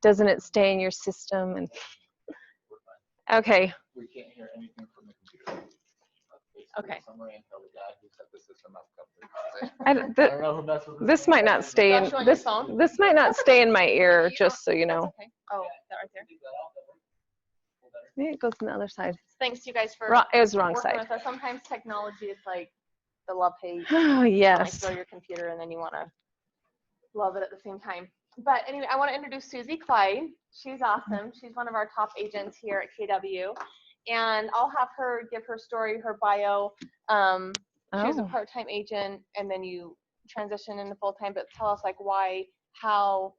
Doesn't it stay in your system? And okay. We can't hear anything from the computer. Okay. Somebody tell the guy who set the system up. I don't know who messed with this might not stay in this might not stay in my ear, just so you know. Okay. Oh, that right there. Maybe it goes on the other side. Thanks to you guys for It was the wrong side. Sometimes technology is like the love-hate. Oh, yes. You throw your computer and then you want to love it at the same time. But anyway, I want to introduce Susy Clyde. She's awesome. She's one of our top agents here at KW. And I'll have her give her story, her bio. She was a part-time agent, and then you transition into full-time. But tell us, like, why, how,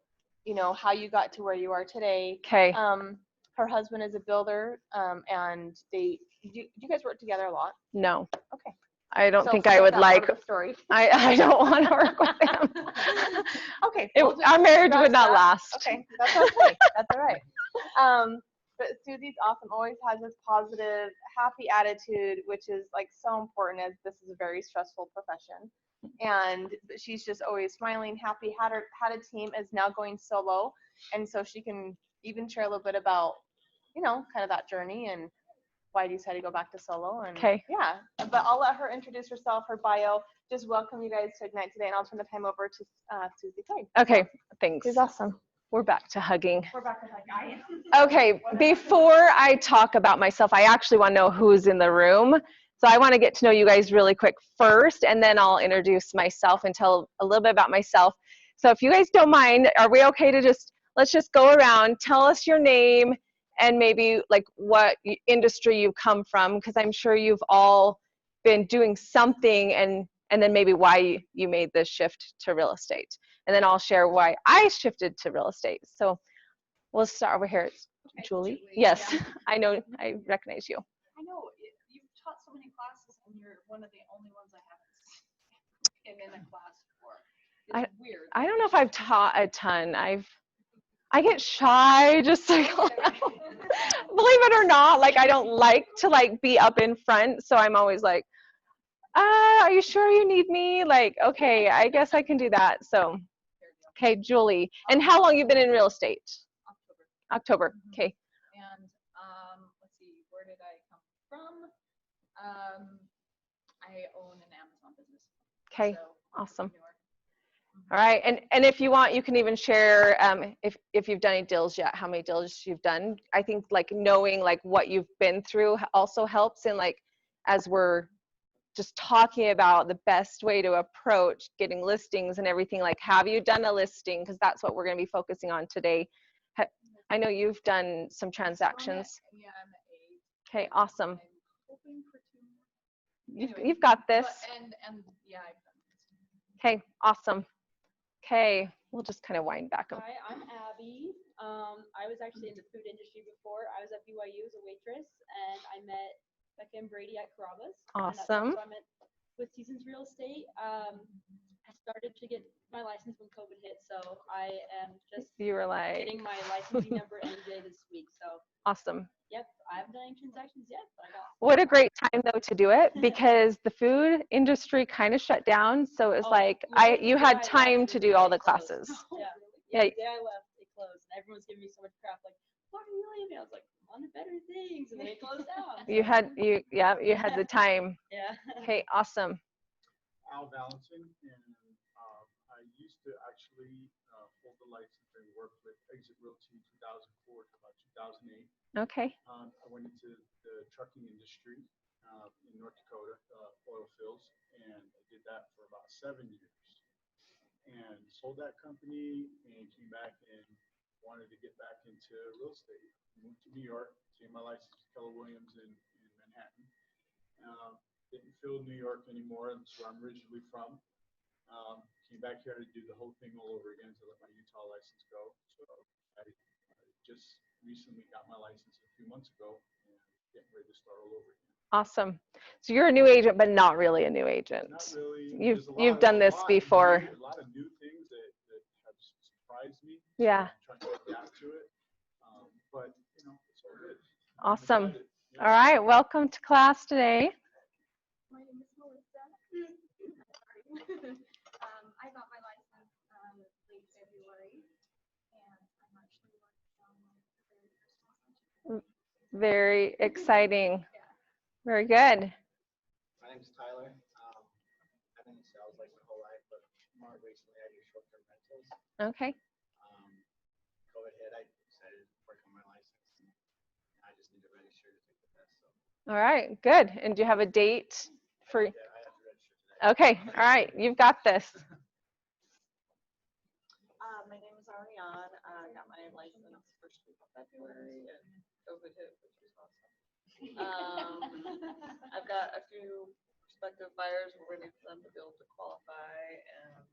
how you got to where you are today. Okay. Her husband is a builder, and do you guys work together a lot? No. Okay. I don't think I would like. Story. I don't want to work with him. Okay. Our marriage would not last. Okay, that's okay. That's all right. But Susy's awesome. Always has this positive, happy attitude, which is like so important, as this is a very stressful profession. And she's just always smiling, happy. Had a team, is now going solo, and so she can even share a little bit about, kind of that journey and why you decided to go back to solo. And yeah, but I'll let her introduce herself, her bio. Just welcome you guys to Ignite today, and I'll turn the time over to Susy Clyde. Okay, thanks. She's awesome. We're back to hugging. We're back to hugging. Okay, before I talk about myself, I actually want to know who's in the room. So I want to get to know you guys really quick first, and then I'll introduce myself and tell a little bit about myself. So if you guys don't mind, are we okay to let's just go around, tell us your name, and maybe like what industry you come from, because I'm sure you've all been doing something, and then maybe why you made this shift to real estate. And then I'll share why I shifted to real estate. So we'll start over here. Julie? Yes, yeah. I know, I recognize you. I know, you've taught so many classes, and you're one of the only ones I haven't been in a class for. It's weird. I don't know if I've taught a ton. I get shy, just like, believe it or not, like I don't like to like be up in front, so I'm always like, are you sure you need me? Like, okay, I guess I can do that. So, okay, Julie. And how long you been in real estate? October. Okay. And let's see, where did I come from? I own an Amazon business. Okay, so, awesome. All right, and if you want, you can even share if you've done any deals yet, how many deals you've done. I think like knowing like what you've been through also helps, and like as we're just talking about the best way to approach getting listings and everything, like have you done a listing, because that's what we're going to be focusing on today. I know you've done some transactions. Okay, awesome. You've got this. And yeah, I've done this. Okay, awesome. Okay, we'll just kind of wind back up. Hi, I'm Abby. I was actually in the food industry before. I was at BYU as a waitress, and I met Becca and Brady at Carrabba's. Awesome. So I met with Seasons Real Estate. I started to get my license when COVID hit, so I am just getting my licensing number any day this week. So awesome. Yep, I haven't done any transactions yet, but I got. What a great time though to do it, because the food industry kind of shut down, so it's like you had time to do all the classes. Yeah, the day I left, it closed, and everyone's giving me so much crap, like, why are you leaving? I was like, on to better things, and then it closed down. You had the time. Yeah. Okay, awesome. Al Valentin, and I used to actually hold the license and work with Exit Realty 2004 to about 2008. Okay. I went into the trucking industry in North Dakota, oil fields, and I did that for about 7 years. And sold that company and came back and wanted to get back into real estate. Moved to New York, obtained my license with Keller Williams in Manhattan. Didn't feel New York anymore. That's where I'm originally from. Came back here to do the whole thing all over again, to let my Utah license go. So I just recently got my license a few months ago and getting ready to start all over again. Awesome. So you're a new agent, but not really a new agent. Not really. You've done this before. A lot of new things that have surprised me. Yeah. So I'm trying to adapt to it. But it's all good. Awesome. All right. Welcome to class today. My name is Melissa. I got my license late February, and I'm actually working Very exciting. Very good. My name's Tyler. I've been in sales like my whole life, but more recently I do short-term rentals. Okay. COVID hit, I decided to work on my license. And I just need to register to take the test. So All right, good. And do you have a date for? yeah, I have to register today. Okay, all right, you've got this. My name is Ariane. I got my license first week of February and COVID hit, which was awesome. I've got a few prospective buyers. We're waiting for them to be able to qualify and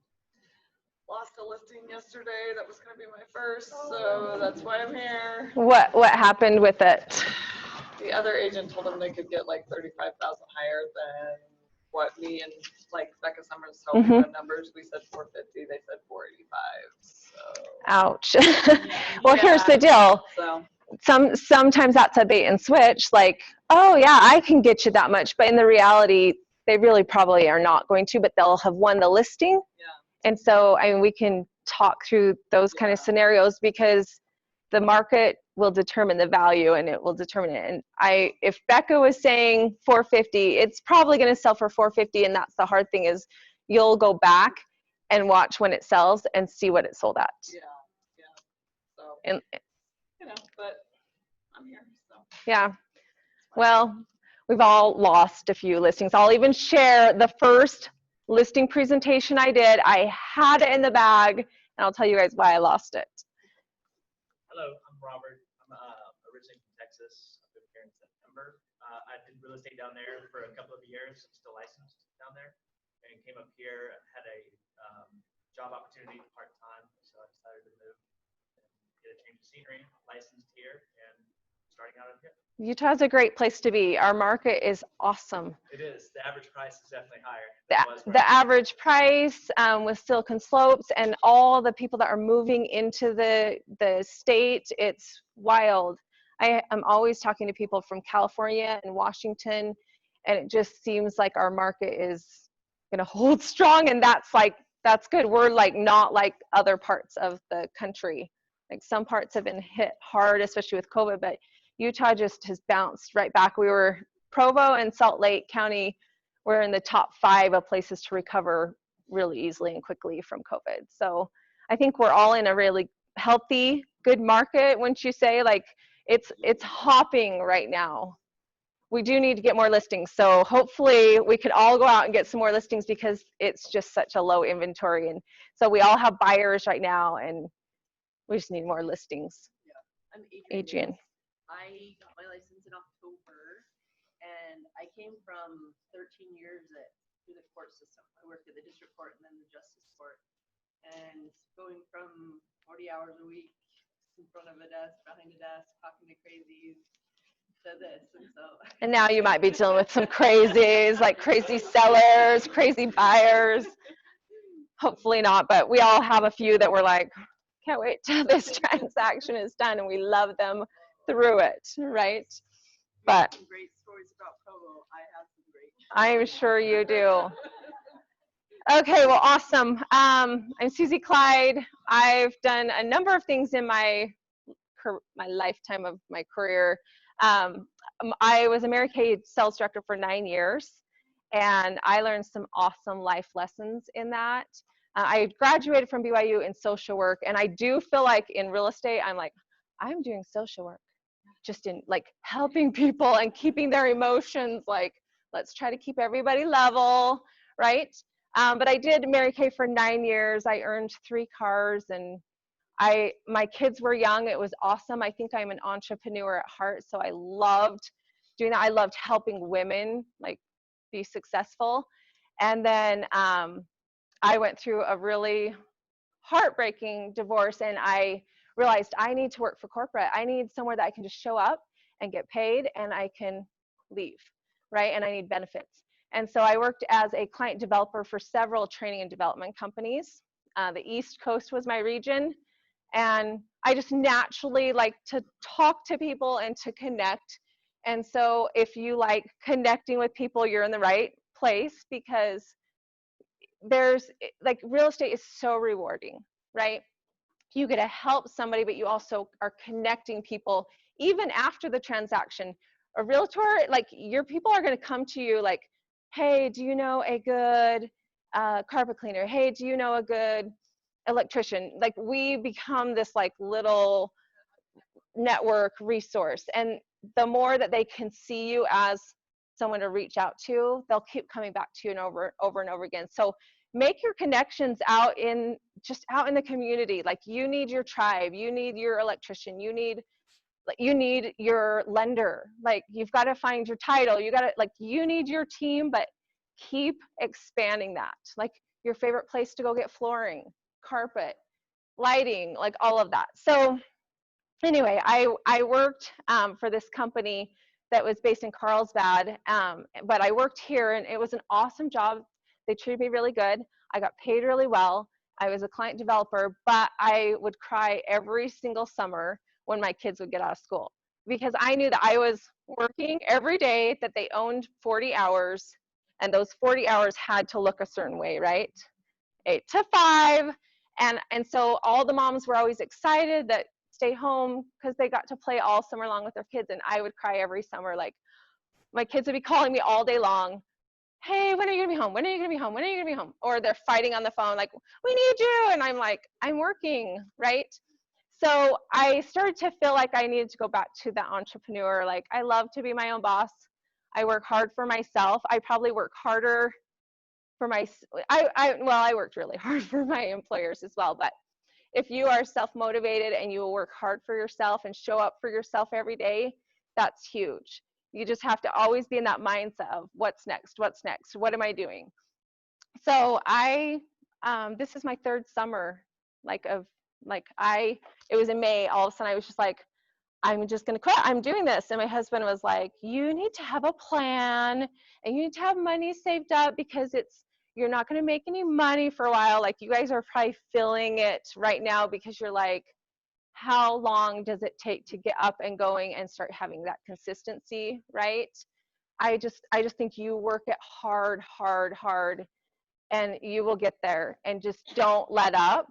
lost a listing yesterday. That was going to be my first, so that's why I'm here. What happened with it? The other agent told them they could get like 35,000 higher than what me and like Becca Summers told me the numbers. We said 450, they said 485. So. Ouch. Well, here's the deal. So. Sometimes that's a bait and switch, like, oh yeah, I can get you that much, but in the reality, they really probably are not going to, but they'll have won the listing. Yeah. And so, I mean, we can talk through those kind of scenarios because the market will determine the value and it will determine it. And if Becca was saying 450, it's probably going to sell for 450. And that's the hard thing is you'll go back and watch when it sells and see what it sold at. Yeah. Yeah. So. And, you know, but I'm here. So. Yeah. Well, we've all lost a few listings. I'll even share the first listing presentation I did. I had it in the bag, and I'll tell you guys why I lost it. Hello, I'm Robert. I'm originally from Texas. I've been here in September. I did real estate down there for a couple of years. I'm still licensed down there, and came up here. Had a job opportunity part-time, so I decided to move and get a change of scenery. Licensed here and starting out here. Utah's a great place to be. Our market is awesome. It is. The average price is definitely higher. The average price with Silicon Slopes and all the people that are moving into the state, it's wild. I am always talking to people from California and Washington, and it just seems like our market is going to hold strong, and that's good. We're like not like other parts of the country. Like some parts have been hit hard, especially with COVID, but Utah just has bounced right back. Provo and Salt Lake County were in the top 5 of places to recover really easily and quickly from COVID. So I think we're all in a really healthy, good market, wouldn't you say? Like it's hopping right now. We do need to get more listings. So hopefully we could all go out and get some more listings because it's just such a low inventory. And so we all have buyers right now and we just need more listings. Yeah. I'm Adrian. I got my license in October, and I came from 13 years through the court system. I worked at the district court and then the justice court, and going from 40 hours a week in front of a desk, behind a desk, talking to crazies, to this, and so. And now you might be dealing with some crazies, like crazy sellers, crazy buyers. Hopefully not, but we all have a few that we're like, can't wait till this transaction is done, and we love them through it, right? But some great stories about Provo. I have some great. I'm sure you do. Okay, well, awesome. I'm Susy Clyde. I've done a number of things in my lifetime of my career. I was a Mary Kay sales director for 9 years, and I learned some awesome life lessons in that. I graduated from BYU in social work, and I do feel like in real estate, I'm doing social work, just in like helping people and keeping their emotions, like, let's try to keep everybody level, right? But I did Mary Kay for 9 years. I earned 3 cars, and my kids were young. It was awesome. I think I'm an entrepreneur at heart, so I loved doing that. I loved helping women like be successful. And then I went through a really heartbreaking divorce, and I realized I need to work for corporate. I need somewhere that I can just show up and get paid and I can leave, right? And I need benefits. And so I worked as a client developer for several training and development companies. The East Coast was my region, and I just naturally like to talk to people and to connect. And so if you like connecting with people, you're in the right place, because there's like real estate is so rewarding, right? you get to help somebody, but you also are connecting people even after the transaction. A realtor, like your people are going to come to you like, hey, do you know a good carpet cleaner? Hey, do you know a good electrician? Like we become this like little network resource, and the more that they can see you as someone to reach out to, they'll keep coming back to you and over and over again. So make your connections out in the community. Like you need your tribe, you need your electrician, you need your lender. Like you've got to find your title, you need your team, but keep expanding that. Like your favorite place to go get flooring, carpet, lighting, like all of that. So anyway, I worked for this company that was based in Carlsbad, but I worked here, and it was an awesome job. They treated me really good. I got paid really well. I was a client developer, but I would cry every single summer when my kids would get out of school, because I knew that I was working every day, that they owned 40 hours, and those 40 hours had to look a certain way, right? 8 to 5. And so all the moms were always excited that stay home because they got to play all summer long with their kids, and I would cry every summer. Like my kids would be calling me all day long, hey, when are you gonna be home? When are you gonna be home? When are you gonna be home? Or they're fighting on the phone like, we need you, and I'm like, I'm working, right? So I started to feel like I needed to go back to the entrepreneur. Like I love to be my own boss. I work hard for myself. I probably work harder for I worked really hard for my employers as well, but if you are self-motivated and you will work hard for yourself and show up for yourself every day, that's huge. You just have to always be in that mindset of what's next, what am I doing? So this is my 3rd summer, it was in May, all of a sudden I was just like, I'm just gonna quit, I'm doing this. And my husband was like, you need to have a plan, and you need to have money saved up, because you're not gonna make any money for a while. Like you guys are probably feeling it right now, because you're like, how long does it take to get up and going and start having that consistency, right? I just think you work it hard, and you will get there, and just don't let up.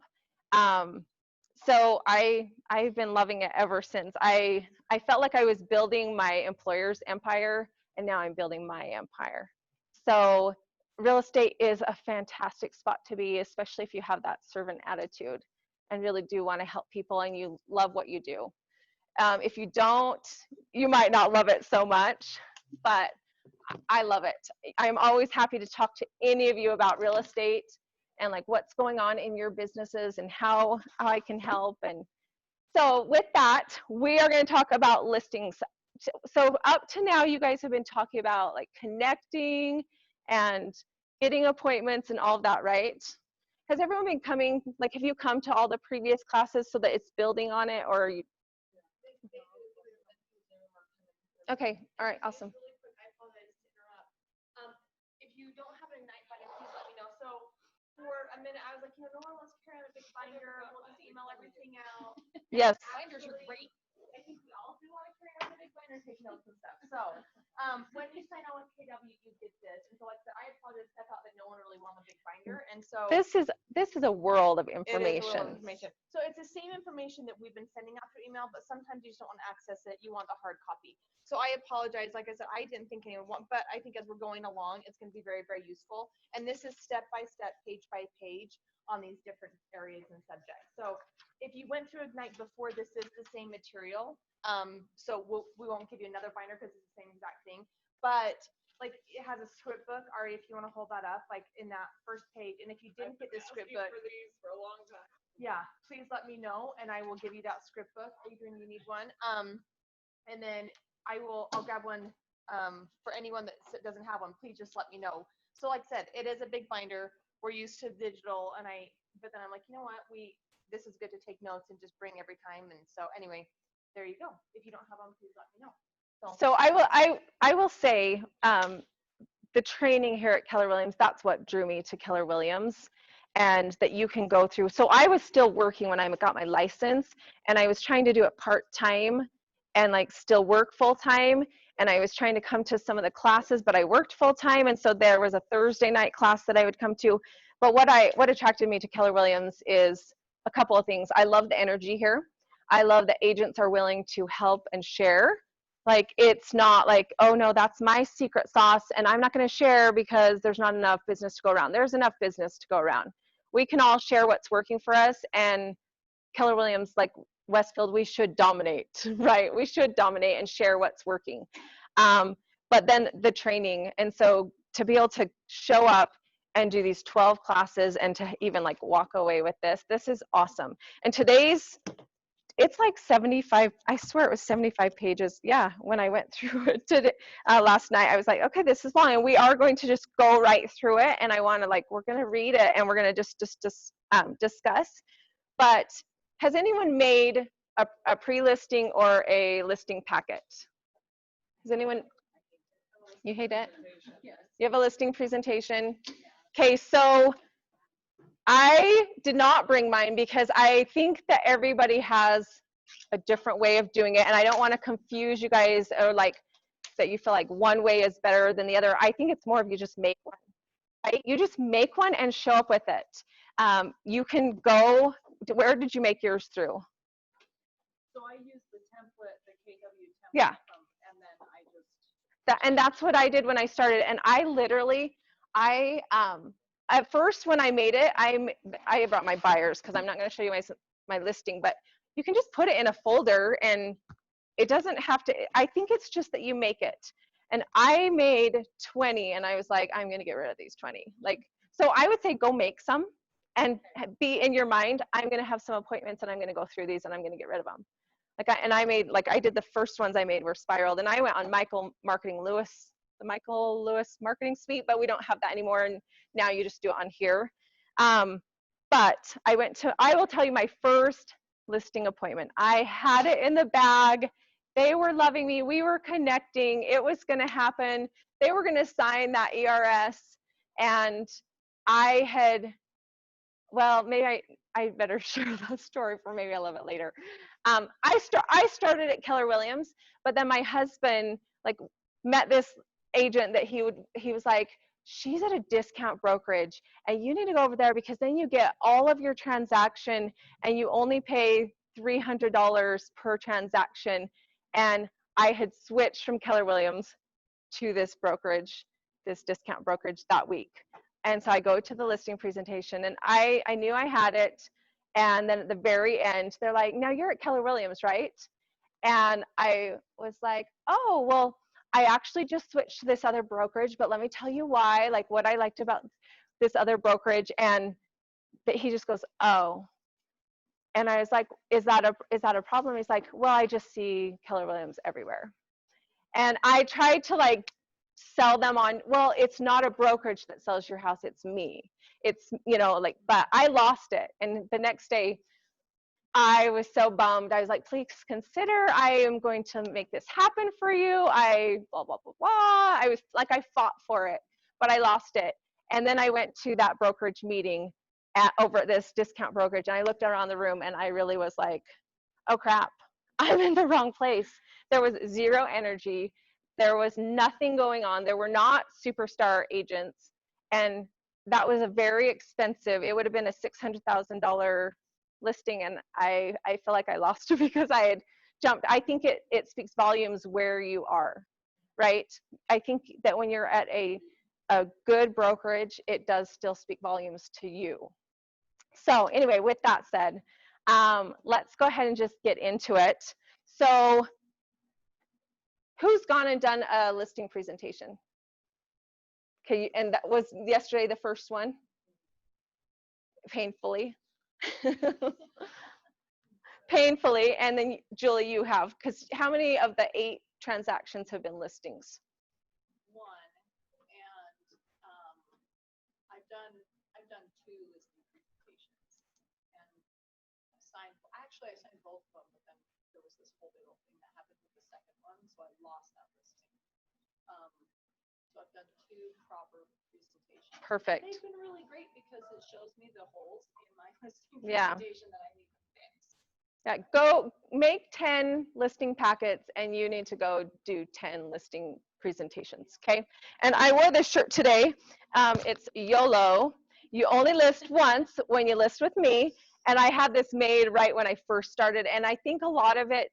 So I've been loving it ever since. I felt like I was building my employer's empire, and now I'm building my empire. So real estate is a fantastic spot to be, especially if you have that servant attitude and really do want to help people and you love what you do. If you don't, you might not love it so much, but I love it. I'm always happy to talk to any of you about real estate and like what's going on in your businesses and how I can help. And so with that, we are going to talk about listings. So up to now, you guys have been talking about like connecting and getting appointments and all of that, right? Has everyone been coming, like have you come to all the previous classes so that it's building on it, or are you? Okay, all right, awesome. If you don't have a night binder, please let me know. So for a minute, I was like, no one wants to carry on a big binder. We'll just email everything out. Yes. Binders are great. I think we all do want to carry on a big binder and take notes and stuff. So when you sign on with KW, you get this. And so like I said, I apologize. I thought that no one really wanted a big binder. And so this is a world of information. It is a world of information. So it's the same information that we've been sending out through email, but sometimes you just don't want to access it. You want the hard copy. So I apologize. Like I said, I didn't think anyone would, but I think as we're going along, it's going to be very, very useful. And this is step by step, page by page on these different areas and subjects. So if you went through Ignite before, this is the same material. So we won't give you another binder because it's the same exact thing. But like it has a script book. Ari, if you want to hold that up, like in that first page. And if you didn't get this script book, for these for a long time. Yeah, please let me know, and I will give you that script book. Adrian, you need one. And then I'll grab one for anyone that doesn't have one. Please just let me know. So like I said, it is a big binder. We're used to digital, but then I'm like, you know what? This is good to take notes and just bring every time. And so anyway, there you go. If you don't have them, please let me know. So I will say the training here at Keller Williams, that's what drew me to Keller Williams, and that you can go through. So I was still working when I got my license, and I was trying to do it part-time and like still work full-time. And I was trying to come to some of the classes, but I worked full-time. And so there was a Thursday night class that I would come to. But what attracted me to Keller Williams is a couple of things. I love the energy here. I love that agents are willing to help and share. Like, it's not like, oh no, that's my secret sauce and I'm not going to share because there's not enough business to go around. There's enough business to go around. We can all share what's working for us, and Keller Williams, like Westfield, we should dominate, right? We should dominate and share what's working. But then the training, and so to be able to show up and do these 12 classes and to even like walk away with this is awesome. And today's, it's like 75, I swear it was 75 pages. Yeah, when I went through it today, last night, I was like, okay, this is long, and we are going to just go right through it. And I want to, like, we're going to read it and we're going to just discuss. But has anyone made a pre-listing or a listing packet? Has anyone, you hate it? You have a listing presentation? Okay, so I did not bring mine because I think that everybody has a different way of doing it, and I don't want to confuse you guys, or like that you feel like one way is better than the other. I think it's more of you just make one, right? You just make one and show up with it. You can go, where did you make yours through? So I use the template, the KW template. Yeah. And then I just. And that's what I did when I started. And I literally, at first when I made it, I brought my buyers because I'm not going to show you my listing, but you can just put it in a folder and it doesn't have to, I think it's just that you make it. And I made 20 and I was like, I'm going to get rid of these 20. Like, so I would say go make some and be in your mind, I'm going to have some appointments and I'm going to go through these and I'm going to get rid of them. I did the first ones I made were spiraled, and I went on the Michael Lewis marketing suite, but we don't have that anymore. And now you just do it on here. But I will tell you my first listing appointment. I had it in the bag. They were loving me. We were connecting. It was going to happen. They were going to sign that ERS. And I had, well, maybe I better share that story for maybe a little bit later. I started at Keller Williams, but then my husband like met this agent that he was like, she's at a discount brokerage and you need to go over there because then you get all of your transaction and you only pay $300 per transaction. And I had switched from Keller Williams to this brokerage, this discount brokerage that week. And so I go to the listing presentation and I knew I had it. And then at the very end, they're like, now you're at Keller Williams, right? And I was like, oh, well, I actually just switched to this other brokerage, but let me tell you why, like what I liked about this other brokerage. And he just goes, oh. And I was like, is that a problem? He's like, well, I just see Keller Williams everywhere. And I tried to like sell them on, well, it's not a brokerage that sells your house, it's me. It's, like, but I lost it. And the next day, I was so bummed. I was like, please consider, I am going to make this happen for you. Blah, blah, blah, blah. I was like, I fought for it, but I lost it. And then I went to that brokerage meeting over at this discount brokerage, and I looked around the room and I really was like, oh crap, I'm in the wrong place. There was zero energy. There was nothing going on. There were not superstar agents. And that was a very expensive, it would have been a $600,000 listing. And I feel like I lost it because I had jumped. I think it speaks volumes where you are, right? I think that when you're at a good brokerage, it does still speak volumes to you. So anyway, with that said, let's go ahead and just get into it. So who's gone and done a listing presentation? Okay, and that was yesterday the first one? Painfully. Painfully, and then Julie, you have, because how many of the 8 transactions have been listings? 1, and I've done 2 listing presentations, and I signed both of them, but then there was this whole big old thing that happened with the second one, so I lost that listing. So I've done 2 proper presentations. Perfect. They've been really great because it shows me the holes in my listing Yeah. presentation that I need to fix. Yeah, go make 10 listing packets and you need to go do 10 listing presentations, okay? And I wore this shirt today. It's YOLO. You only list once when you list with me, And I had this made right when I first started. And I think a lot of it,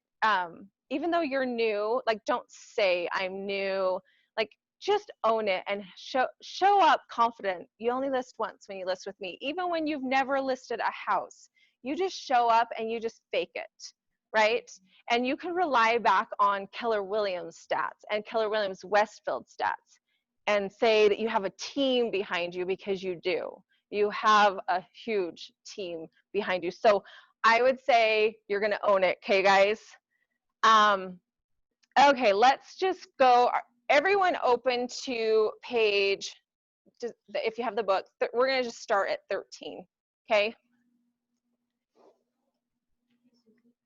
even though you're new, like don't say I'm new, like just own it and show up confident. You only list once when you list with me. Even when you've never listed a house, you just show up and you just fake it, right? And you can rely back on Keller Williams stats and Keller Williams Westfield stats and say that you have a team behind you, because you do. You have a huge team behind you. So I would say you're gonna own it, okay guys? Okay, let's just go, everyone open to page, if you have the book, we're gonna just start at 13, okay?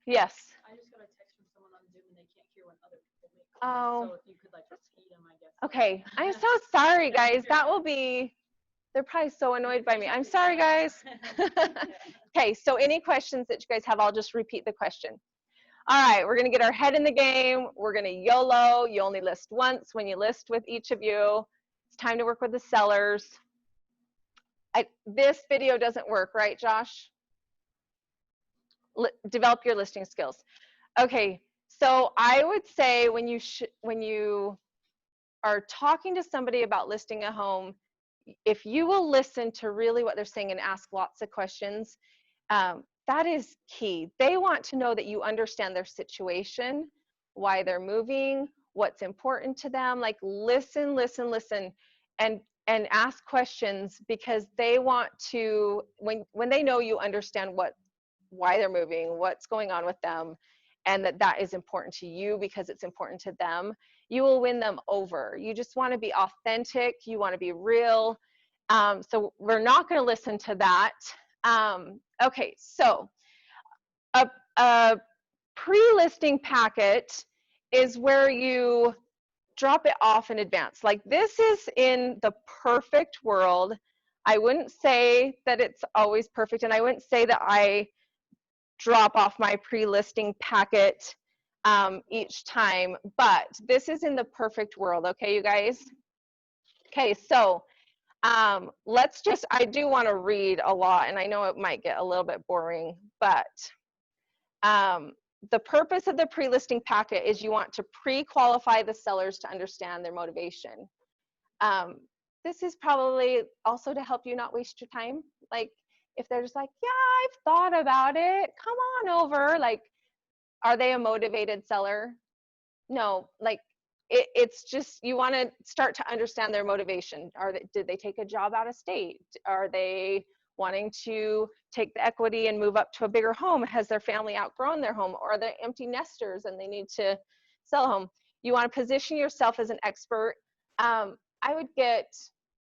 Yes. I just got a text from someone on Zoom and they can't hear when other people make Oh. comments. So if you could like repeat them, I guess. Okay, I'm so sorry guys, that will be, they're probably so annoyed by me. I'm sorry guys. Okay, so any questions that you guys have, I'll just repeat the question. All right, we're gonna get our head in the game. We're gonna YOLO. You only list once. When you list with each of you, it's time to work with the sellers. This video doesn't work, right, Josh? Develop your listing skills. Okay, so I would say when you are talking to somebody about listing a home, if you will listen to really what they're saying and ask lots of questions, that is key. They want to know that you understand their situation, why they're moving, what's important to them. Like listen, and ask questions, because they want to, when they know you understand why they're moving, what's going on with them, and that is important to you because it's important to them, you will win them over. You just want to be authentic. You want to be real. So we're not going to listen to that. Okay, so a pre-listing packet is where you drop it off in advance. Like this is in the perfect world. I wouldn't say that it's always perfect, and I wouldn't say that I drop off my pre-listing packet each time, but this is in the perfect world, okay, you guys? Okay, so let's just, I do want to read a lot, and I know it might get a little bit boring, but the purpose of the pre-listing packet is you want to pre-qualify the sellers to understand their motivation. This is probably also to help you not waste your time. Like if they're just like, yeah, I've thought about it, come on over. Like, are they a motivated seller? No, like it's just, you want to start to understand their motivation. Did they take a job out of state? Are they wanting to take the equity and move up to a bigger home? Has their family outgrown their home? Or are they empty nesters and they need to sell a home? You want to position yourself as an expert. I would get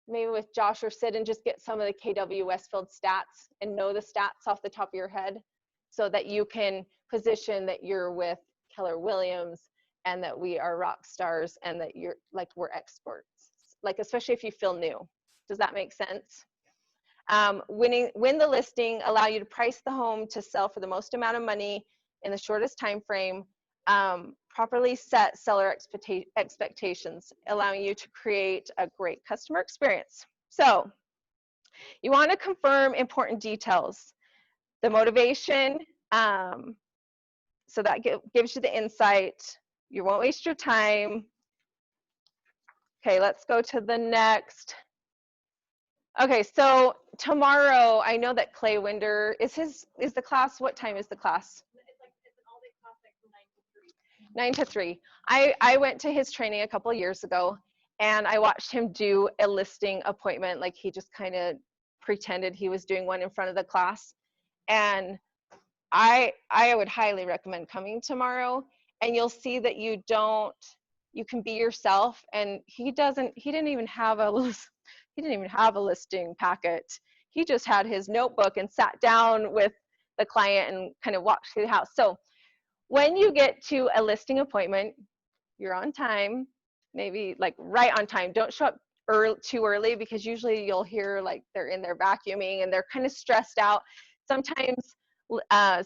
maybe with Josh or Sid and just get some of the KW Westfield stats and know the stats off the top of your head so that you can position that you're with Keller Williams and that we are rock stars and that you're like, we're experts, like especially if you feel new. Does that make sense? Win the listing, allow you to price the home to sell for the most amount of money in the shortest time frame. Properly set seller expectations, allowing you to create a great customer experience. So you want to confirm important details. The motivation, so that gives you the insight. You won't waste your time. Okay, let's go to the next. Okay, so tomorrow, I know that Clay Winder, is the class, what time is the class? It's an all-day class like from 9 to 3. 9 to 3. I went to his training a couple years ago, and I watched him do a listing appointment. Like he just kind of pretended he was doing one in front of the class. And I would highly recommend coming tomorrow, and you'll see that you can be yourself. And he didn't even have a listing packet. He just had his notebook and sat down with the client and kind of walked through the house. So when you get to a listing appointment, you're on time, maybe like right on time. Don't show up too early, because usually you'll hear like they're in there vacuuming and they're kind of stressed out. Sometimes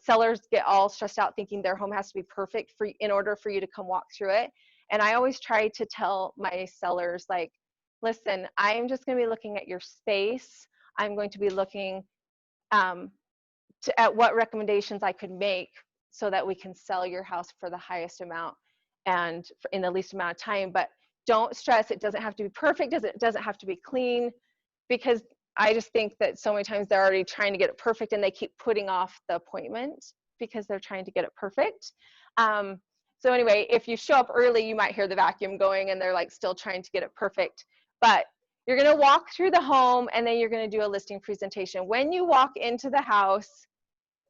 sellers get all stressed out thinking their home has to be perfect in order for you to come walk through it. And I always try to tell my sellers, like, listen, I'm just going to be looking at your space. I'm going to be looking at what recommendations I could make so that we can sell your house for the highest amount and in the least amount of time. But don't stress, it doesn't have to be perfect, it doesn't have to be clean, because I just think that so many times they're already trying to get it perfect and they keep putting off the appointment because they're trying to get it perfect. So anyway, if you show up early, you might hear the vacuum going and they're like still trying to get it perfect. But you're gonna walk through the home and then you're gonna do a listing presentation. When you walk into the house,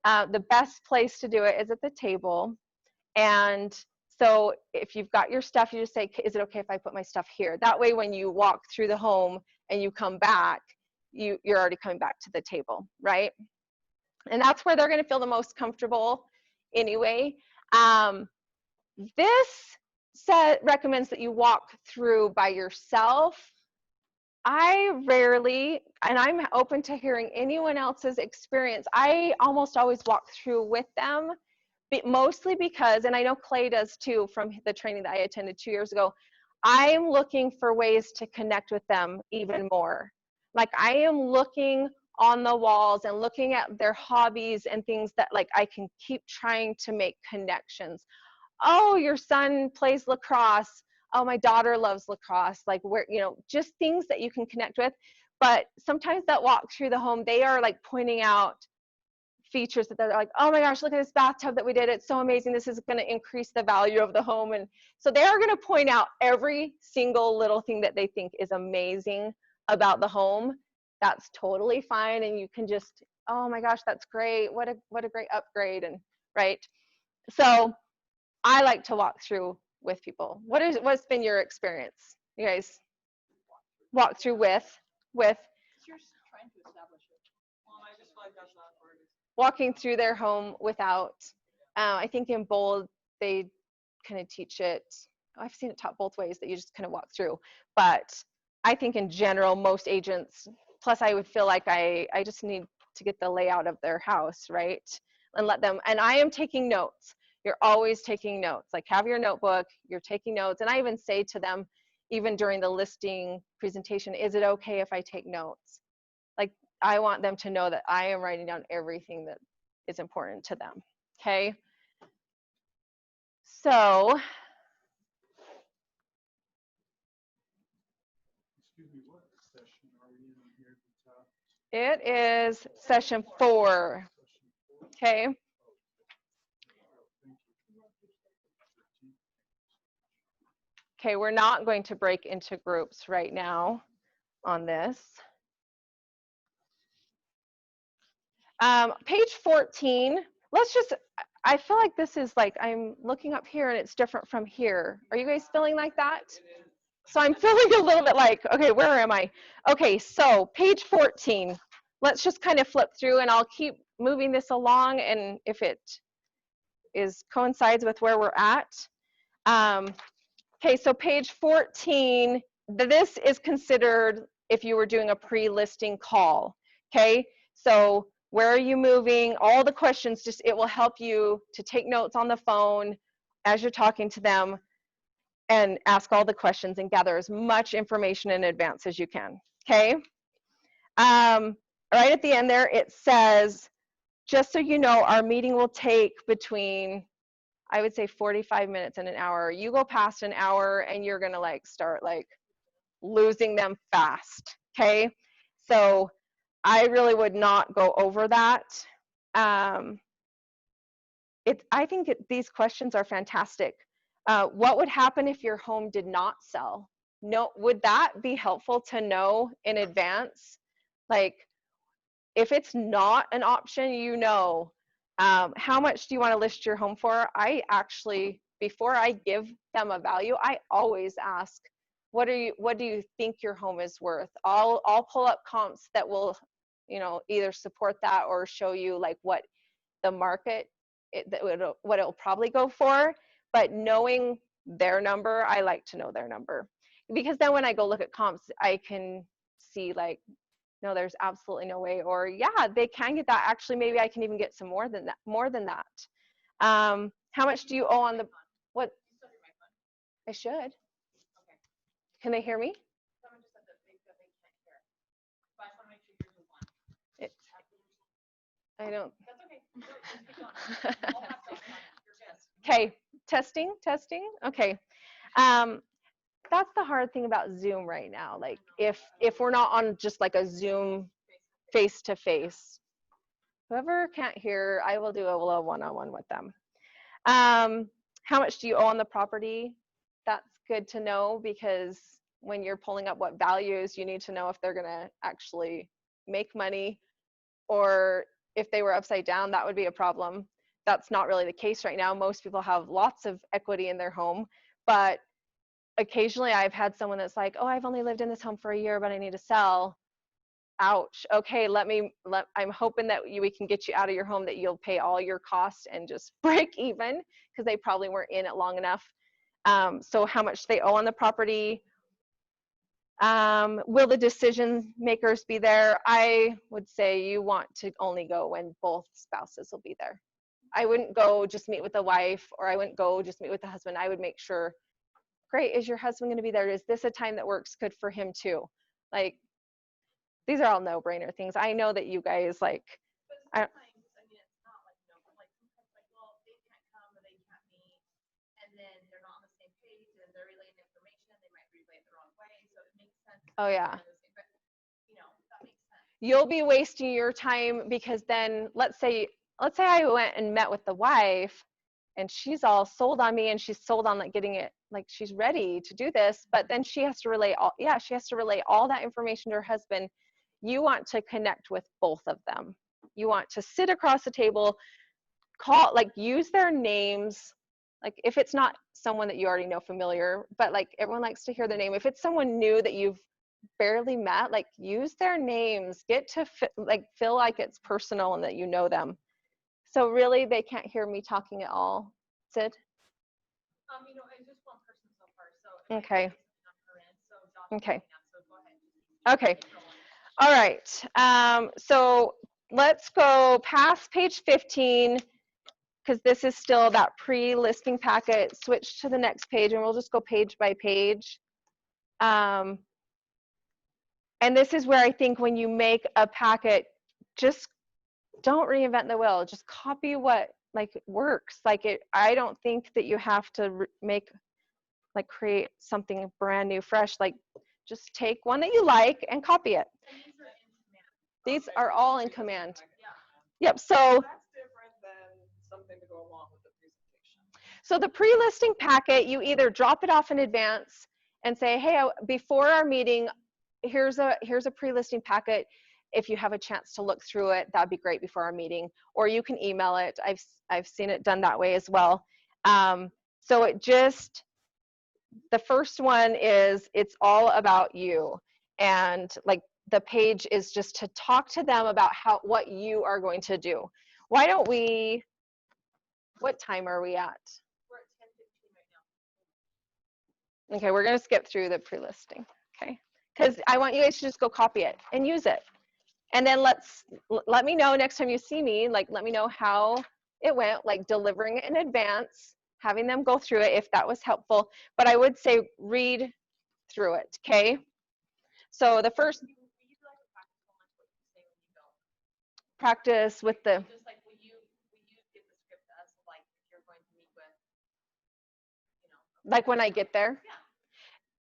the best place to do it is at the table. And so if you've got your stuff, you just say, is it okay if I put my stuff here? That way, when you walk through the home and you come back, you're already coming back to the table, right? And that's where they're going to feel the most comfortable anyway. This set recommends that you walk through by yourself. I rarely, and I'm open to hearing anyone else's experience, I almost always walk through with them. Mostly because, and I know Clyde does too from the training that I attended 2 years ago, I'm looking for ways to connect with them even more. Like I am looking on the walls and looking at their hobbies and things that like I can keep trying to make connections. Oh, your son plays lacrosse. Oh, my daughter loves lacrosse. Like where, you know, just things that you can connect with. But sometimes that walk through the home, they are like pointing out features that they're like, oh my gosh, look at this bathtub that we did. It's so amazing. This is going to increase the value of the home. And so they are going to point out every single little thing that they think is amazing about the home. That's totally fine. And you can just, oh my gosh, that's great. What a great upgrade. And right. So I like to walk through with people. What's been your experience? You guys walk through with? You're trying to establish it. Well, I just feel like that's not hard. Walking through their home without, I think in Bold, they kind of teach it, I've seen it taught both ways, that you just kind of walk through. But I think in general, most agents, plus I would feel like I just need to get the layout of their house, right? And let them, and I am taking notes. You're always taking notes. Like have your notebook, you're taking notes. And I even say to them, even during the listing presentation, is it okay if I take notes? Like I want them to know that I am writing down everything that is important to them, okay? So, Excuse me, what session are we in here at the top? it is session 4, okay? Okay, we're not going to break into groups right now on this. Page 14, let's just, I feel like this is like, I'm looking up here and it's different from here. Are you guys feeling like that? So I'm feeling a little bit like, okay, where am I? Okay, so page 14, let's just kind of flip through and I'll keep moving this along, and if it coincides with where we're at. Okay, so page 14, this is considered if you were doing a pre-listing call, okay? So where are you moving? All the questions, just it will help you to take notes on the phone as you're talking to them and ask all the questions and gather as much information in advance as you can, okay? Right at the end there, it says, just so you know, our meeting will take between, I would say 45 minutes and an hour. You go past an hour and you're gonna like start like losing them fast, okay? So I really would not go over that. I think these questions are fantastic. What would happen if your home did not sell? No, would that be helpful to know in advance? Like, if it's not an option, you know, how much do you want to list your home for? I actually, before I give them a value, I always ask, what do you think your home is worth? I'll pull up comps that will, you know, either support that or show you like what the market, what it'll probably go for. But knowing their number, I like to know their number, because then when I go look at comps, I can see like, no, there's absolutely no way, or yeah, they can get that. Actually, maybe I can even get some more than that. How much do you owe on the, what? I should. Okay. Can they hear me? Someone just said that they can't hear. But I just want to make sure yours is on. I don't. That's Okay, testing. Okay. That's the hard thing about Zoom right now. Like if we're not on just like a Zoom face to face, whoever can't hear, I will do a little one-on-one with them. How much do you owe on the property? That's good to know, because when you're pulling up what values, you need to know if they're gonna actually make money, or if they were upside down, that would be a problem. That's not really the case right now. Most people have lots of equity in their home, but occasionally I've had someone that's like, oh, I've only lived in this home for a year, but I need to sell. Ouch. Okay, I'm hoping that we can get you out of your home, that you'll pay all your costs and just break even, because they probably weren't in it long enough. So how much they owe on the property. Will the decision makers be there? I would say you want to only go when both spouses will be there. I wouldn't go just meet with the wife, or I wouldn't go just meet with the husband. I would make sure, great, is your husband going to be there? Is this a time that works good for him too? Like, these are all no-brainer things. I know that you guys like. But sometimes, I mean, it's not like no, but like sometimes, like, well, they can't come or they can't meet, and then they're not on the same page, and they're relaying information, they might relay it the wrong way, so it makes sense. Oh yeah. But, you know, that makes sense. You'll be wasting your time, because then let's say I went and met with the wife, and she's all sold on me, and she's sold on like getting it, like she's ready to do this, but then she has to relay all that information to her husband. You want to connect with both of them. You want to sit across the table, use their names. Like if it's not someone that you already know familiar, but like everyone likes to hear their name. If it's someone new that you've barely met, like use their names, get to feel like it's personal and that you know them. So really, they can't hear me talking at all. Sid? You know, it's just one person so far, so. Okay. So Okay. so go ahead. Okay. All right. So let's go past page 15, because this is still that pre-listing packet. Switch to the next page, and we'll just go page by page. And this is where I think when you make a packet, just don't reinvent the wheel. Just copy what works. I don't think that you have to create something brand new, fresh. Just take one that you like and copy it. These are all in command. Yep. So That's different than something to go along with the presentation. So the pre-listing packet, you either drop it off in advance and say, hey, before our meeting, here's a pre-listing packet. If you have a chance to look through it, that'd be great before our meeting. Or you can email it. I've seen it done that way as well. So the first one is, it's all about you. And the page is just to talk to them about what you are going to do. Why don't we, what time are we at? We're at 10:15 right now. Okay, we're gonna skip through the pre-listing, okay? Because I want you guys to just go copy it and use it. And then let me know next time you see me, let me know how it went, delivering it in advance, having them go through it if that was helpful. But I would say read through it, okay? So the first, practice with the, Just like will you give the script to us, like if you're going to meet with, you know. when I get there?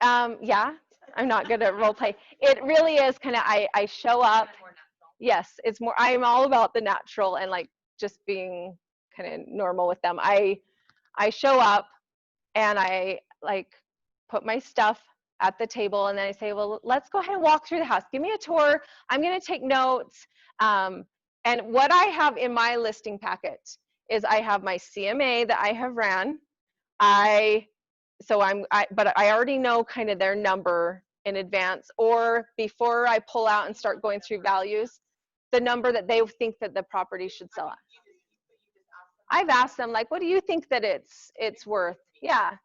Yeah. Yeah, I'm not good at role play. It really is kind of, I show up. Yes, it's more, I'm all about the natural and just being kind of normal with them. I show up and I put my stuff at the table, and then I say, well, let's go ahead and walk through the house. Give me a tour. I'm going to take notes. And what I have in my listing packet is I have my CMA that I have ran. But I already know kind of their number in advance, or before I pull out and start going through values, the number that they think that the property should sell at. I've asked them, what do you think that it's worth? Yeah.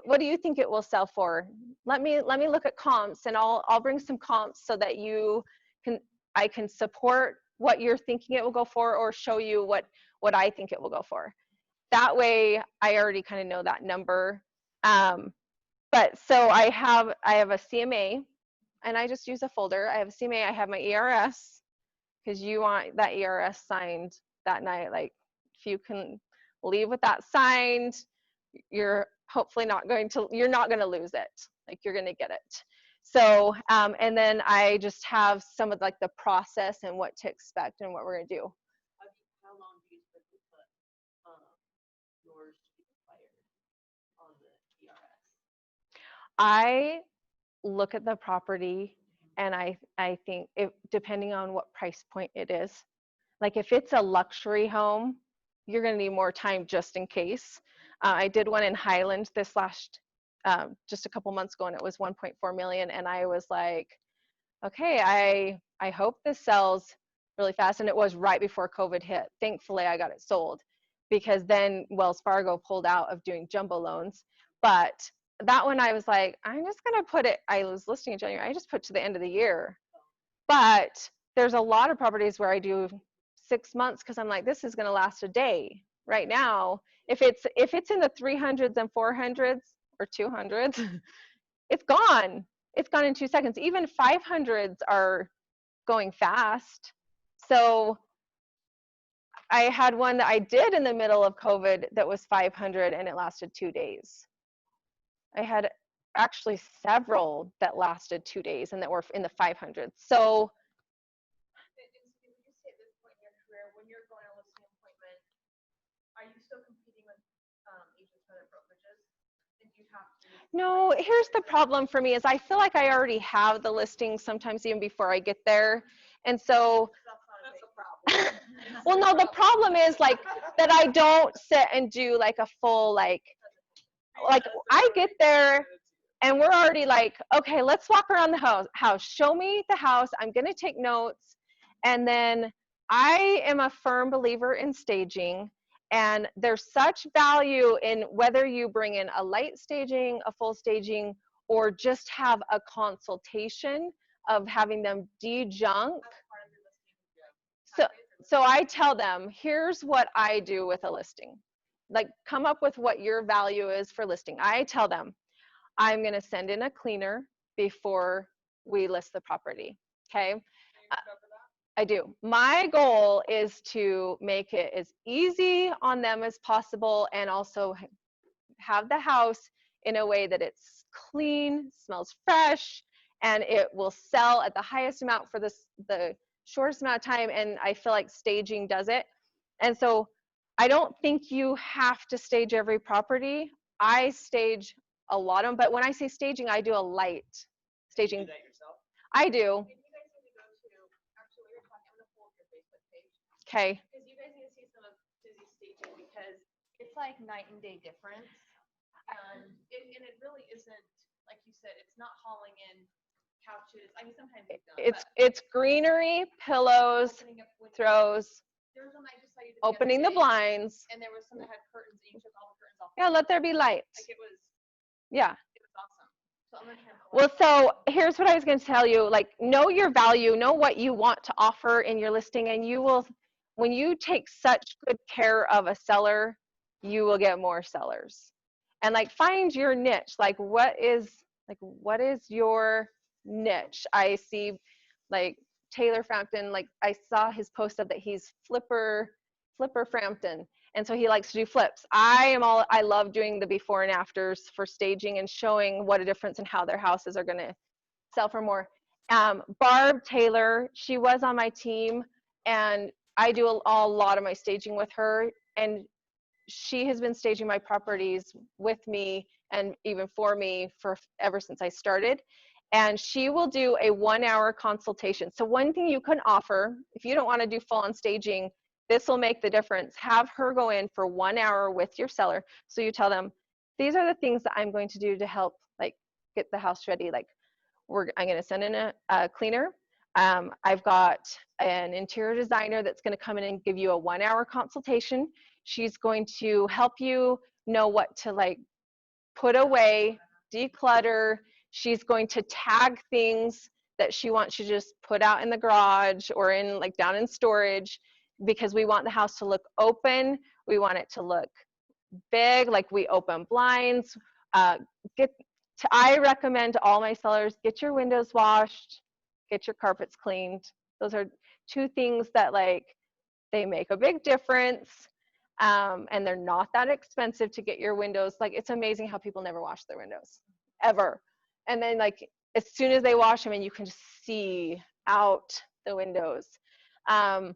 What do you think it will sell for? Let me look at comps, and I'll bring some comps so that I can support what you're thinking it will go for, or show you what I think it will go for. That way I already kind of know that number. But so I have a CMA, and I just use a folder. I have a CMA, I have my ERS, because you want that ERS signed that night. Like, if you can leave with that signed, you're hopefully you're not going to lose it. Like, you're going to get it. So, and then I just have some of like the process and what to expect and what we're going to do. How long do you typically put yours to be expired on the ERS? I look at the property and I think, depending on what price point it is, like if it's a luxury home, you're going to need more time just in case. I did one in Highland this just a couple months ago, and it was 1.4 million, and I was like, okay, I hope this sells really fast. And it was right before COVID hit. Thankfully, I got it sold, because then Wells Fargo pulled out of doing jumbo loans. But that one, I was like, I'm just going to put it, I was listing in January, I just put to the end of the year. But there's a lot of properties where I do 6 months, because I'm like, this is going to last a day. Right now, if it's in the 300s and 400s or 200s, it's gone. It's gone in 2 seconds. Even 500s are going fast. So I had one that I did in the middle of COVID that was 500, and it lasted 2 days. I had actually several that lasted 2 days and that were in the 500s. So Would you say at this point in your career, when you're going to a listing appointment, are you still competing with agents for their brokerages? Did you have to? no, here's the problem for me is I feel like I already have the listing sometimes even before I get there. And so, That's a problem. well, no, the problem is like that I don't sit and do like a full, like I get there and we're already like, okay, let's walk around the house. Show me the house. I'm going to take notes. And then I am a firm believer in staging. And there's such value in whether you bring in a light staging, a full staging, or just have a consultation of having them de-junk. So I tell them, here's what I do with a listing. Like, come up with what your value is for listing. I tell them, I'm going to send in a cleaner before we list the property. Okay. I do. My goal is to make it as easy on them as possible, and also have the house in a way that it's clean, smells fresh, and it will sell at the highest amount for the shortest amount of time. And I feel like staging does it. And so I don't think you have to stage every property. I stage a lot of them, but when I say staging, I do a light staging. You do that yourself? I do. And you guys need to go to, actually, we were talking, I'm gonna pull up your Facebook page. Okay. Because you guys need to see some of Susy's staging, because it's like night and day difference. And it really isn't, like you said, it's not hauling in couches. I mean, sometimes you've done, It's greenery, pillows, opening up windows. throws, There was one I just saw you did opening the other day, blinds. and there was some that had curtains, and you took all the curtains off. Yeah, let there be light. Like it was Yeah. awesome. So I'm gonna try and pull Well, up. so here's what I was going to tell you. Like, know your value, know what you want to offer in your listing, and you will, when you take such good care of a seller, you will get more sellers. And like, find your niche. Like, what is your niche? I see like Taylor Frampton, like I saw his post of that he's Flipper Frampton. And so he likes to do flips. I love doing the before and afters for staging and showing what a difference and how their houses are going to sell for more. Barb Taylor, she was on my team, and I do a lot of my staging with her. And she has been staging my properties with me and even for me ever since I started. And she will do a 1-hour consultation. So one thing you can offer, if you don't want to do full on staging, this will make the difference. Have her go in for 1 hour with your seller. So you tell them, these are the things that I'm going to do to help like get the house ready. Like I'm going to send in a cleaner. I've got an interior designer that's going to come in and give you a 1-hour consultation. She's going to help you know what to like put away, declutter. She's going to tag things that she wants you to just put out in the garage or in like down in storage, because we want the house to look open. We want it to look big, like we open blinds. I recommend to all my sellers, get your windows washed, get your carpets cleaned. Those are 2 things that like They make a big difference. And they're not that expensive to get your windows. Like, it's amazing how people never wash their windows, ever. And then, like, as soon as they wash them, and you can just see out the windows. Here's one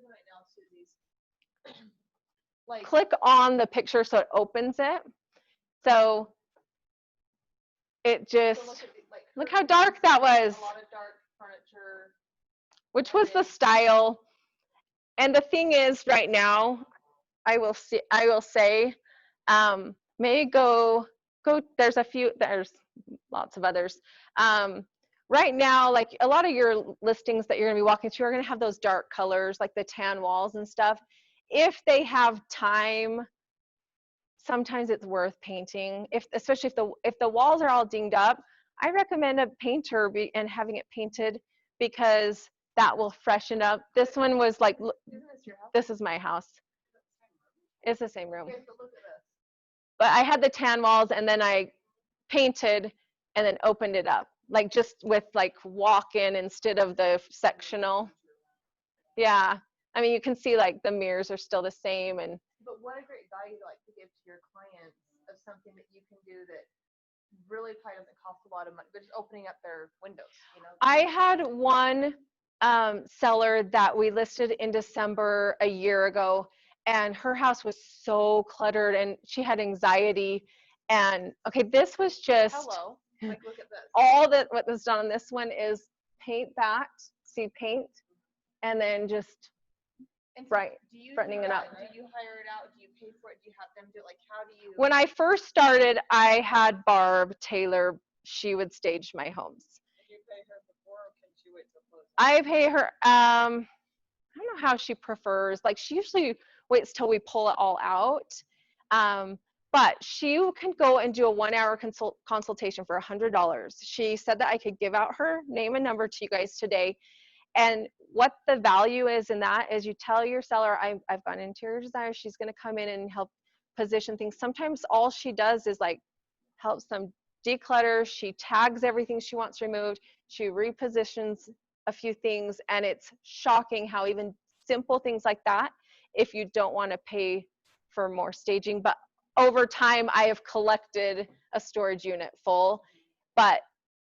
right now, Susie's. Like, Click on the picture so it opens it. So it just, so like, look how dark that was. A lot of dark furniture. Which was the style. And the thing is, right now, I will say, may go, there's lots of others. Right now, like a lot of your listings that you're gonna be walking through are gonna have those dark colors, like the tan walls and stuff. If they have time, sometimes it's worth painting. Especially if the walls are all dinged up, I recommend a painter and having it painted, because that will freshen up. This one was like, Isn't this your house? this is my house. It's the same room. Okay, so look at this. But I had the tan walls, and then I painted and then opened it up, like just with like walk-in instead of the sectional. Yeah, I mean, you can see like the mirrors are still the same. And but what a great value to like to give to your clients of something that you can do that really probably doesn't cost a lot of money, but just opening up their windows, you know. I had one seller that we listed in December a year ago, and her house was so cluttered and she had anxiety. And okay, this was just, Hello, like look at this. all that what was done on this one is paint that, see paint, and then just And so right, do you frettening it up. Do you hire it out? Do you pay for it? Do you have them do it? Like, how do you? When I first started, I had Barb Taylor. She would stage my homes. Do you pay her before, or can she wait till closing? I pay her, I don't know how she prefers. Like, she usually waits till we pull it all out. But she can go and do a 1-hour consultation for $100. She said that I could give out her name and number to you guys today. And what the value is in that is, you tell your seller, I've got interior designer, she's going to come in and help position things. Sometimes all she does is like helps them declutter. She tags everything she wants removed. She repositions a few things, and it's shocking how even simple things like that, if you don't want to pay for more staging. But over time, I have collected a storage unit full, but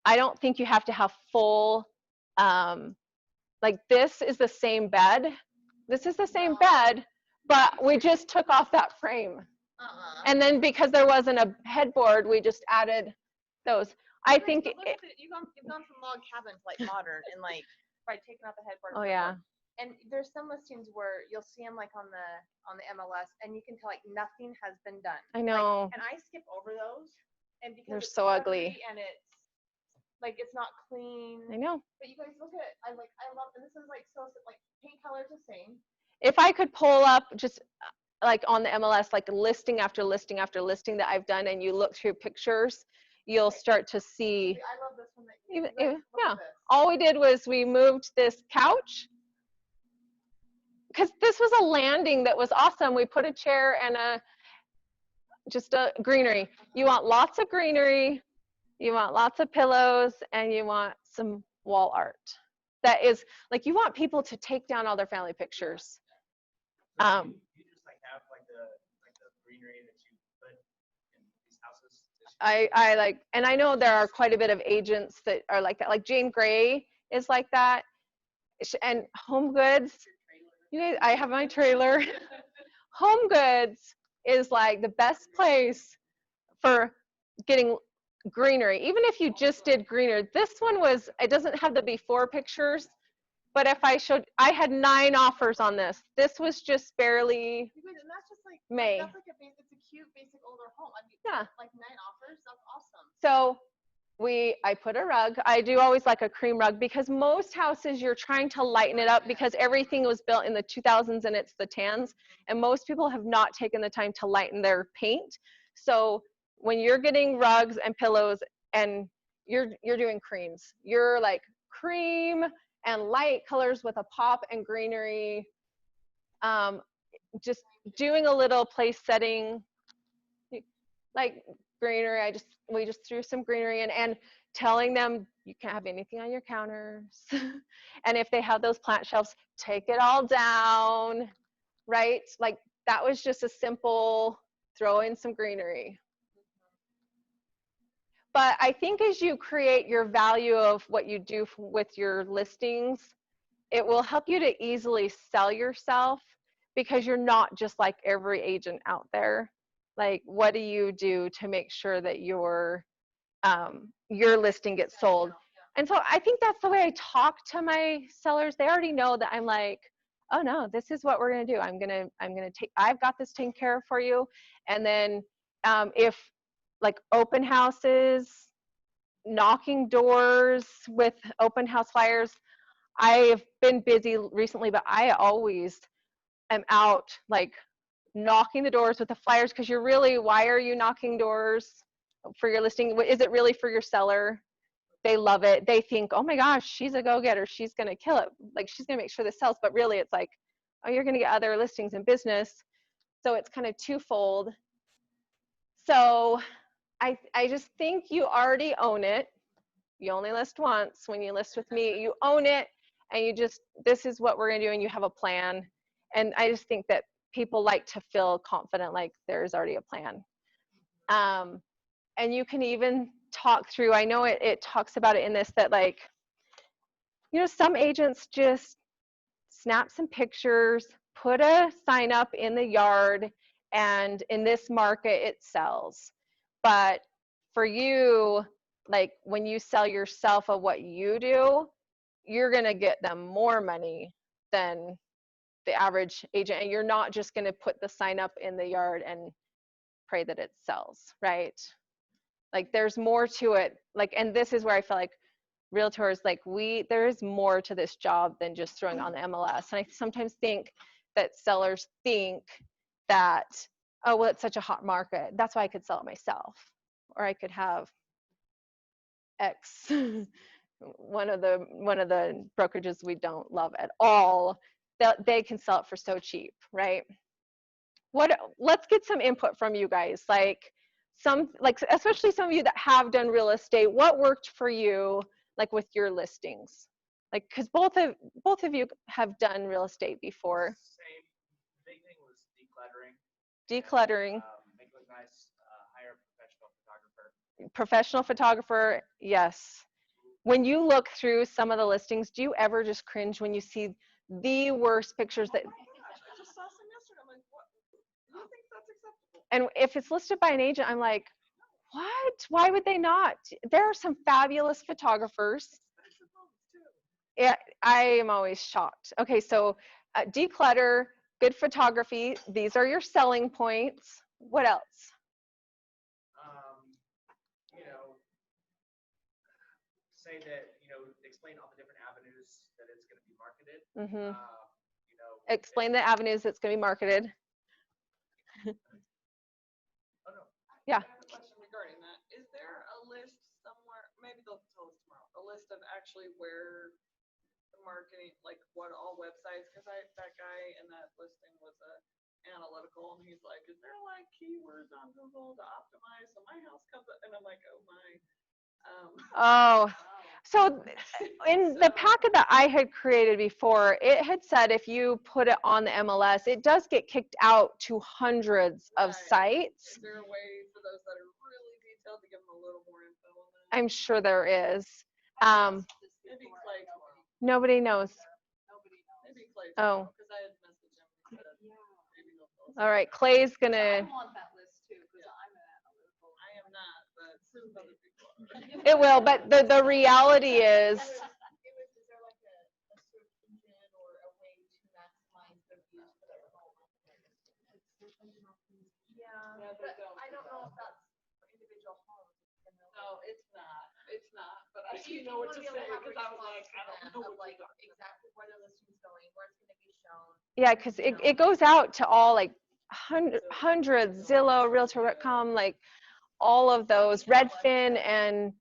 I don't think you have to have full, like this is the same bed. This is the same bed, but we just took off that frame. And then because there wasn't a headboard, we just added those. I think you've gone from log cabin to like modern, and like by taking out the headboard. Oh yeah. And there's some listings where you'll see them like on the MLS, and you can tell like nothing has been done. I know. Like, and I skip over those, and because They're it's so ugly. and it's like it's not clean. I know. But you guys look at it. I love, and this is like so like paint colors the same. If I could pull up just like on the MLS, like listing after listing after listing that I've done, and you look through pictures, you'll start to see. I love this one. Yeah. All we did was we moved this couch, because this was a landing that was awesome. We put a chair and just a greenery. You want lots of greenery, you want lots of pillows, and you want some wall art. That is like, you want people to take down all their family pictures. So you just like have like the greenery that you put in these houses? I like, and I know there are quite a bit of agents that are like that. Like Jane Gray is like that, and Home Goods. You guys, I have my trailer. Home Goods is like the best place for getting greenery. Even if you just did greenery, this one was, it doesn't have the before pictures, but if I showed, I had 9 offers on this. This was just barely And that's just like May. That's like it's a cute basic older home. I mean, Yeah. like 9 offers. That's awesome. So I put a rug. I do always like a cream rug, because most houses you're trying to lighten it up, because everything was built in the 2000s and it's the tans, and most people have not taken the time to lighten their paint. So when you're getting rugs and pillows and you're doing creams, you're like cream and light colors with a pop and greenery, just doing a little place setting. like greenery. We just threw some greenery in, and telling them you can't have anything on your counters. And if they have those plant shelves, take it all down, right? Like that was just a simple throw in some greenery. But I think as you create your value of what you do with your listings, it will help you to easily sell yourself, because you're not just like every agent out there. Like, what do you do to make sure that your listing gets sold? And so I think that's the way I talk to my sellers. They already know that I'm like, oh no, this is what we're gonna do. I've got this taken care of for you. And then if like open houses, knocking doors with open house flyers, I've been busy recently, but I always am out like knocking the doors with the flyers, because why are you knocking doors for your listing? Is it really for your seller? They love it. They think, oh my gosh, she's a go-getter. She's going to kill it. Like, she's going to make sure this sells. But really, it's like, oh, you're going to get other listings in business. So it's kind of twofold. So I just think you already own it. You only list once. When you list with me, you own it, and this is what we're going to do, and you have a plan. And I just think that people like to feel confident, like there's already a plan. And you can even talk through, I know it talks about it in this, that like, some agents just snap some pictures, put a sign up in the yard, and in this market it sells. But for you, like when you sell yourself of what you do, you're going to get them more money than the average agent. And you're not just going to put the sign up in the yard and pray that it sells, right? Like there's more to it. Like, and this is where I feel like realtors, like there is more to this job than just throwing on the MLS. And I sometimes think that sellers think that, oh, well, it's such a hot market, that's why I could sell it myself. Or I could have X, one of the brokerages we don't love at all, that they can sell it for so cheap, right? Let's get some input from you guys. Like especially some of you that have done real estate, what worked for you, like with your listings? Like, because both of you have done real estate before. Same. Big thing was decluttering. Decluttering. Make it look nice. Hire a professional photographer. Professional photographer, yes. When you look through some of the listings, do you ever just cringe when you see the worst pictures that? Oh my gosh, I just saw some yesterday. I'm like, what? Who thinks that's acceptable? And if it's listed by an agent, I'm like, what? Why would they not? There are some fabulous photographers. Yeah, I am always shocked. Okay, so declutter, good photography. These are your selling points. What else? Say that, explain all the different avenues that it's going to be marketed. Mm-hmm. Explain the avenues that's going to be marketed. Oh, no. Yeah. I have a question regarding that. Is there a list somewhere, maybe they'll tell us tomorrow, a list of actually where the marketing, like what all websites, because that guy in that listing was analytical, and he's like, is there like keywords on Google to optimize so my house comes up? And I'm like, oh my. So in the packet that I had created before, it had said if you put it on the MLS, it does get kicked out to hundreds of sites. Is there a way for those that are really detailed to give them a little more info on that? I'm sure there is. Maybe Clyde. Nobody knows. Maybe Clyde. Oh. Because I had messaged him. Maybe he'll tell us. All right, Clay's gonna. I want that list too, because I'm an analytical. I am not, but some other people are. It will, but the reality is. Is there like a search engine or a way to maximize the views for their home? Yeah, but I don't know if that's for individual homes. No, it's not. It's not. But I You do know what to wanna be say able to have because I was like, response I don't to know them of what like you're talking about. exactly where the listing's going, where it's gonna be shown. Yeah, because it goes out to all like hundreds, Zillow, Realtor.com, like all of those, Redfin, and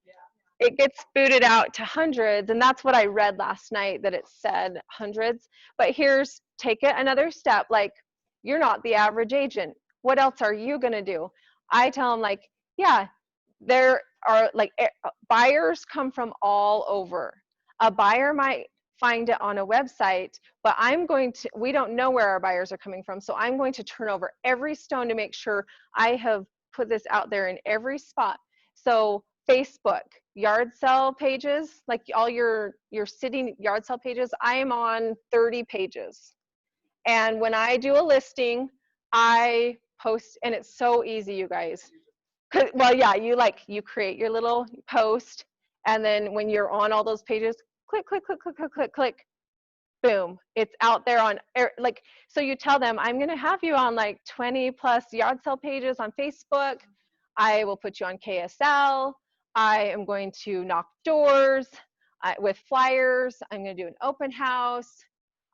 it gets booted out to hundreds. And that's what I read last night, that it said hundreds. But take it another step. Like, you're not the average agent. What else are you going to do? I tell them like, yeah, there are like buyers come from all over. A buyer might find it on a website, but we don't know where our buyers are coming from. So I'm going to turn over every stone to make sure I have put this out there in every spot. So Facebook, yard sale pages, like all your city yard sale pages, I am on 30 pages. And when I do a listing, I post, and it's so easy, you guys. Well, yeah, you create your little post, and then when you're on all those pages, click, click, click, click, click, click, click, boom, it's out there on, like, so you tell them, I'm going to have you on like 20 plus yard sale pages on Facebook. I will put you on KSL. I am going to knock doors with flyers. I'm going to do an open house.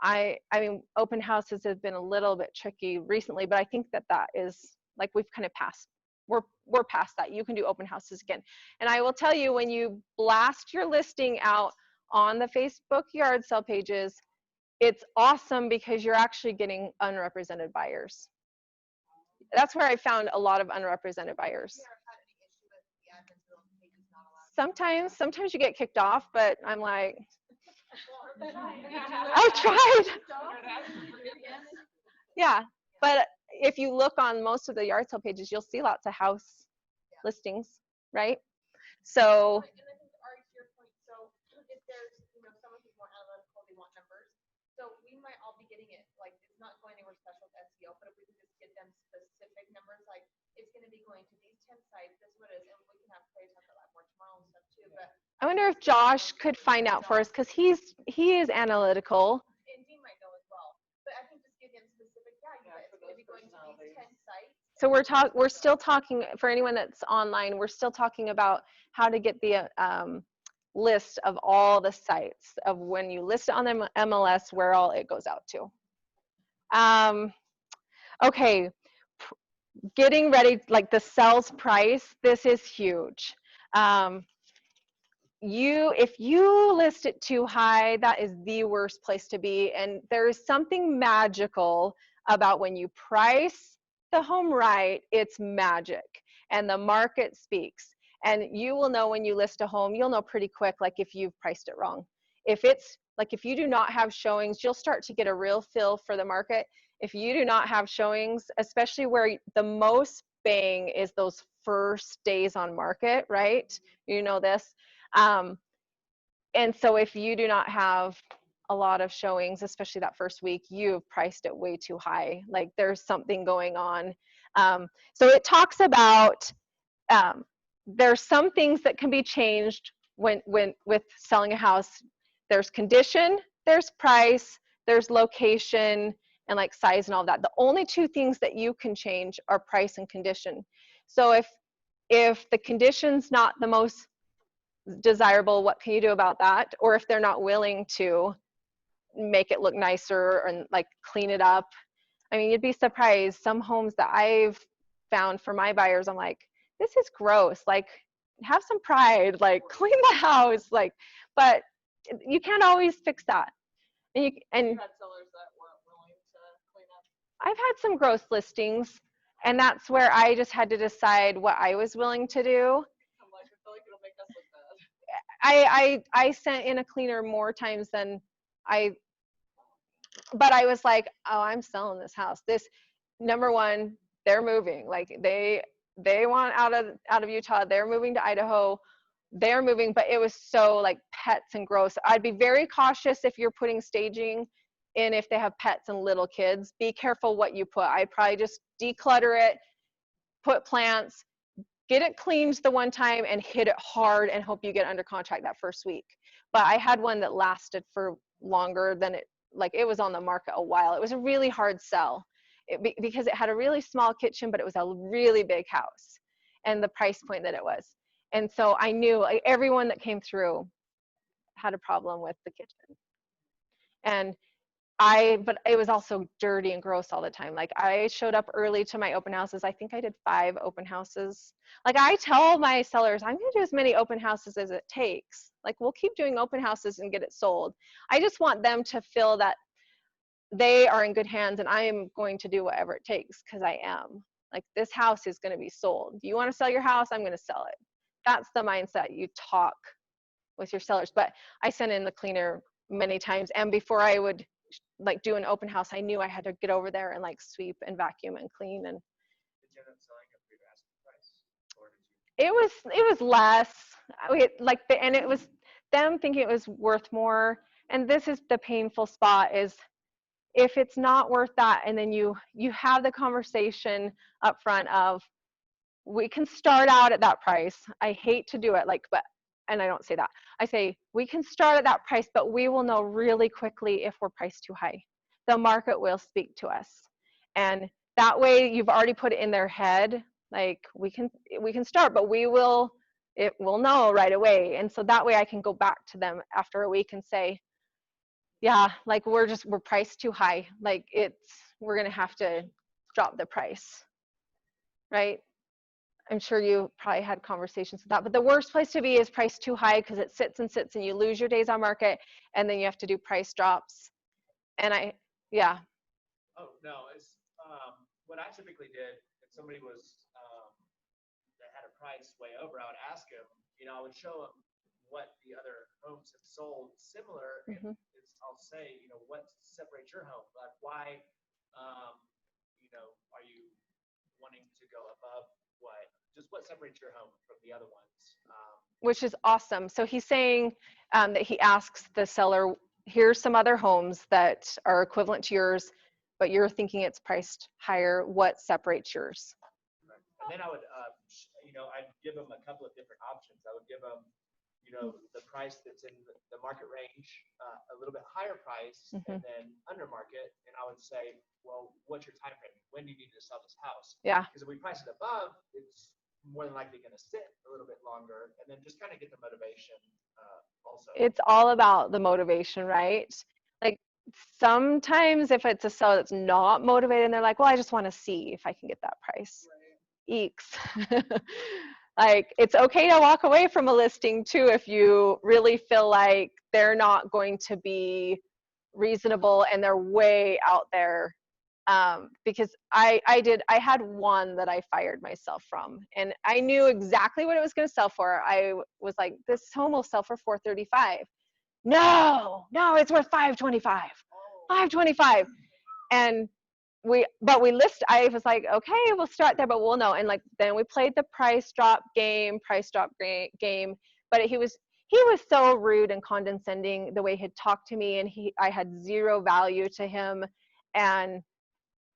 I mean, open houses have been a little bit tricky recently, but I think that is like we've kind of passed. We're past that. You can do open houses again. And I will tell you, when you blast your listing out on the Facebook yard sale pages, it's awesome because you're actually getting unrepresented buyers. That's where I found a lot of unrepresented buyers. Sometimes you get kicked off, but I'm like, I've tried. Yeah, but if you look on most of the yard sale pages, you'll see lots of house listings, right? So. Right, and I think Ari, to your point, so if there's, someone who's more analytical, they want numbers. So we might all be getting it, like, it's not going anywhere special with SEO, but if we can just get them specific numbers, like, it's going to be going to these 10 sites, this is what it is, and we can have Clyde talk about that more tomorrow and stuff too, but. I wonder if Josh could find out for us, because he is analytical. And Dean might know as well, but I think just give them specific, it's going to be going to these 10 sites. So we're still talking, for anyone that's online, we're still talking about how to get the list of all the sites of when you list it on the MLS, where all it goes out to. Okay, getting ready, like the sales price, this is huge. If you list it too high, that is the worst place to be. And there is something magical about when you price the home right, it's magic. And the market speaks. And you will know when you list a home, you'll know pretty quick, like if you've priced it wrong. If you do not have showings, you'll start to get a real feel for the market. If you do not have showings, especially where the most bang is those first days on market, right? You know this. And so if you do not have a lot of showings, especially that first week, you've priced it way too high. Like there's something going on. So it talks about there's some things that can be changed when with selling a house. There's condition, there's price, there's location, and like size and all that. The only two things that you can change are price and condition. So if the condition's not the most desirable, what can you do about that? Or if they're not willing to make it look nicer and like clean it up. I mean, you'd be surprised. Some homes that I've found for my buyers, I'm like, this is gross. Like, have some pride, like clean the house, like, but you can't always fix that. And You had sellers that weren't willing to clean up. I've had some gross listings, and that's where I just had to decide what I was willing to do. I'm like, I feel like it'll make us look bad. I sent in a cleaner more times than but I was like, oh, I'm selling this house. This, number one, they're moving. Like they want out of Utah. They're moving to Idaho. They're moving, but it was so like pets and gross. I'd be very cautious if you're putting staging in, if they have pets and little kids. Be careful what you put. I'd probably just declutter it, put plants, get it cleaned the one time and hit it hard and hope you get under contract that first week. But I had one that lasted for longer than it was on the market a while. It was a really hard sell because it had a really small kitchen, but it was a really big house and the price point that it was. And so I knew like everyone that came through had a problem with the kitchen. But it was also dirty and gross all the time. Like I showed up early to my open houses. I think I did 5 open houses. Like I tell my sellers, I'm going to do as many open houses as it takes. Like we'll keep doing open houses and get it sold. I just want them to feel that they are in good hands and I am going to do whatever it takes because I am. Like, this house is going to be sold. You want to sell your house? I'm going to sell it. That's the mindset you talk with your sellers. But I sent in the cleaner many times, and before I would like do an open house, I knew I had to get over there and like sweep and vacuum and clean. And Did you end up selling it for your asking price, or did you? it was less. And it was them thinking it was worth more. And this is the painful spot, is if it's not worth that, and then you have the conversation up front of, we can start out at that price. I hate to do it, and I don't say that. I say, we can start at that price, but we will know really quickly if we're priced too high. The market will speak to us. And that way you've already put it in their head, like, we can start, but we'll know right away. And so that way I can go back to them after a week and say, yeah, like, we're priced too high. Like, we're going to have to drop the price, right? I'm sure you probably had conversations with that, but the worst place to be is priced too high, because it sits and sits and you lose your days on market, and then you have to do price drops. And yeah. Oh, no, it's, what I typically did, if somebody was, that had a price way over, I would ask them, I would show them what the other homes have sold similar, and I'll say, what separates your home? Like, why, are you wanting to go above what separates your home from the other ones? Which is awesome. So he's saying that he asks the seller, here's some other homes that are equivalent to yours, but you're thinking it's priced higher. What separates yours? Right. And then I would, I'd give them a couple of different options. I would give them, the price that's in the market range, a little bit higher price, and then under market. And I would say, well, what's your time frame? When do you need to sell this house? Yeah. Because if we price it above, it's more than likely going to sit a little bit longer, and then just kind of get the motivation also. It's all about the motivation, right? Like, sometimes if it's a seller that's not motivated and they're like, well, I just want to see if I can get that price. Right. Eeks. Like, it's okay to walk away from a listing too if you really feel like they're not going to be reasonable and they're way out there. Because I had one that I fired myself from, and I knew exactly what it was going to sell for. I was like, this home will sell for $435. No, it's worth $525. $525. And I was like, okay, we'll start there, but we'll know. And like, then we played the price drop game. But he was so rude and condescending the way he'd talked to me, and I had zero value to him. And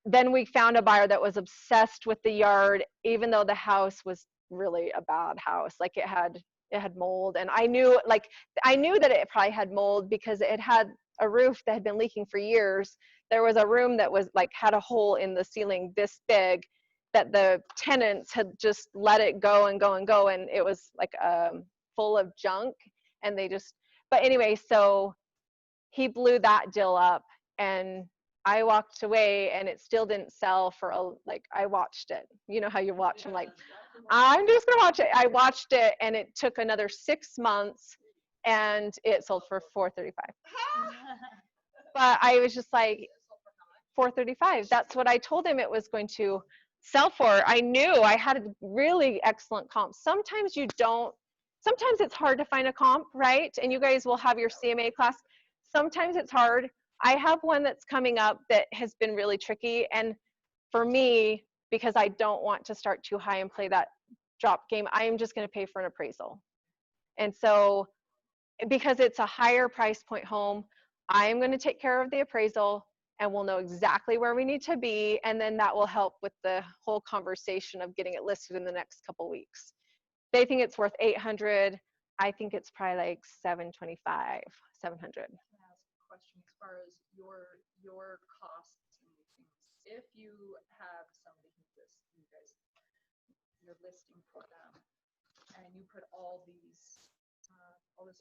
then we found a buyer that was obsessed with the yard, even though the house was really a bad house. Like, it had mold, and I knew that it probably had mold because it had a roof that had been leaking for years. There was a room that was like, had a hole in the ceiling this big, that the tenants had just let it go and go and go, and it was like full of junk. And but anyway, so he blew that deal up, and I walked away, and it still didn't sell for I watched it. You know how you watch them, like, I'm just gonna watch it. I watched it, and it took another 6 months, and it sold for $435. But I was just like, $435. That's what I told him it was going to sell for. I knew I had a really excellent comp. Sometimes it's hard to find a comp, right? And you guys will have your CMA class. Sometimes it's hard. I have one that's coming up that has been really tricky. And for me, because I don't want to start too high and play that drop game, I am just going to pay for an appraisal. And so, because it's a higher price point home, I'm going to take care of the appraisal, and we'll know exactly where we need to be. And then that will help with the whole conversation of getting it listed in the next couple weeks. They think it's worth $800. I think it's probably like $725, $700. Question as far as your costs and things. If you have somebody you're listing for them, and you put all this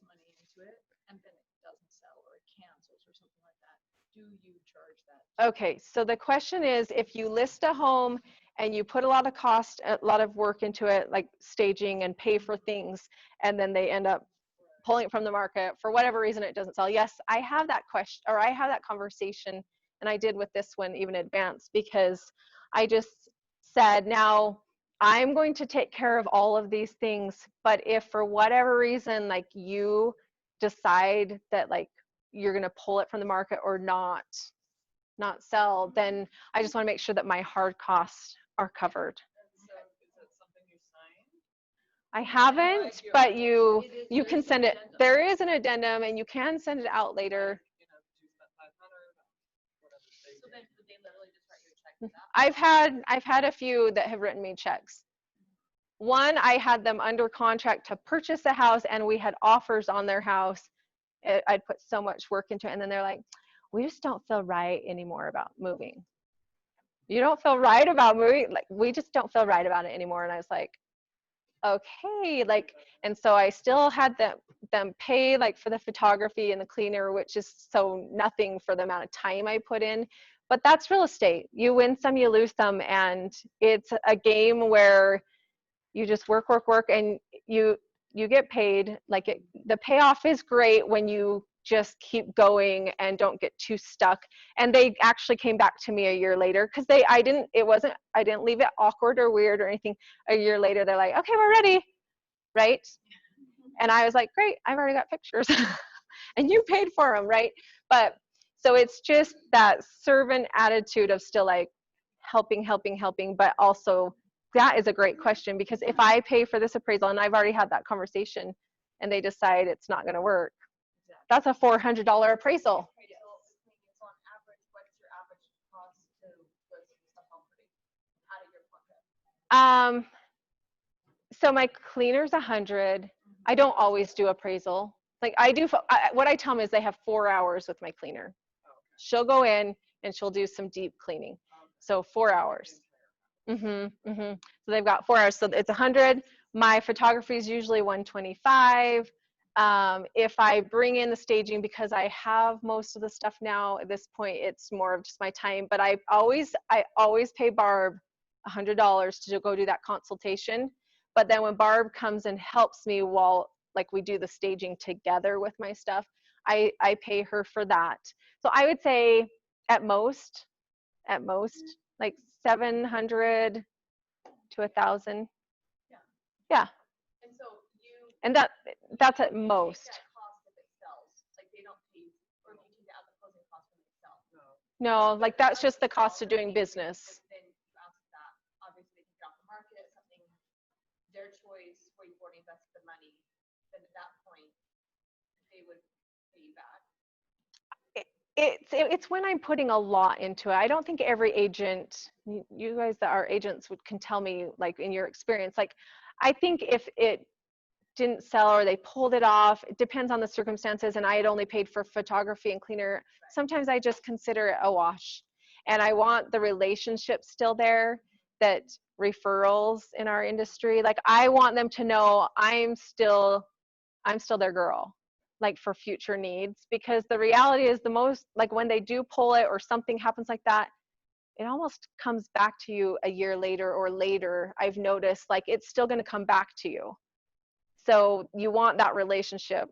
money into it, and then it doesn't sell, or it cancels, or something like that, do you charge that? Okay, so the question is, if you list a home and you put a lot of work into it, like staging and pay for things, and then they end up pulling it from the market for whatever reason, it doesn't sell. Yes, I have that question, or I have that conversation, and I did with this one even advanced, because I just said, now I'm going to take care of all of these things, but if for whatever reason, like you decide that like you're going to pull it from the market or not sell, then I just want to make sure that my hard costs are covered. So is that something you signed? I haven't, but you can send it. Addendum. There is an addendum, and you can send it out later. You know, you spent 500, whatever. So then would they literally just write you a check for that? I've had a few that have written me checks. One, I had them under contract to purchase a house, and we had offers on their house. I'd put so much work into it, and then they're like, we just don't feel right anymore about moving. You don't feel right about moving? Like, we just don't feel right about it anymore. And I was like, okay, like, and so I still had them pay like for the photography and the cleaner, which is so nothing for the amount of time I put in. But that's real estate. You win some, you lose some, and it's a game where you just work, and you get paid. Like the payoff is great when you just keep going and don't get too stuck. And they actually came back to me a year later because I didn't leave it awkward or weird or anything. A year later, they're like, okay, we're ready, right? And I was like, great, I've already got pictures. And you paid for them, right? But so it's just that servant attitude of still like helping, but also that is a great question, because if I pay for this appraisal and I've already had that conversation and they decide it's not going to work, that's a $400 appraisal. So on average, what's your average cost to list the property out of your contract? So my cleaner's 100. I don't always do appraisal. Like I do, what I tell them is they have 4 hours with my cleaner. She'll go in and she'll do some deep cleaning. So 4 hours. So they've got 4 hours. So it's 100. My photography is usually 125. If I bring in the staging, because I have most of the stuff now at this point, it's more of just my time. But I always pay Barb $100 to go do that consultation. But then when Barb comes and helps me while like we do the staging together with my stuff, I pay her for that. So I would say at most like 700 to 1,000. Yeah. And so And that's at most. that cost if it sells, like they don't pay, or do you take out the closing cost when it sells? No, like that's just the cost of doing business. Then you ask that, obviously they take it off the market, something, their choice, where you've already invested the money, then at that point, they would pay you back. It's when I'm putting a lot into it. I don't think every agent, you guys that are agents can tell me, like in your experience, like I think if it didn't sell or they pulled it off, it depends on the circumstances, and I had only paid for photography and cleaner. Sometimes I just consider it a wash, and I want the relationship still there, that referrals in our industry, like I want them to know I'm still their girl, like for future needs, because the reality is the most, like when they do pull it or something happens like that, it almost comes back to you a year later or later. I've noticed like it's still going to come back to you. So you want that relationship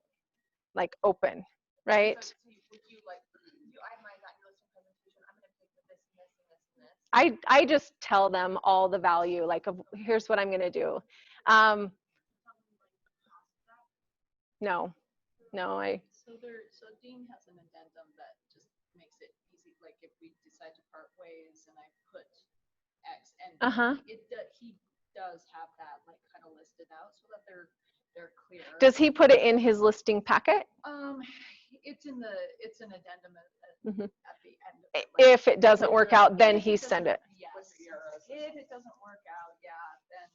like open, right? So would you like, you itemize that in your listing presentation, I'm gonna pay for this and this and this and this? I just tell them all the value, like of here's what I'm going to do. No, So Dean has an addendum that just makes it easy, like if we decide to part ways and I put X and he does have that like kind of listed out so that they're clear. Does he put it in his listing packet? It's an addendum at the end of it. If it doesn't work out, then he send it. Yes. If it doesn't work out, then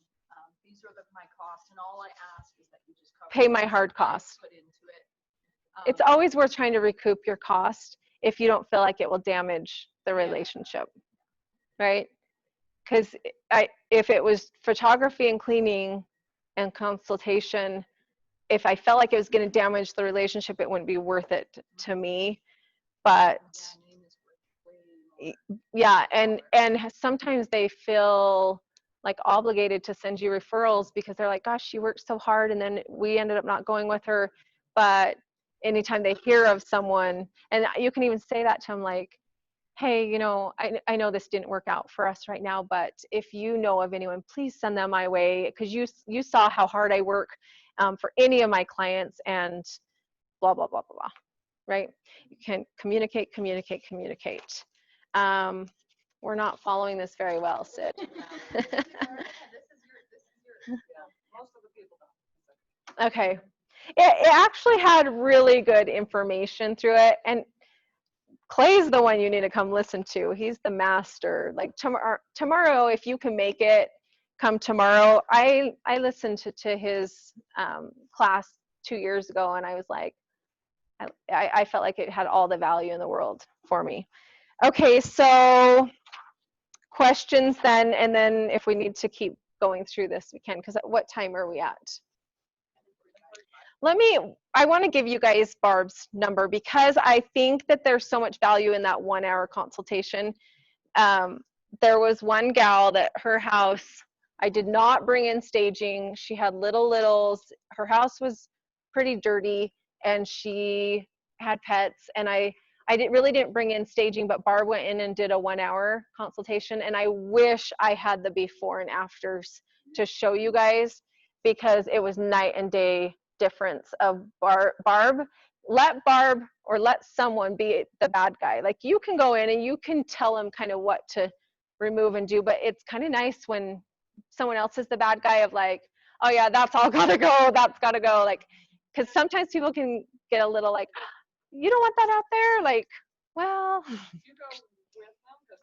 these are my costs, and all I ask is that you just cover Pay my hard costs. put into it. It's always worth trying to recoup your cost if you don't feel like it will damage the relationship, right? Because if it was photography and cleaning and consultation, if I felt like it was going to damage the relationship, it wouldn't be worth it to me. But yeah, and sometimes they feel like obligated to send you referrals because they're like, gosh, she worked so hard, and then we ended up not going with her. But anytime they hear of someone, and you can even say that to them, like, hey, you know, I know this didn't work out for us right now, but if you know of anyone, please send them my way, because you saw how hard I work for any of my clients, and blah, blah, blah, blah, blah, right? You can communicate, communicate, communicate. We're not following this very well, Sid. Okay. It actually had really good information through it, and Clay's the one you need to come listen to. He's the master. Like tomorrow, if you can make it, come tomorrow. I listened to his class 2 years ago, and I was like, I felt like it had all the value in the world for me. Okay, so questions then, and then if we need to keep going through this, we can, because what time are we at? I want to give you guys Barb's number, because I think that there's so much value in that 1 hour consultation. There was one gal that her house, I did not bring in staging. She had littles. Her house was pretty dirty, and she had pets, and I really didn't bring in staging, but Barb went in and did a 1 hour consultation, and I wish I had the before and afters to show you guys, because it was night and day difference of Barb. Let Barb or let someone be the bad guy. Like, you can go in and you can tell them kind of what to remove and do, but it's kind of nice when someone else is the bad guy, of like, oh yeah, that's all gotta go, that's gotta go. Like, because sometimes people can get a little like, you don't want that out there. Like, well,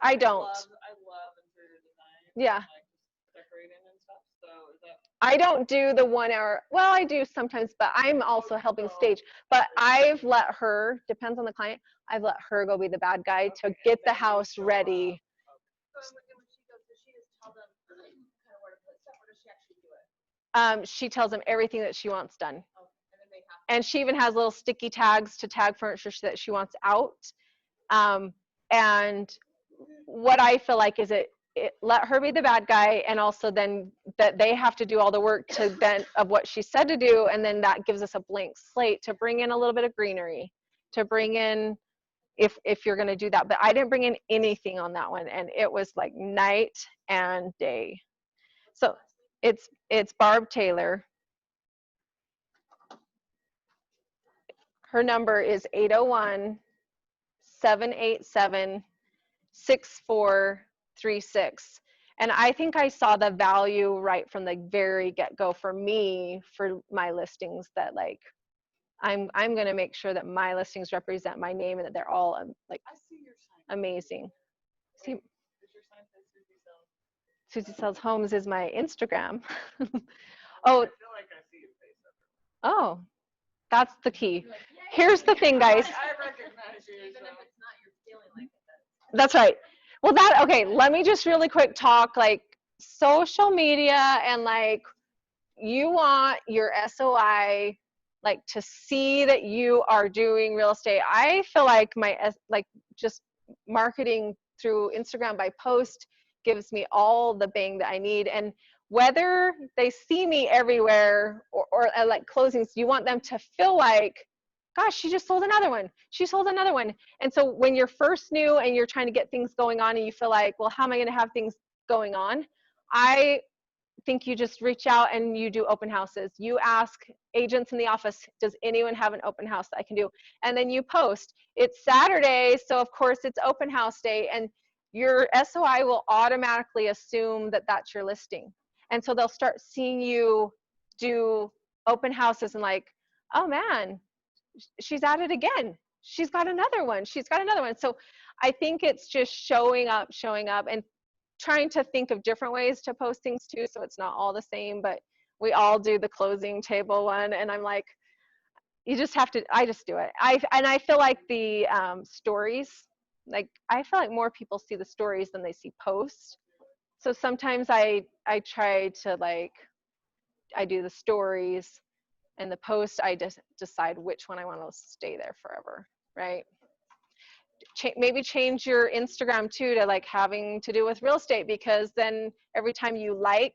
I don't. I love interior design. Yeah. And, like, decorating and stuff. So is that? I don't do the 1 hour. Well, I do sometimes, but I'm also helping stage. But I've let her, depends on the client, I've let her go be the bad guy to get the house ready. So when she goes, does she just tell them kind of where to put stuff, or does she actually do it? She tells them everything that she wants done. Oh, and then they have And she even has little sticky tags to tag furniture that she wants out. And what I feel like is it let her be the bad guy, and also then that they have to do all the work to then of what she said to do, and then that gives us a blank slate to bring in a little bit of greenery, to bring in, if you're going to do that. But I didn't bring in anything on that one, and it was like night and day. So it's Barb Taylor. Her number is 801-787-6436. And I think I saw the value right from the very get-go for me, for my listings, that like I'm going to make sure that my listings represent my name, and that they're all like I see your sign. amazing. See, Does your sign say Susie Sells? Susie Sells Homes is my Instagram. I Oh, feel like I see your face up oh, that's the key. Here's the thing, guys. I recognize you. even if it's not, you're feeling like it. That's right. Well, okay, let me just really quick talk like social media, and like, you want your SOI like to see that you are doing real estate. I feel like like just marketing through Instagram by post gives me all the bang that I need. And whether they see me everywhere or like closings, you want them to feel like, gosh, she just sold another one. She sold another one. And so when you're first new and you're trying to get things going on, and you feel like, well, how am I going to have things going on? I think you just reach out and you do open houses. You ask agents in the office, does anyone have an open house that I can do? And then you post. It's Saturday, so of course it's open house day, and your SOI will automatically assume that that's your listing. And so they'll start seeing you do open houses, and like, oh man, she's at it again. She's got another one. She's got another one. So I think it's just showing up, and trying to think of different ways to post things too, so it's not all the same. But we all do the closing table one, and I'm like, you just have to, I just do it. I feel like the stories, like I feel like more people see the stories than they see posts. So sometimes I try to, like, I do the stories, and the post I just decide which one I want to stay there forever, right? Maybe change your Instagram too to like having to do with real estate, because then every time you like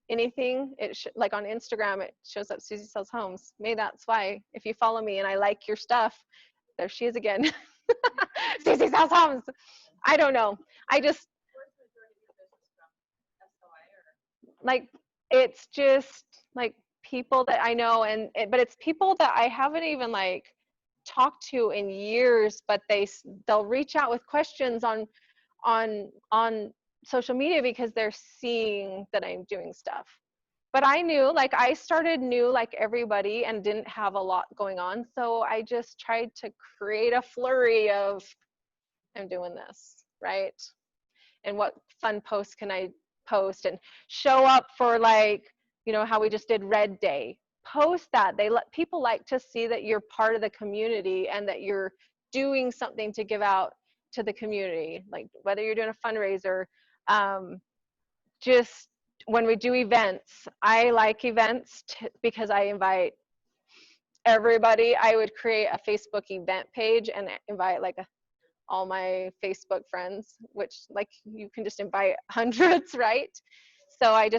anything, like on Instagram, it shows up Susie Sells Homes. Maybe that's why if you follow me and I like your stuff, there she is again. Susy sells homes. I don't know. I just, like, it's just like people that I know, but it's people that I haven't even like talked to in years, but they'll reach out with questions on social media because they're seeing that I'm doing stuff. But I knew, like, I started new like everybody and didn't have a lot going on, so I just tried to create a flurry of, I'm doing this, right? And what fun posts can I post, and show up for, like, how we just did Red Day. Post that. People like to see that you're part of the community and that you're doing something to give out to the community, like whether you're doing a fundraiser. Just when we do events, I like events because I invite everybody. I would create a Facebook event page and invite like all my Facebook friends, which, like, you can just invite hundreds, right? So I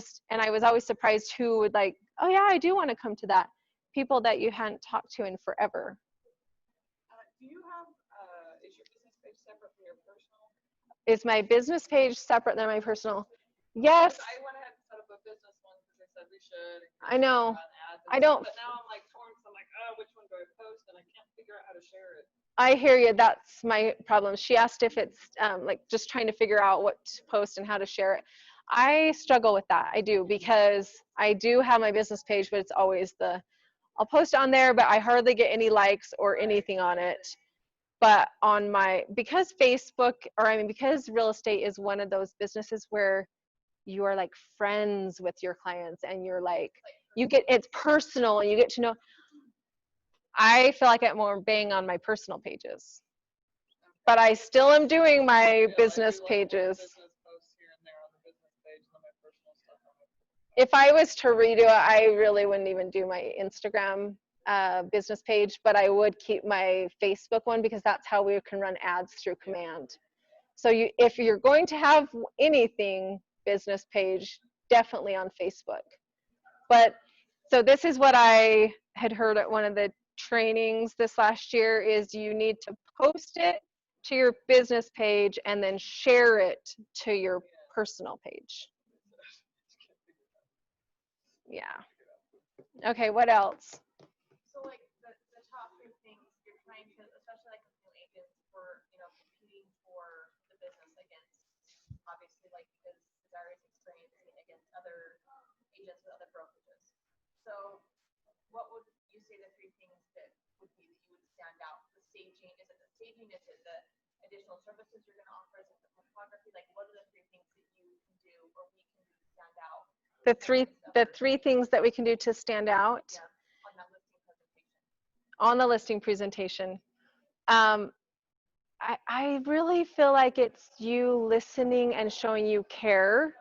was always surprised who would, like, oh yeah, I do want to come to that. People that you hadn't talked to in forever. Do you have, is your business page separate from your personal? Is my business page separate than my personal? Yes. I went ahead and set up a business one because they said we should. I know. I don't. But now I'm like torn, so I'm like, oh, which one do I post? And I can't figure out how to share it. I hear you. That's my problem. She asked if it's like just trying to figure out what to post and how to share it. I struggle with that. I do, because I do have my business page, but it's always I'll post on there, but I hardly get any likes or anything on it. But because because real estate is one of those businesses where you are like friends with your clients and you're like, it's personal and you get to know. I feel like I'm more bang on my personal pages, but I still am doing my business pages. If I was to redo it, I really wouldn't even do my Instagram business page, but I would keep my Facebook one because that's how we can run ads through command. So if you're going to have anything business page, definitely on Facebook. But so this is what I had heard at one of the trainings this last year, is you need to post it to your business page and then share it to your personal page. Yeah. Okay, what else? So like the top three things you're trying to, especially like with new agents, for competing for the business against, obviously, like, because Desiree is experiencing against other agents with other brokerages. So what would you say the three things that would be that you would stand out? The staging, is it the staging? Is it the additional services you're going to offer? Is it the photography? Like, what are the three things that you can do or we can do to stand out? The three things that we can do to stand out. Yeah, on that listing presentation. On the listing presentation. I really feel like it's you listening and showing you care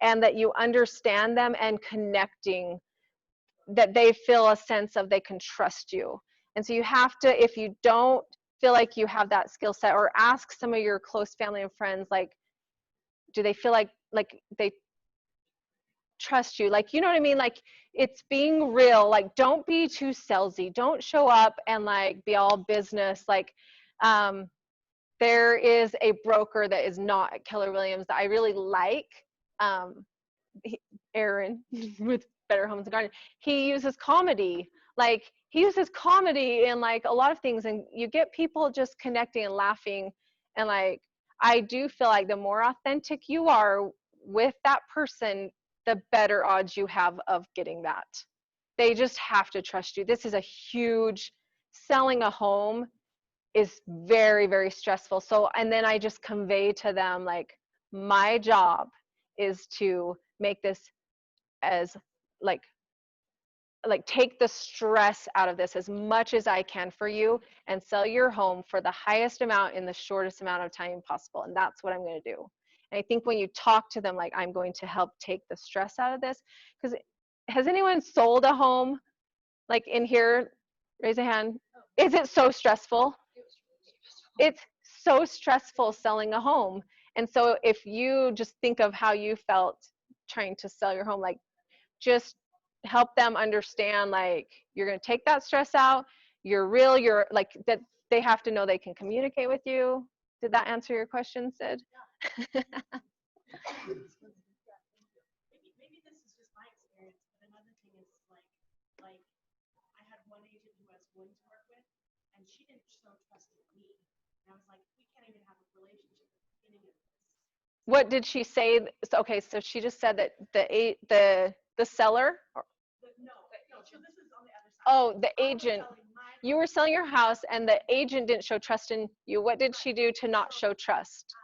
and that you understand them and connecting, that they feel a sense of they can trust you. And so you have to, if you don't feel like you have that skill set, or ask some of your close family and friends, like, do they feel like they trust you? Like, you know what I mean? Like, it's being real. Like, don't be too salesy. Don't show up and like be all business. Like, there is a broker that is not at Keller Williams that I really like. Aaron with Better Homes and Gardens. He uses comedy. Like, he uses comedy in like a lot of things, and you get people just connecting and laughing. And like, I do feel like the more authentic you are with that person, the better odds you have of getting that. They just have to trust you. This is a huge, selling a home is very, very stressful. So, and then I just convey to them, like, my job is to make this as like take the stress out of this as much as I can for you and sell your home for the highest amount in the shortest amount of time possible. And that's what I'm going to do. And I think when you talk to them, like, I'm going to help take the stress out of this, because has anyone sold a home, like, in here? Raise a hand. Is it so stressful? It's so stressful selling a home. And so if you just think of how you felt trying to sell your home, like, just help them understand, like, you're going to take that stress out. You're real. You're like that. they have to know they can communicate with you. Did that answer your question, Sid? Maybe this is just my experience, but another thing is like I had one agent who I was going to work with, and she didn't show trust in me. And I was like, we can't even have a relationship at the beginning of this. What did she say? Okay, so she just said that the seller. No. So this is on the other side. Oh, the I was agent. selling my You were selling your house, and the agent didn't show trust in you. What did she do to not show trust?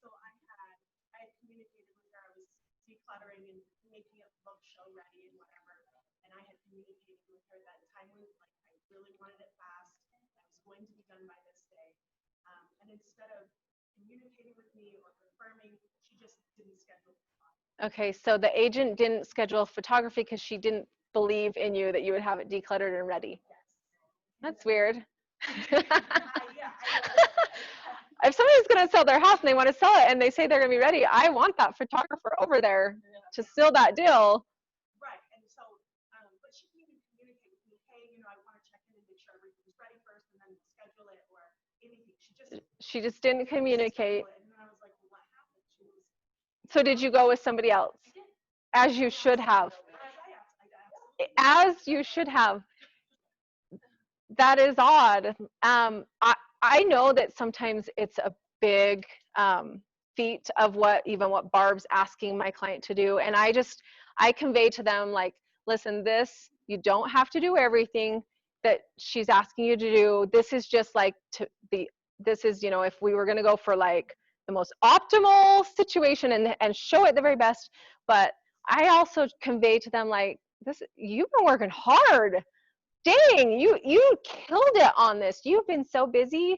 So I had communicated with her. I was decluttering and making it look show ready and whatever. And I had communicated with her that time was like I really wanted it fast. I was going to be done by this day. And instead of communicating with me or confirming, she just didn't schedule. Okay, so the agent didn't schedule photography because she didn't believe in you that you would have it decluttered and ready. That's weird. If somebody's going to sell their house and they want to sell it and they say they're going to be ready, I want that photographer over there to seal that deal. Right, and so, but she didn't even communicate with me, hey, you know, I want to check in and make sure everything's ready first and then schedule it or anything. She just didn't communicate. And then I was like, well, what happened? So did you go with somebody else? As you should have. As you should have. That is odd. I know that sometimes it's a big feat of what Barb's asking my client to do. And I convey to them like, listen, you don't have to do everything that she's asking you to do. This is just like if we were going to go for like the most optimal situation and show it the very best. But I also convey to them like, you've been working hard. Dang, you killed it on this. You've been so busy.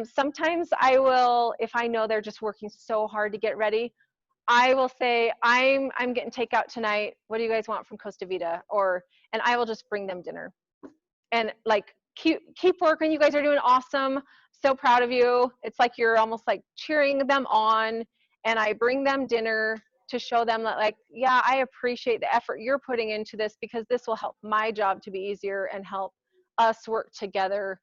Sometimes I will, if I know they're just working so hard to get ready, I will say, I'm getting takeout tonight. What do you guys want from Costa Vida? And I will just bring them dinner. And like, keep working. You guys are doing awesome. So proud of you. It's like you're almost like cheering them on. And I bring them dinner to show them that like, yeah, I appreciate the effort you're putting into this because this will help my job to be easier and help us work together.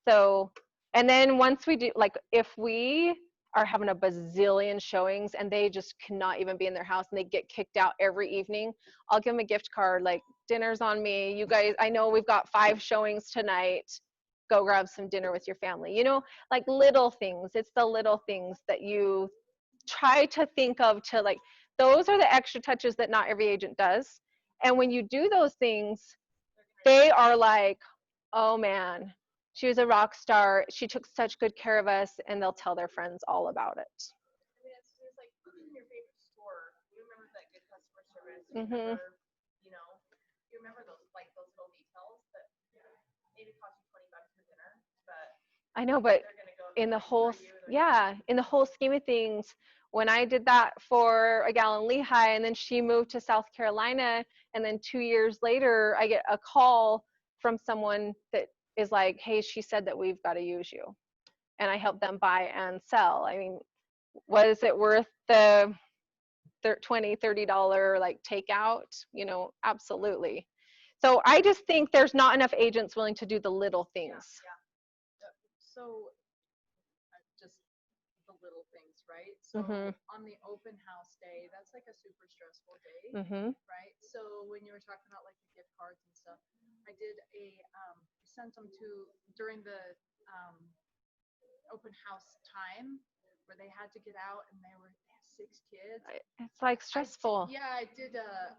So, and then once we do, like if we are having a bazillion showings and they just cannot even be in their house and they get kicked out every evening, I'll give them a gift card, like dinner's on me. You guys, I know we've got 5 showings tonight. Go grab some dinner with your family. You know, like little things. It's the little things that you try to think of to like, those are the extra touches that not every agent does. And when you do those things, they are like, oh man, she was a rock star. She took such good care of us, and they'll tell their friends all about it. I mean, it's like your favorite store. You remember that good customer service. You remember those little details that maybe cost you $20 for dinner, but I know, but in the whole scheme of things, when I did that for a gal in Lehigh, and then she moved to South Carolina, and then 2 years later, I get a call from someone that is like, hey, she said that we've got to use you. And I help them buy and sell. I mean, was it worth the $20, $30 like takeout? You know, absolutely. So I just think there's not enough agents willing to do the little things. So just the little things, right? So on the open house day, that's like a super stressful day, right? So when you were talking about like the gift cards and stuff, I did sent them during the open house time where they had to get out and they had 6 kids. It's like stressful. I did a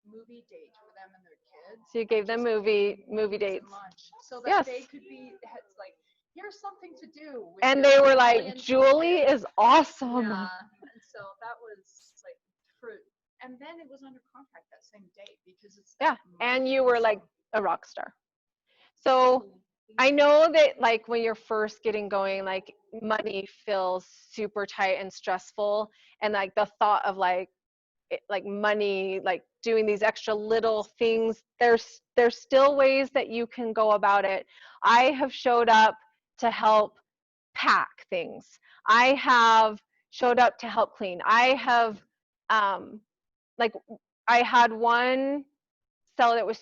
movie date for them and their kids. So you gave them movie dates. Lunch, so that they could like, here's something to do. And they were like, Julie is awesome. Yeah, and so that was like fruit. And then it was under contract that same day because it's and you were like a rock star. So I know that like when you're first getting going, like money feels super tight and stressful, and like the thought of like money, like doing these extra little things, there's still ways that you can go about it. I have showed up to help pack things. I have showed up to help clean. I have I had one seller that was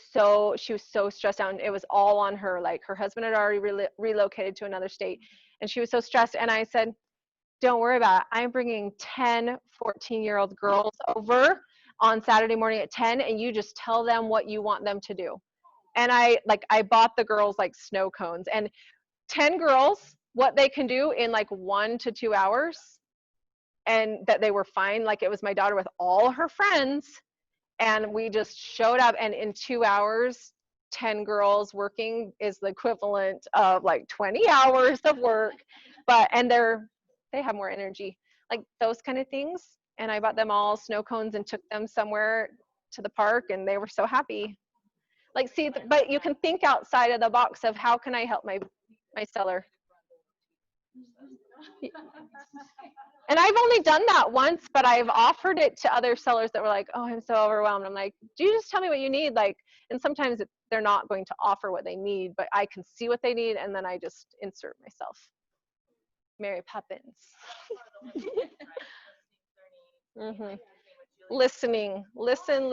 she was so stressed out, and it was all on her. Like her husband had already relocated to another state, and she was so stressed. And I said, don't worry about it. I'm bringing 10 14-year-old girls over on Saturday morning at 10, and you just tell them what you want them to do. And I bought the girls like snow cones, and 10 girls, what they can do in like 1 to 2 hours, and that they were fine. Like it was my daughter with all her friends, and we just showed up, and in 2 hours, 10 girls working is the equivalent of like 20 hours of work. And they have more energy, like those kind of things. And I bought them all snow cones and took them somewhere to the park, and they were so happy. Like, see, but you can think outside of the box of how can I help my seller. And I've only done that once, but I've offered it to other sellers that were like, oh, I'm so overwhelmed. I'm like, do you just tell me what you need? Like, and sometimes they're not going to offer what they need, but I can see what they need, and then I just insert myself. Mary Poppins. Mm-hmm. Listening, listen.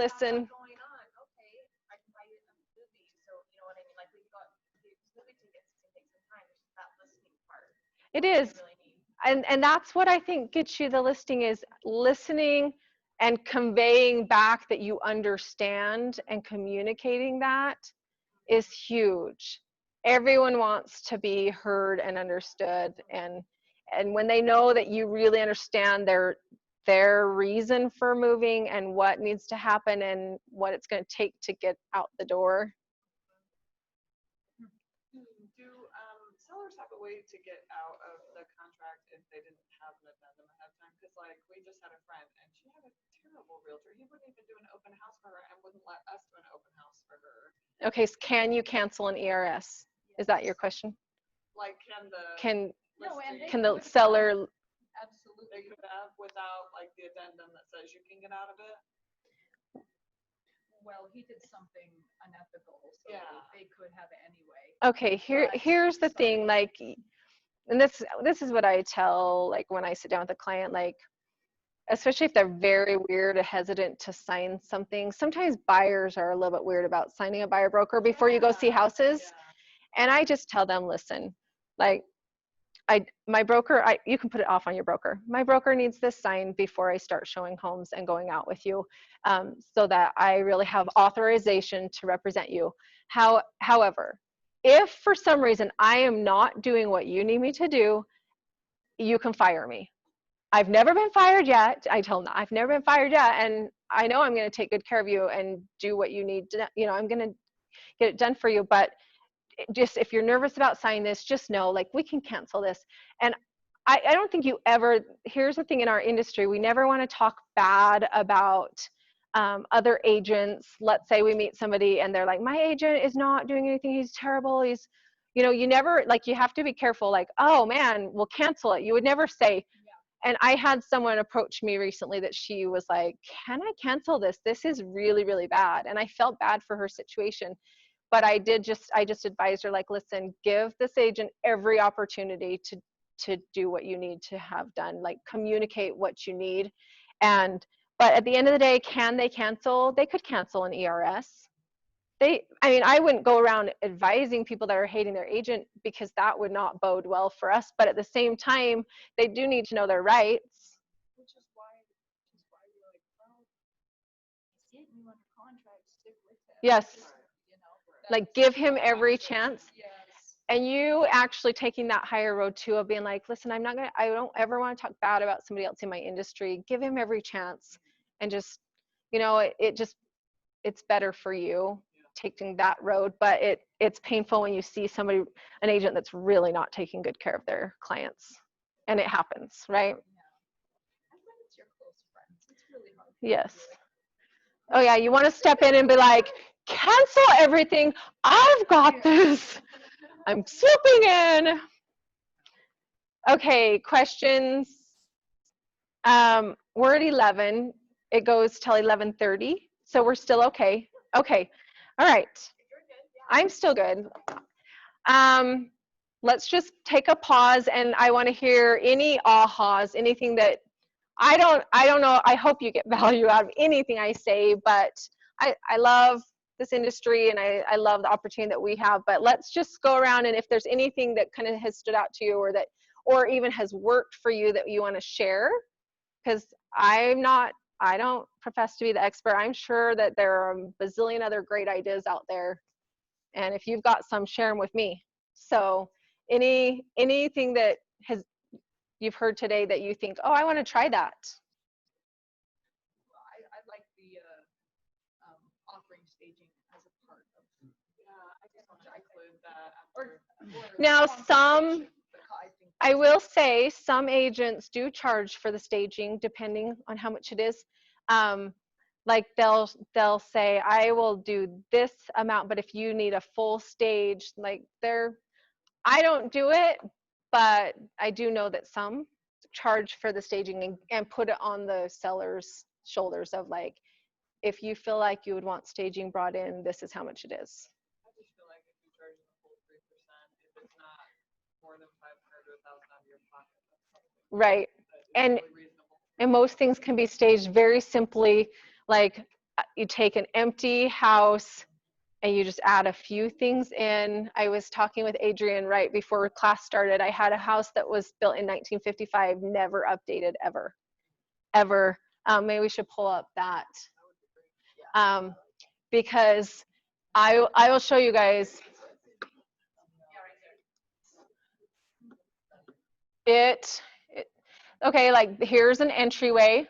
It is. And that's what I think gets you the listing, is listening and conveying back that you understand, and communicating that is huge. Everyone wants to be heard and understood, and when they know that you really understand their reason for moving and what needs to happen and what it's going to take to get out the door. Do sellers have a way to get out of the contract if they didn't have an addendum ahead of time? Because like we just had a friend, and she had a terrible realtor. He wouldn't even do an open house for her, and wouldn't let us do an open house for her. Okay, so can you cancel an ERS? Is that your question? Like can the seller? Absolutely. They could have without like the addendum that says you can get out of it. Well, he did something unethical, so they could have it anyway. Okay, here's the thing, like, and this is what I tell, like, when I sit down with a client, like, especially if they're very weird or hesitant to sign something. Sometimes buyers are a little bit weird about signing a buyer broker before you go see houses. And I just tell them, listen, like, my broker, you can put it off on your broker. My broker needs this signed before I start showing homes and going out with you, so that I really have authorization to represent you. However, if for some reason I am not doing what you need me to do, you can fire me. I've never been fired yet. I tell them, I've never been fired yet, and I know I'm going to take good care of you and do what you need to, I'm going to get it done for you. But just if you're nervous about signing this, just know, like, we can cancel this. And I don't think you ever, here's the thing in our industry, we never want to talk bad about other agents. Let's say we meet somebody and they're like, my agent is not doing anything, he's terrible, he's, you never, like, you have to be careful, like, oh man, we'll cancel it. You would never say, and I had someone approach me recently that she was like, can I cancel this? This is really, really bad. And I felt bad for her situation. But I just advised her, like, listen, give this agent every opportunity to do what you need to have done, like communicate what you need. But at the end of the day, can they cancel? They could cancel an ERS. I wouldn't go around advising people that are hating their agent, because that would not bode well for us. But at the same time, they do need to know their rights. Which is why we're like, well, he's getting you under contract, stick with him. Yes. Like, give him every chance. Yes. And you actually taking that higher road too, of being like, listen, I don't ever want to talk bad about somebody else in my industry. Give him every chance, and just, it's better for you taking that road. But it's painful when you see an agent that's really not taking good care of their clients, and it happens, right? It's your close friends. It's really hard. Yes. Oh yeah, you want to step in and be like, cancel everything, I've got this, I'm swooping in. Okay, questions. We're at 11. It goes till 11:30, so we're still okay. Okay, all right. I'm still good. Let's just take a pause, and I want to hear any ahas, anything that I don't know. I hope you get value out of anything I say, but I love this industry, and I love the opportunity that we have. But let's just go around, and if there's anything that kind of has stood out to you, or even has worked for you that you want to share, because I don't profess to be the expert. I'm sure that there are a bazillion other great ideas out there, and if you've got some, share them with me. So anything that you've heard today that you think, oh, I want to try that. I like the offering staging as a part of. I just want to include that. Or now I will say some agents do charge for the staging depending on how much it is. Like they'll say, I will do this amount, but if you need a full stage, like I don't do it, but I do know that some charge for the staging and put it on the seller's shoulders of like, if you feel like you would want staging brought in, this is how much it is. I just feel like if you charge the full 3%, if it's not more than 500 to 1,000 out of your pocket, that's something right. And really reasonable. And most things can be staged very simply, like you take an empty house and you just add a few things in. I was talking with Adrian right before class started. I had a house that was built in 1955, never updated ever. Maybe we should pull up that. Because I will show you guys. Okay, like here's an entryway.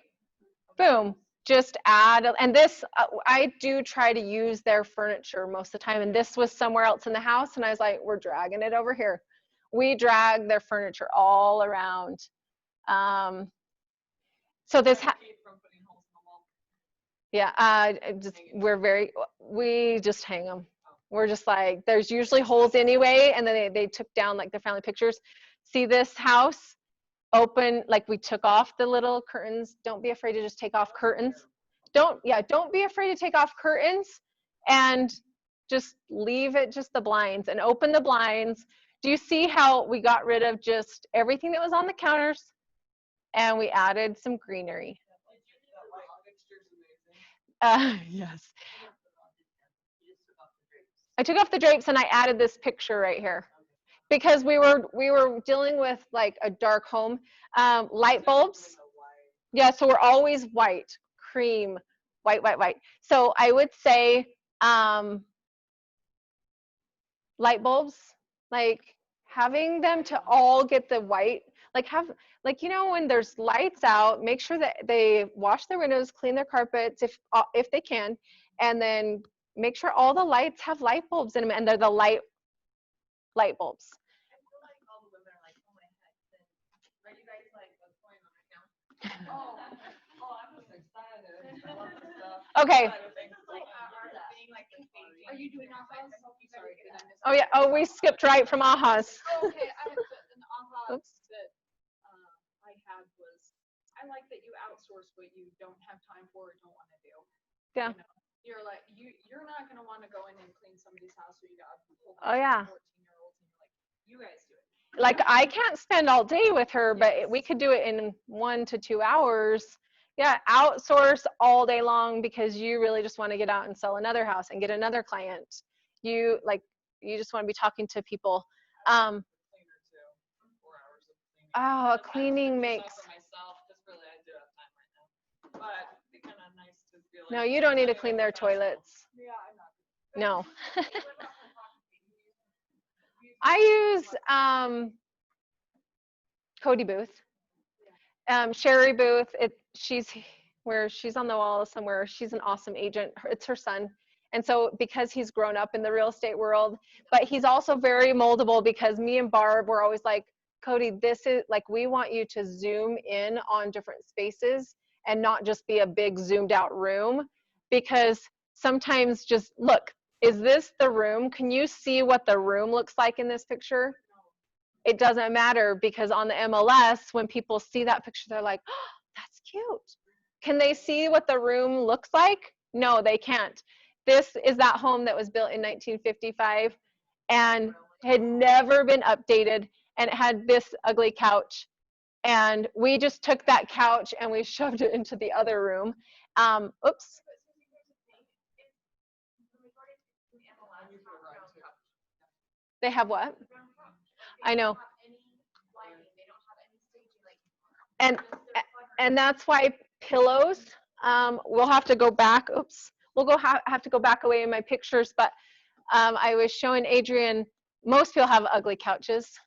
Boom. Just add, and this, I do try to use their furniture most of the time, and this was somewhere else in the house, and I was like, we're dragging it over here. We drag their furniture all around. So this, yeah, we just hang them. We're just like, there's usually holes anyway, and then they took down like their family pictures. See this house? Open, like we took off the little curtains. Don't be afraid to just take off curtains. Don't be afraid to take off curtains and just leave it just the blinds and open the blinds. Do you see how we got rid of just everything that was on the counters and we added some greenery? Yes. I took off the drapes and I added this picture right here. Because we were dealing with like a dark home. Light bulbs, yeah, so we're always white, cream, white. So I would say light bulbs, like having them to all get the white, like when there's lights out, make sure that they wash their windows, clean their carpets if they can, and then make sure all the lights have light bulbs in them, and they're the light bulbs. Oh, I'm just excited. I love this stuff. Okay. Are you doing ahas? Sorry. Oh yeah. Oh, we skipped right from ahas. Oh, okay. An aha that I had was, I like that you outsource what you don't have time for or don't want to do. Yeah. You're like you're not gonna want to go in and clean somebody's house where you got a whole Oh yeah. 14-year-olds and you're like, you guys do it. Like I can't spend all day with her, but we could do it in 1 to 2 hours. Yeah, outsource all day long because you really just want to get out and sell another house and get another client. You just want to be talking to people. Cleaning makes. No, you don't need to clean their toilets. Yeah, I'm not. No. I use Cody Booth. Sherry Booth, she's on the wall somewhere. She's an awesome agent. It's her son. And so because he's grown up in the real estate world, but he's also very moldable because me and Barb were always like, Cody, this is like, we want you to zoom in on different spaces and not just be a big zoomed out room, because sometimes just look, is this the room? Can you see what the room looks like in this picture? It doesn't matter, because on the MLS, when people see that picture, they're like, oh, that's cute. Can they see what the room looks like? No, they can't. This is that home that was built in 1955 and had never been updated, and it had this ugly couch. And we just took that couch and we shoved it into the other room. Oops. They have what? I know. And that's why pillows, we'll have to go back. Oops. We'll have to go back away in my pictures, but I was showing Adrian, most people have ugly couches.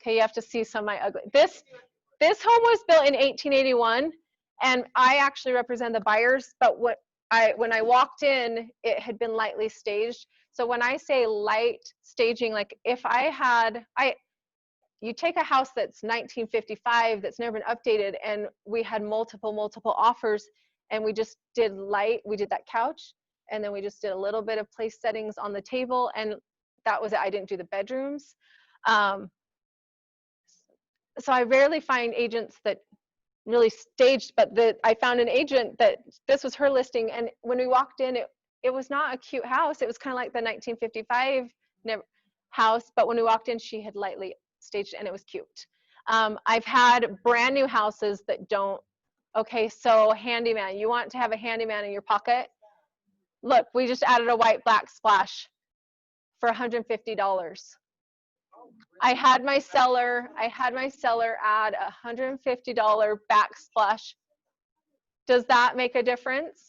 Okay, you have to see some of my ugly. This home was built in 1881, and I actually represent the buyers, but when I walked in, it had been lightly staged. So when I say light staging, like if you take a house that's 1955 that's never been updated, and we had multiple offers, and we just did light, we did that couch, and then we just did a little bit of place settings on the table, and that was it. I didn't do the bedrooms. So I rarely find agents that really staged, but I found an agent that this was her listing, and when we walked in, it was not a cute house. It was kind of like the 1955 house, but when we walked in, she had lightly staged, and it was cute. I've had brand new houses that don't. Okay, so handyman, you want to have a handyman in your pocket? Look, we just added a white black splash for $150. I had my seller add a $150 backsplash. Does that make a difference?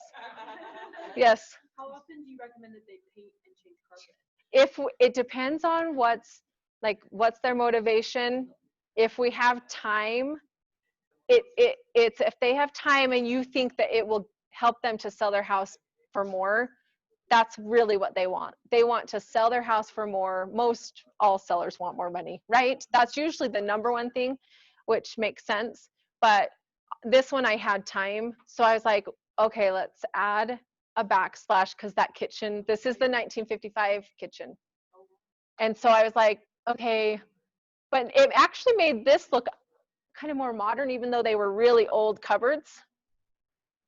Yes. How often do you recommend that they paint and change carpet? It depends on what's their motivation. If we have time, it's if they have time and you think that it will help them to sell their house for more, that's really what they want. They want to sell their house for more. All sellers want more money, right? That's usually the number one thing, which makes sense. But this one I had time, so I was like, okay, let's add a backsplash, because that kitchen, this is the 1955 kitchen. And so I was like, okay, but it actually made this look kind of more modern, even though they were really old cupboards,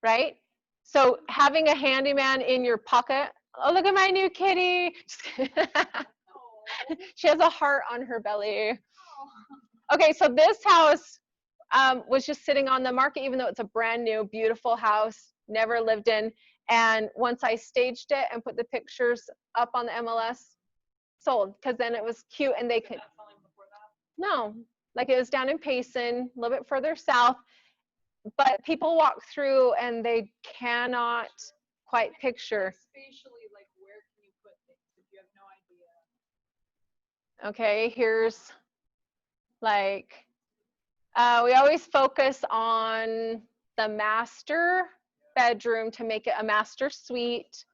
right? So having a handyman in your pocket, oh, look at my new kitty. She has a heart on her belly. Okay, so this house was just sitting on the market, even though it's a brand new, beautiful house, never lived in. And once I staged it and put the pictures up on the MLS, sold, because then it was cute, and they could. No, like it was down in Payson, a little bit further south, but people walk through and they cannot quite picture. Spatially, like where can you put things if you have no idea? Okay, here's like, we always focus on the master bedroom to make it a master suite.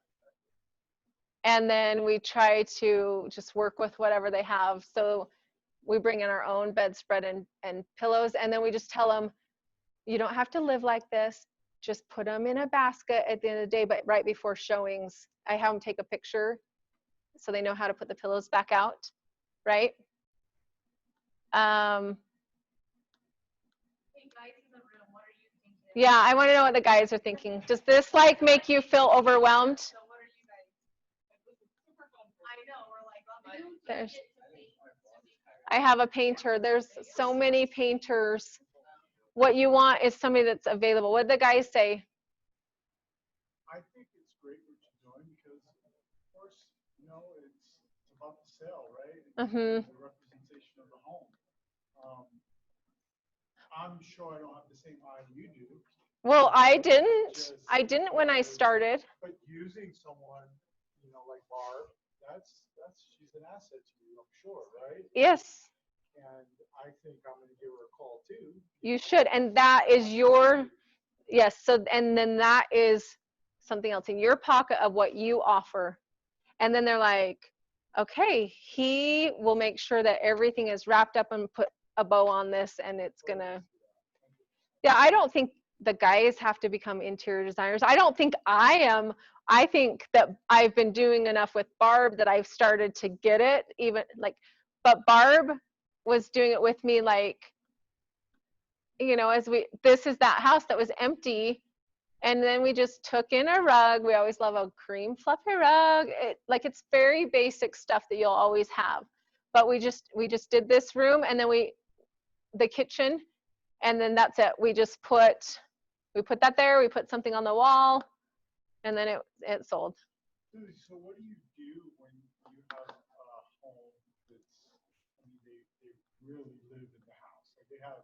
And then we try to just work with whatever they have. So we bring in our own bedspread and pillows, and then we just tell them, you don't have to live like this. Just put them in a basket at the end of the day. But right before showings, I have them take a picture so they know how to put the pillows back out, right? Yeah, I want to know what the guys are thinking. Does this like make you feel overwhelmed? I have a painter. There's so many painters. What you want is somebody that's available. What did the guys say? I think it's great what you're doing because, of course, it's about the sale, right? Mm-hmm. The representation of the home. I'm sure I don't have the same eye you do. Well, I didn't when I started. But using someone, like Barb, she's an asset to you, I'm sure, right? Yes. And I think I'm going to give her a call too. You should, and that is yes. So, and then that is something else in your pocket of what you offer, and then they're like, okay, he will make sure that everything is wrapped up and put a bow on this, and it's gonna. Yeah, I don't think the guys have to become interior designers. I don't think I am. I think that I've been doing enough with Barb that I've started to get it, even like, but Barb was doing it with me, like, this is that house that was empty, and then we just took in a rug. We always love a cream fluffy rug. It's very basic stuff that you'll always have, but we just did this room, and then the kitchen, and then that's it. We put that there, we put something on the wall, and then it sold. Susie, so what do you do when you have a home that's, I mean, they really live in the house? Like they have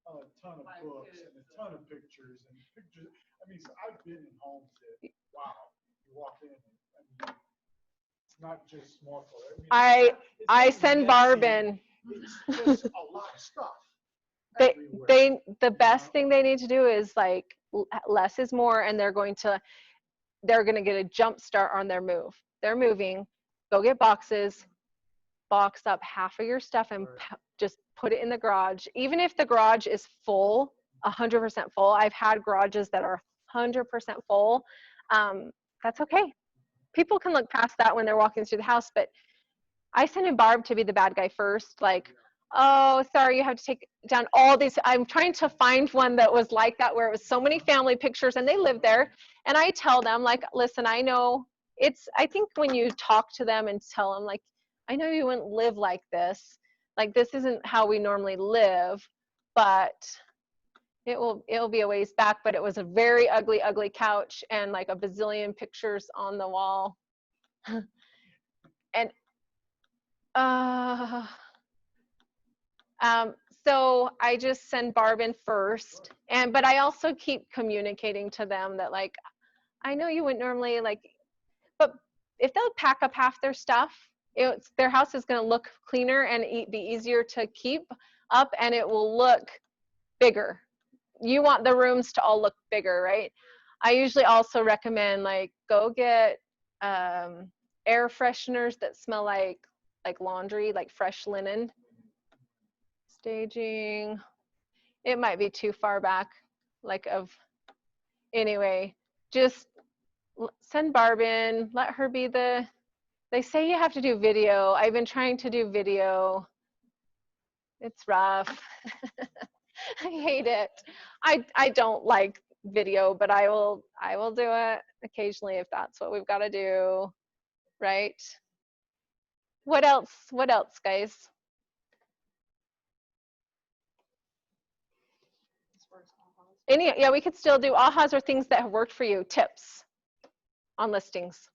a ton of books and a ton of pictures and pictures. I mean, so I've been in homes that, wow, you walk in and I mean, it's not just small color. I mean, I it's send messy. Barb in. It's just a lot of stuff. The everywhere, best thing they need to do is like less is more, and they're going to get a jump start on their move. They're moving. Go get boxes, box up half of your stuff, and just put it in the garage. Even if the garage is full, 100% full. I've had garages that are 100% full. That's okay. People can look past that when they're walking through the house, but I sent in Barb to be the bad guy first, like, oh, sorry, you have to take down all these. I'm trying to find one that was like that, where it was so many family pictures and they live there. And I tell them, like, listen, I know I think when you talk to them and tell them, like, I know you wouldn't live like this. Like, this isn't how we normally live, but it'll be a ways back. But it was a very ugly, ugly couch and like a bazillion pictures on the wall. And so I just send Barb in first, but I also keep communicating to them that, like, I know you wouldn't normally, like, but if they'll pack up half their stuff, their house is going to look cleaner and be easier to keep up, and it will look bigger. You want the rooms to all look bigger, right? I usually also recommend, like, go get air fresheners that smell like laundry, like fresh linen. Staging, it might be too far back, anyway, just send Barb in, let her be they say you have to do video. I've been trying to do video. It's rough. I hate it. I don't like video, but I will do it occasionally if that's what we've got to do, right? What else, guys? Yeah, we could still do ahas or things that have worked for you. Tips on listings.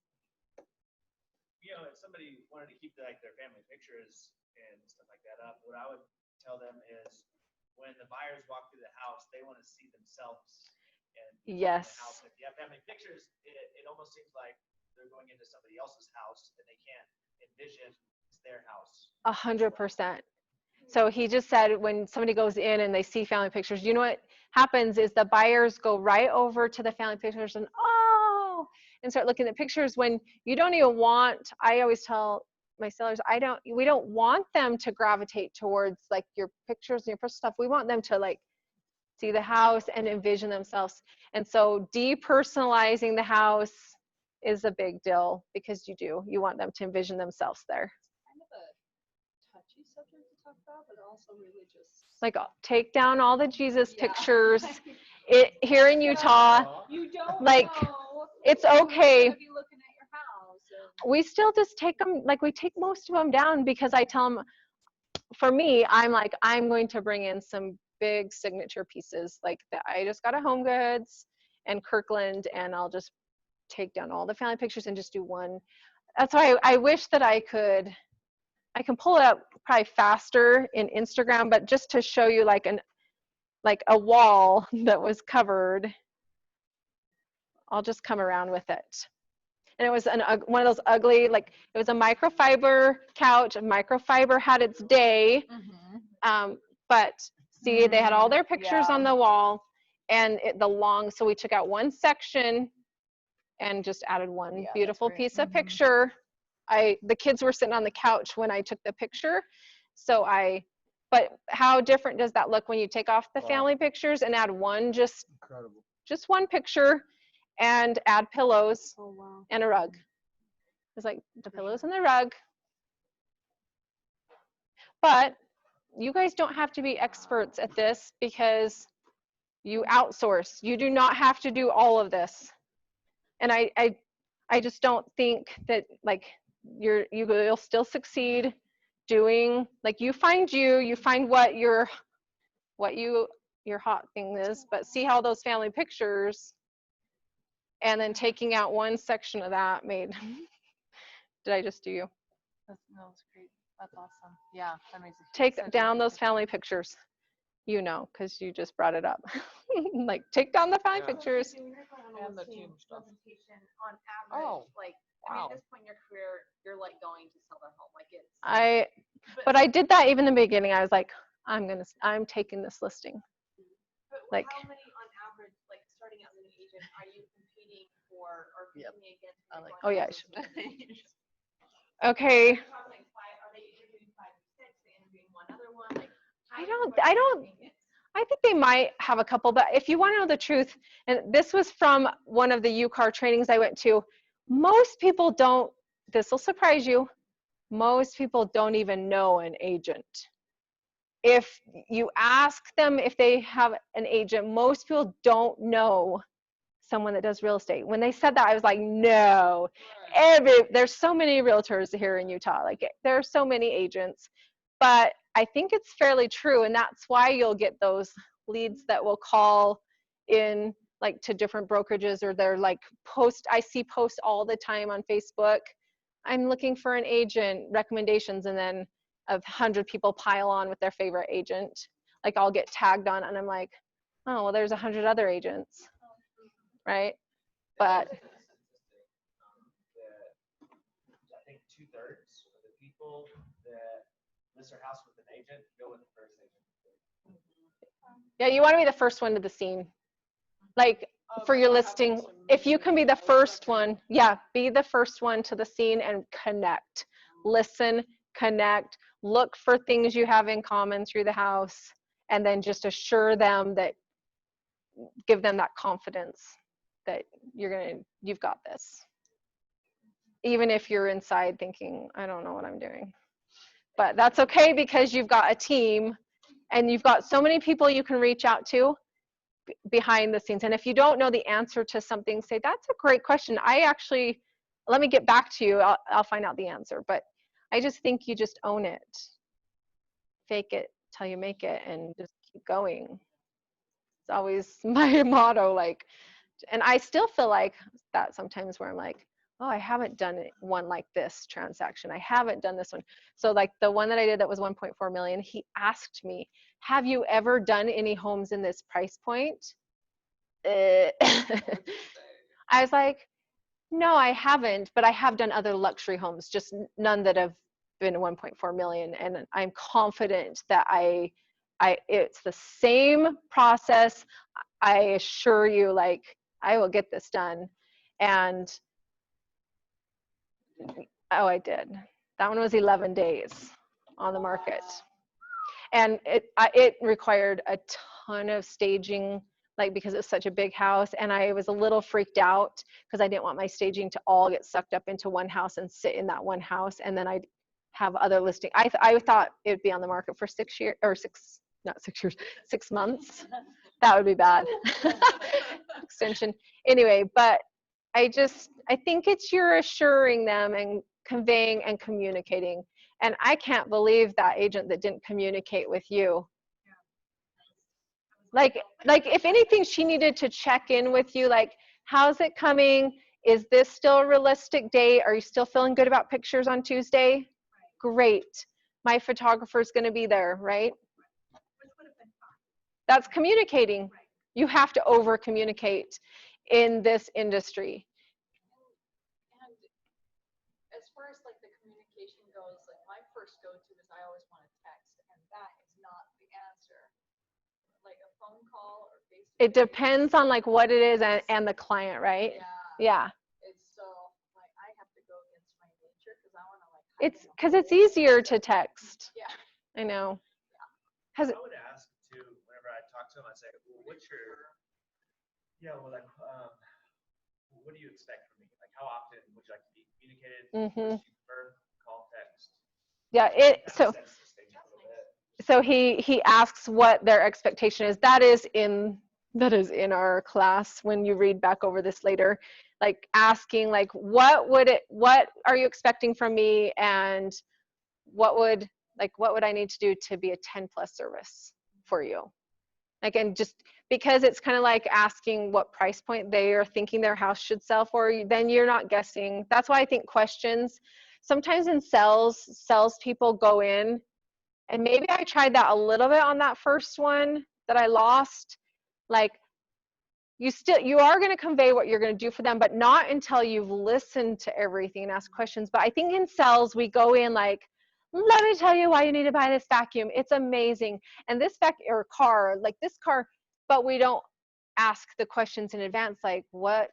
You know, if somebody wanted to keep like their family pictures and stuff like that up, what I would tell them is when the buyers walk through the house, they want to see themselves in the house. If you have family pictures, it almost seems like they're going into somebody else's house and they can't envision it's their house. 100%. So he just said when somebody goes in and they see family pictures, you know what happens is the buyers go right over to the family pictures and start looking at pictures when you don't even want. I always tell my sellers, we don't want them to gravitate towards like your pictures and your personal stuff. We want them to like see the house and envision themselves. And so depersonalizing the house is a big deal because you want them to envision themselves there. Subject to talk about, but also religious. Like take down all the Jesus pictures. Here in Utah, you don't like know it's okay. Be looking at your house we still just take them, like we take most of them down because I tell them, for me, I'm like, I'm going to bring in some big signature pieces like that. I just got a Home Goods and Kirkland, and I'll just take down all the family pictures and just do one. That's why I wish that I can pull it up probably faster in Instagram, but just to show you like a wall that was covered, I'll just come around with it. And it was one of those ugly, like it was a microfiber couch. Microfiber had its day, but see, they had all their pictures on the wall, and so we took out one section and just added one beautiful piece of picture. The kids were sitting on the couch when I took the picture, but how different does that look when you take off the family pictures and add one, just one picture, and add pillows and a rug. It's like the pillows and the rug. But you guys don't have to be experts at this because you outsource. You do not have to do all of this. And I just don't think that like you'll still succeed doing, like you find what your hot thing is, but see how those family pictures and then taking out one section of that made, did I just do you? That's great. That's awesome. Yeah, that makes a Take such a down big those family pictures. You know, because you just brought it up. Like, take down the family pictures. And the team stuff. Presentation on average, Oh, like, I mean, at this point in your career, you're like going to sell their home, like it's. But I did that even in the beginning. I was like, I'm taking this listing. But like- how many on average, like starting out as an agent, are you competing for or competing against? when you're Oh going yeah, I out should. as an agent? Okay. Are you talking like are they interviewing 5 or 6? Are they interviewing one other one? Like, how I are you don't, interviewing it? I think they might have a couple, but if you want to know the truth, and this was from one of the UCAR trainings I went to, most people don't, this will surprise you, most people don't even know an agent. If you ask them if they have an agent, most people don't know someone that does real estate. When they said that, I was like, no. There's so many realtors here in Utah. Like, there are so many agents. But I think it's fairly true, and that's why you'll get those leads that will call in, like, to different brokerages, or they're like I see posts all the time on Facebook. I'm looking for an agent, recommendations, and then 100 people pile on with their favorite agent. Like, I'll get tagged on, and I'm like, oh, well, there's 100 other agents, right? But I think 2/3 of the people that list their house with an agent go with the first agent. yeah, you want to be the first one to the scene. Like, for your listing, if you can be the first one, yeah, be the first one to the scene and connect. Listen, connect, look for things you have in common through the house, and then just assure them that, give them that confidence that you've got this. Even if you're inside thinking, I don't know what I'm doing. But that's okay, because you've got a team and you've got so many people you can reach out to behind the scenes. And if you don't know the answer to something, say, that's a great question. Let me get back to you. I'll find out the answer. But I just think you just own it. Fake it till you make it, and just keep going. It's always my motto. Like, and I still feel like that sometimes, where I'm like, oh, I haven't done one like this transaction. I haven't done this one. So like the one that I did that was 1.4 million, he asked me, have you ever done any homes in this price point? I was like, no, I haven't, but I have done other luxury homes, just none that have been 1.4 million. And I'm confident that it's the same process. I assure you, like, I will get this done. And oh, I did. That one was 11 days on the market. And it required a ton of staging, like, because it's such a big house. And I was a little freaked out because I didn't want my staging to all get sucked up into one house and sit in that one house. And then I'd have other listing. I thought it'd be on the market for 6 years, or 6 months. That would be bad. Extension. Anyway, but I think it's you're assuring them and conveying and communicating. And I can't believe that agent that didn't communicate with you. Like if anything, she needed to check in with you, like, how's it coming? Is this still a realistic date? Are you still feeling good about pictures on Tuesday? Great. My photographer's going to be there, right? That's communicating. You have to over communicate in this industry. And as far as like the communication goes, like my first go-to is I always want to text, and that is not the answer. Like a phone call or face-to-face. It depends on like what it is and the client, right? Yeah. It's so like I have to go against my nature because I want to like. It's because it's easier to text. Yeah. I know. I would ask too, whenever I talk to them, I say, well, what's your, what do you expect from me? Like, how often would you like to be communicated? Mm-hmm. Do you prefer call, text? Yeah, so he asks what their expectation is. That is in our class when you read back over this later, like asking like what are you expecting from me, and what would I need to do to be a 10+ service for you? Like, and just because it's kind of like asking what price point they are thinking their house should sell for, then you're not guessing. That's why I think questions, sometimes in sales people go in, and maybe I tried that a little bit on that first one that I lost. Like, you are going to convey what you're going to do for them, but not until you've listened to everything and asked questions. But I think in sales, we go in like, let me tell you why you need to buy this vacuum. It's amazing. And this or car, like this car, but we don't ask the questions in advance, like what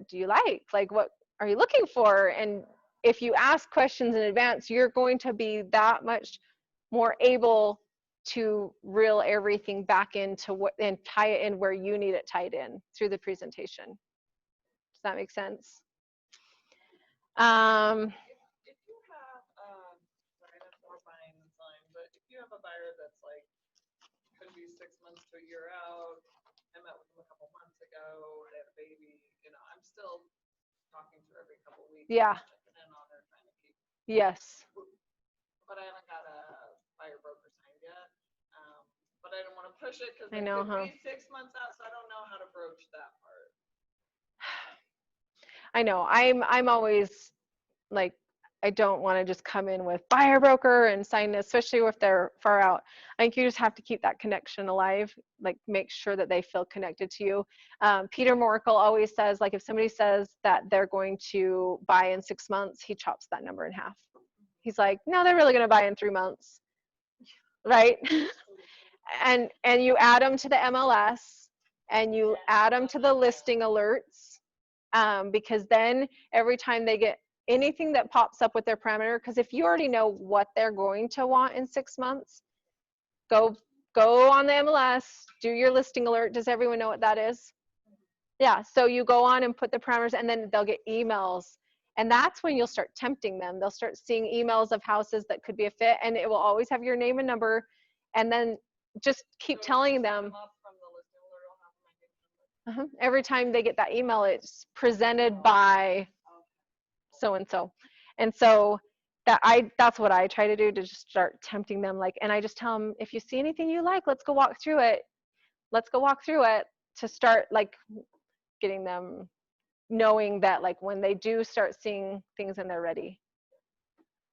do you like? Like, what are you looking for? And if you ask questions in advance, you're going to be that much more able to reel everything back into what and tie it in where you need it tied in through the presentation. Does that make sense? If you have, sorry, that's more buying than selling, but if you have a buyer that's like, could be 6 months to a year out, I met with them a couple months ago, they had a baby, you know, I'm still talking to her every couple weeks. Yeah. Checking in on her, trying to keep. Yes. But I haven't got a buyer broker signed yet. But I don't want to push it because I it know, could be 6 months out, so I don't know how to broach that part. I know. I'm always like, I don't want to just come in with buyer broker and sign this, especially if they're far out. I think you just have to keep that connection alive, like make sure that they feel connected to you. Peter Morkel always says, like, if somebody says that they're going to buy in 6 months, he chops that number in half. He's like, no, they're really going to buy in 3 months, right? and you add them to the MLS, and you add them to the listing alerts, because then every time they get anything that pops up with their parameter, because if you already know what they're going to want in 6 months, go on the MLS, do your listing alert. Does everyone know what that is? Yeah, so you go on and put the parameters, and then they'll get emails, and that's when you'll start tempting them. They'll start seeing emails of houses that could be a fit, and it will always have your name and number, and then just keep telling them. Every time they get that email, it's presented by so-and-so. And so that's what I try to do, to just start tempting them. Like, and I just tell them, if you see anything you like, let's go walk through it. Let's go walk through it, to start like getting them knowing that, like, when they do start seeing things and they're ready.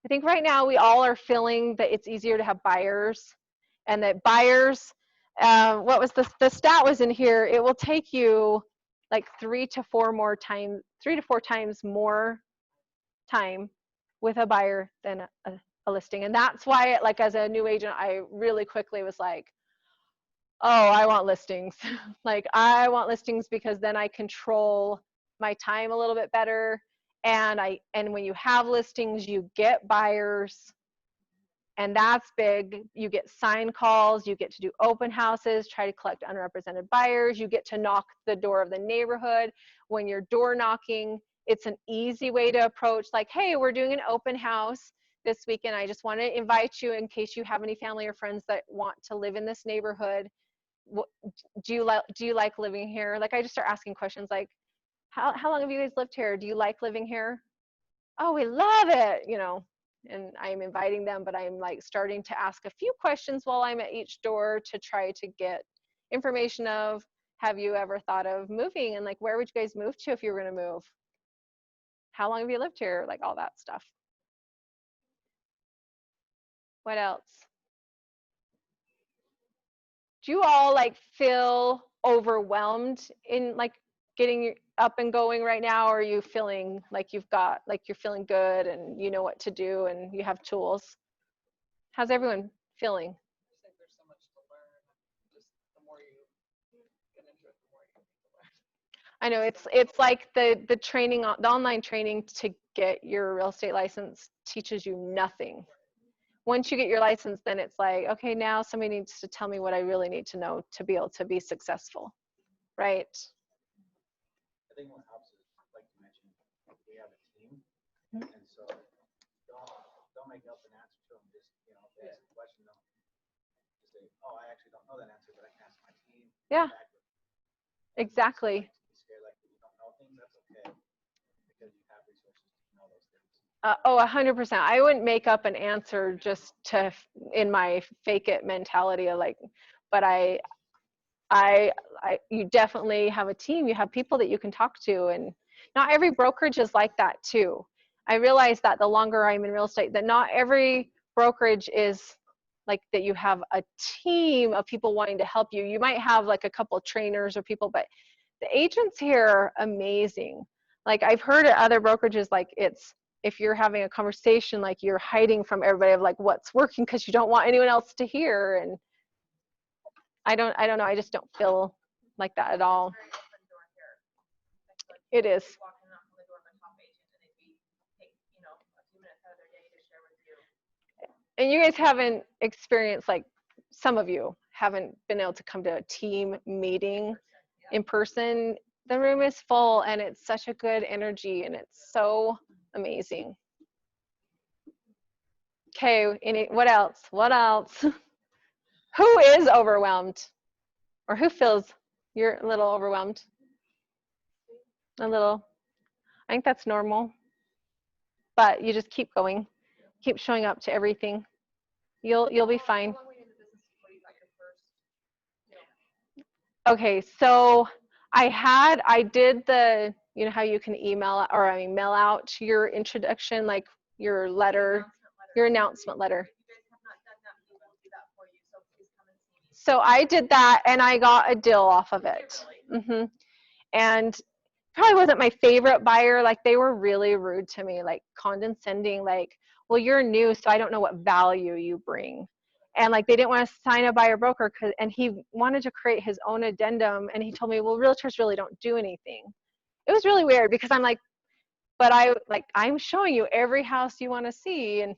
I think right now we all are feeling that it's easier to have buyers, and that buyers, what was the stat was in here, it will take you like 3 to 4 times more time with a buyer than a listing. And that's why, like, as a new agent, I really quickly was like, oh, I want listings. Like, I want listings because then I control my time a little bit better. And when you have listings, you get buyers, and that's big. You get sign calls, you get to do open houses, try to collect unrepresented buyers, you get to knock the door of the neighborhood. When you're door knocking, it's an easy way to approach, like, hey, we're doing an open house this weekend. I just want to invite you in case you have any family or friends that want to live in this neighborhood. Do you like living here? Like, I just start asking questions like, how long have you guys lived here? Do you like living here? Oh, we love it, you know. And I'm inviting them, but I'm like starting to ask a few questions while I'm at each door to try to get information of, have you ever thought of moving? And like, where would you guys move to if you were going to move? How long have you lived here? Like, all that stuff. What else? Do you all like feel overwhelmed in like getting up and going right now? Or are you feeling like you're feeling good and you know what to do and you have tools? How's everyone feeling? I think there's so much to learn. Just the more you get into it, the more you need to learn. I know it's like the training, the online training to get your real estate license teaches you nothing. Once you get your license, then it's like, okay, now somebody needs to tell me what I really need to know to be able to be successful, right? I think what helps is, like you mentioned, we have a team, and so don't make up an answer to them. Just, you know, if they ask a question, don't just say, oh, I actually don't know that answer, but I can ask my team. Yeah, exactly. Scared like you don't know things, that's okay, because you have resources to know those things. 100%. I wouldn't make up an answer just to, in my fake it mentality of like, but I you definitely have a team. You have people that you can talk to, and not every brokerage is like that too. I realize that the longer I'm in real estate, that not every brokerage is like that. You have a team of people wanting to help you. You might have like a couple of trainers or people, but the agents here are amazing. Like I've heard at other brokerages, like if you're having a conversation, like you're hiding from everybody of like what's working because you don't want anyone else to hear. And I don't know. I just don't feel like that at all. It is. And you guys haven't experienced, like some of you haven't been able to come to a team meeting in person. The room is full and it's such a good energy and it's so amazing. Okay, what else? What else? Who is overwhelmed? Or who feels you're a little overwhelmed? A little. I think that's normal. But you just keep going. Keep showing up to everything. You'll be fine. Okay, so I did the, you know how you can email or I mean mail out your introduction, like your letter, your announcement letter. So I did that and I got a deal off of it. And probably wasn't my favorite buyer. Like they were really rude to me, like condescending, like, well, you're new, so I don't know what value you bring. And like they didn't want to sign a buyer broker and he wanted to create his own addendum. And he told me, well, realtors really don't do anything. It was really weird because I'm like, but I'm showing you every house you want to see. And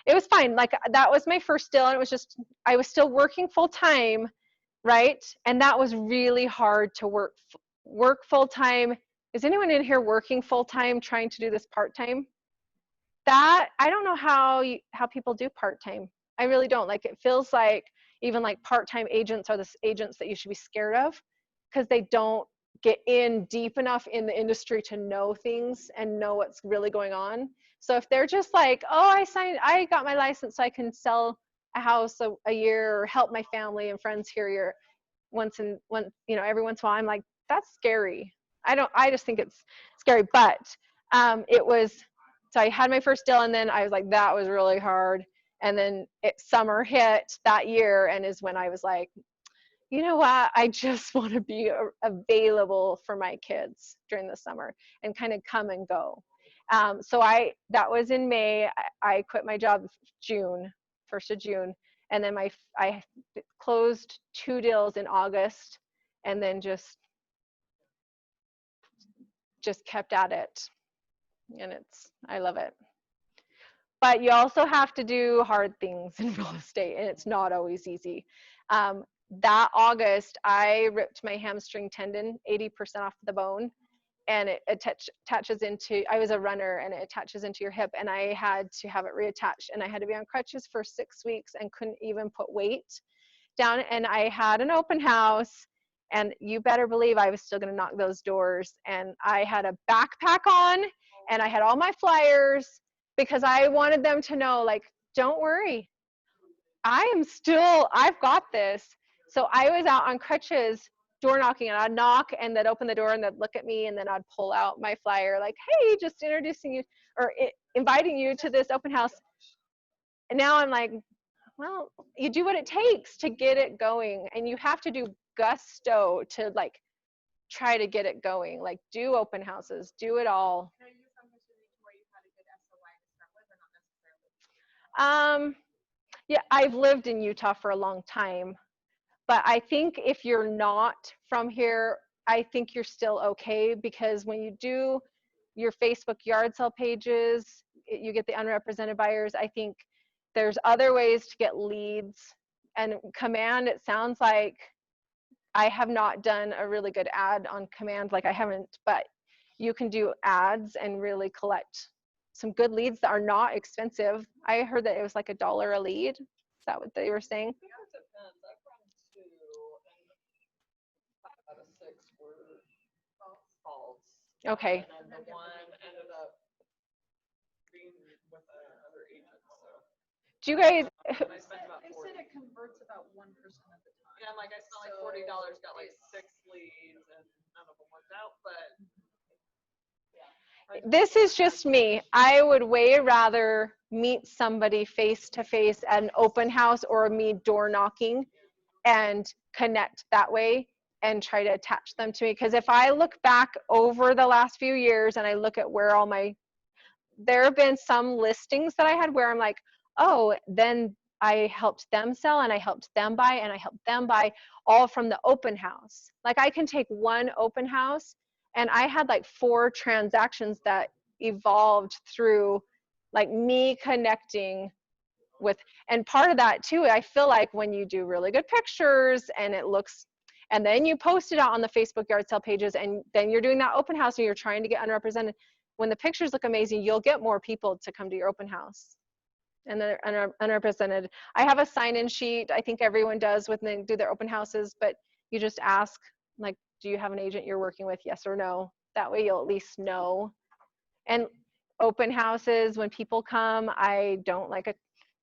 it was fine. Like that was my first deal. And it was just, I was still working full time, right? And that was really hard to work full time. Is anyone in here working full time trying to do this part time? That I don't know how people do part time. I really don't. Like it feels like even like part time agents are the agents that you should be scared of because they don't get in deep enough in the industry to know things and know what's really going on. So if they're just like, oh, I got my license so I can sell a house a year or help my family and friends here every once in a while, I'm like, that's scary. I just think it's scary. But so I had my first deal and then I was like, that was really hard. And then summer hit that year and is when I was like, you know what, I just want to be available for my kids during the summer and kind of come and go. So that was in May. I quit my job June, 1st of June. And then I closed 2 deals in August and then just kept at it. And I love it. But you also have to do hard things in real estate and it's not always easy. That August, I ripped my hamstring tendon 80% off the bone and it attaches into, I was a runner and it attaches into your hip and I had to have it reattached and I had to be on crutches for 6 weeks and couldn't even put weight down. And I had an open house and you better believe I was still going to knock those doors. And I had a backpack on and I had all my flyers because I wanted them to know, like, don't worry, I've got this. So I was out on crutches, door knocking, and I'd knock and they'd open the door and they'd look at me and then I'd pull out my flyer like, hey, just introducing you or inviting you to this open house. And now I'm like, well, you do what it takes to get it going and you have to do gusto to like try to get it going. Like do open houses, do it all. Yeah, I've lived in Utah for a long time, but I think if you're not from here, I think you're still okay because when you do your Facebook yard sale pages, you get the unrepresented buyers. I think there's other ways to get leads and command. It sounds like I have not done a really good ad on command, like I haven't, but you can do ads and really collect some good leads that are not expensive. I heard that it was like $1 a lead. Is that what they were saying? It depends. I've run 2 and 5 out of 6 were false. Okay. And then the one ended up being with another agent. So Do you guys? I spent about They 40. said it converts about 1% of the time. Yeah, I'm like, I spent like So $40, got like it's- 6 leads, and none of them worked out, but. This is just me. I would way rather meet somebody face to face at an open house or me door knocking and connect that way and try to attach them to me. Because if I look back over the last few years and I look at where all my, there have been some listings that I had where I'm like, oh, then I helped them sell and I helped them buy and I helped them buy, all from the open house. Like I can take one open house and I had like 4 transactions that evolved through like me connecting with, and part of that too, I feel like when you do really good pictures and it looks, and then you post it out on the Facebook yard sale pages, and then you're doing that open house and you're trying to get unrepresented, when the pictures look amazing, you'll get more people to come to your open house and they're unrepresented. I have a sign-in sheet, I think everyone does when they do their open houses, but you just ask, like, do you have an agent you're working with, yes or no? That way you'll at least know. And open houses, when people come, I don't like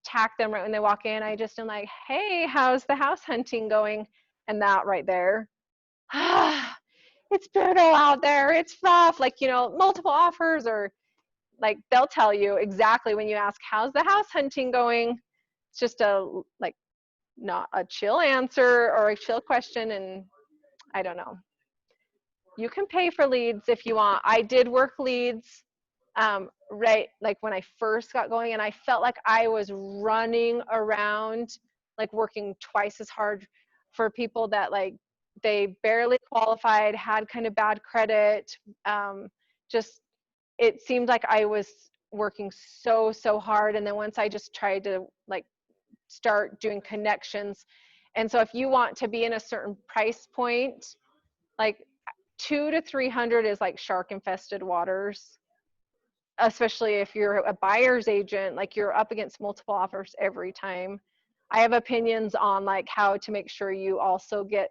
attack them right when they walk in. I just am like, hey, how's the house hunting going? And that right there, it's brutal out there, it's rough, like, you know, multiple offers, or like they'll tell you exactly when you ask, how's the house hunting going? It's just a, like, not a chill answer or a chill question, and I don't know. You can pay for leads if you want. I did work leads right, like when I first got going, and I felt like I was running around, like working twice as hard for people that like they barely qualified, had kind of bad credit. Just, it seemed like I was working so hard, and then once I just tried to like start doing connections, and so if you want to be in a certain price point, like 200 to 300 is like shark infested waters, especially if you're a buyer's agent, like you're up against multiple offers every time. I have opinions on like how to make sure you also get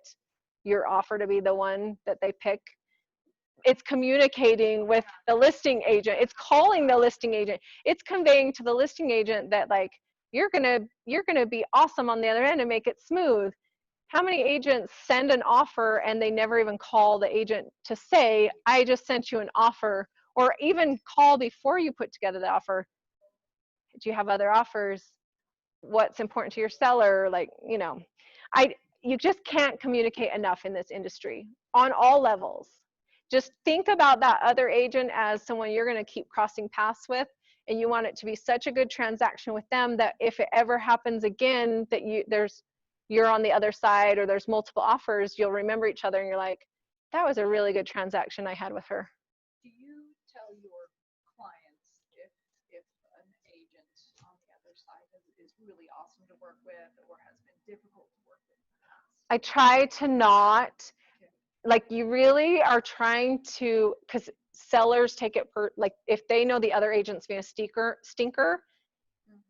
your offer to be the one that they pick. It's communicating with the listing agent, it's calling the listing agent, it's conveying to the listing agent that like you're gonna be awesome on the other end and make it smooth. How many agents send an offer and they never even call the agent to say, I just sent you an offer, or even call before you put together the offer. Do you have other offers? What's important to your seller? Like, you know, you just can't communicate enough in this industry on all levels. Just think about that other agent as someone you're going to keep crossing paths with, and you want it to be such a good transaction with them that if it ever happens again that you're on the other side or there's multiple offers, you'll remember each other and you're like, that was a really good transaction I had with her. Do you tell your clients if an agent on the other side is really awesome to work with or has been difficult to work with in the past? I try to not, like, you really are trying to, because sellers take it per, like if they know the other agent's being a stinker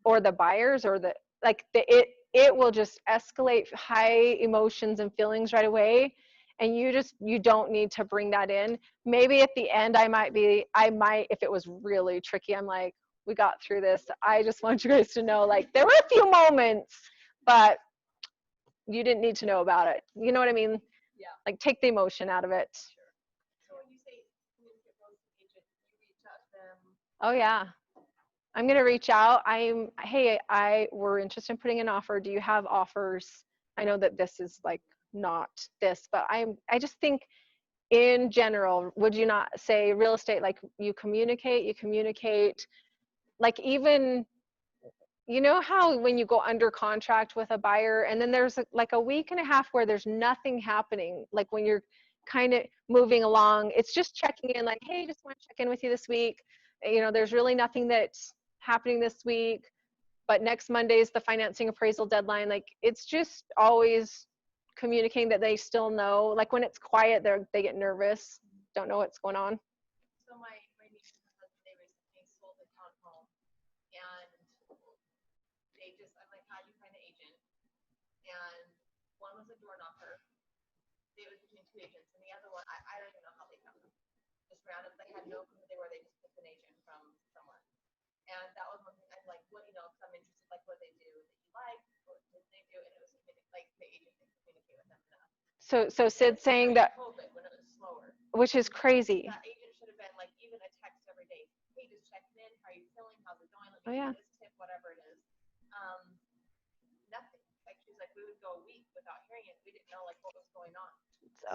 or the buyers or the, like it will just escalate high emotions and feelings right away. And you don't need to bring that in. Maybe at the end I might, if it was really tricky, I'm like, we got through this. I just want you guys to know, like, there were a few moments, but you didn't need to know about it. You know what I mean? Yeah. Like, take the emotion out of it. So when you say communicate with the agent, you reach out to them. Oh yeah. I'm going to reach out. Hey, we're interested in putting an offer. Do you have offers? I know that this is like not this, but I just think in general, would you not say real estate, like you communicate, like even, you know how when you go under contract with a buyer and then there's like a week and a half where there's nothing happening, like when you're kind of moving along, it's just checking in, like, hey, just want to check in with you this week. You know, there's really nothing that's happening this week, but next Monday is the financing appraisal deadline. Like, it's just always communicating that they still know. Like when it's quiet, they get nervous, don't know what's going on. So my niece and her husband, they recently sold a townhome, and they just, I'm like, how do you find an agent? And one was a door knocker. It was between 2 agents, and the other one, I don't even know how they found them. Just random, they had no clue who they were. They just picked an agent from somewhere. And that was one thing I'm like, what do you know? Because I'm interested, like what they do that you like, what did they do, and it was like the agent can communicate So Sid's saying that, COVID when it was slower. which is crazy. That agent should have been like even a text every day. Hey, just checking in. How are you feeling? How's it going? Let Oh, me yeah. give you this tip, whatever it is. Nothing. Like she's like, we would go a week without hearing it. We didn't know like what was going on.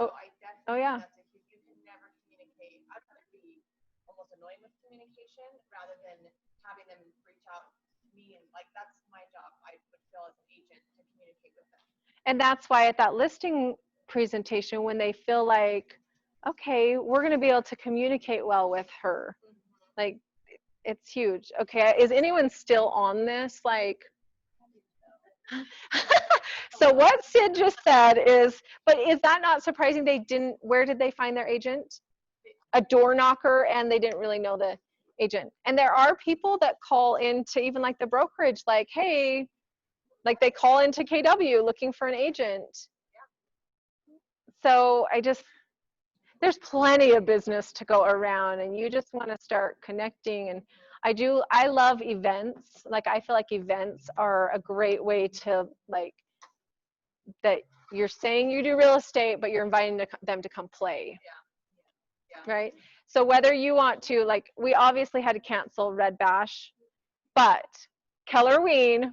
Oh, So I definitely oh, yeah. that's a huge. You can never communicate. I'd rather be almost annoying with communication rather than having them reach out to me and like that's my job. I would feel as an agent to communicate with them. And that's why at that listing presentation, when they feel like, okay, we're going to be able to communicate well with her, like, it's huge. Okay, is anyone still on this? Like, so what Sid just said is, but is that not surprising? They didn't, where did they find their agent? A door knocker, and they didn't really know the agent. And there are people that call into even like the brokerage, like, hey, like they call into KW looking for an agent. So there's plenty of business to go around, and you just want to start connecting. And I love events. Like, I feel like events are a great way to, like, that you're saying you do real estate, but you're inviting them to come play. Yeah. Right? So whether you want to, like, we obviously had to cancel Red Bash, but Kellerween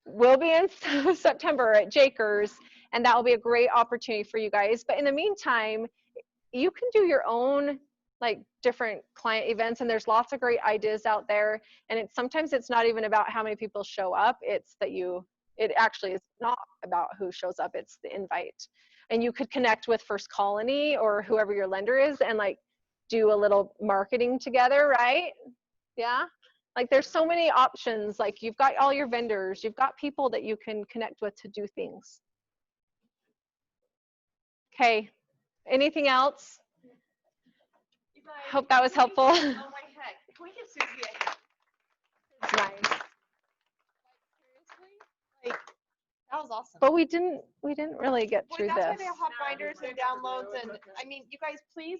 will be in September at Jakers, and that will be a great opportunity for you guys. But in the meantime, you can do your own like different client events, and there's lots of great ideas out there. And sometimes it's not even about how many people show up, it's that it actually is not about who shows up, it's the invite. And you could connect with First Colony or whoever your lender is and like do a little marketing together, right? Yeah, like there's so many options. Like, you've got all your vendors, you've got people that you can connect with to do things. Okay, anything else? Hope that was helpful. Oh my heck. Can we give Susie a hand? Nice. Like, that was awesome. But we didn't really get Well, through that's why this. they have binders and downloads, and I mean, you guys, please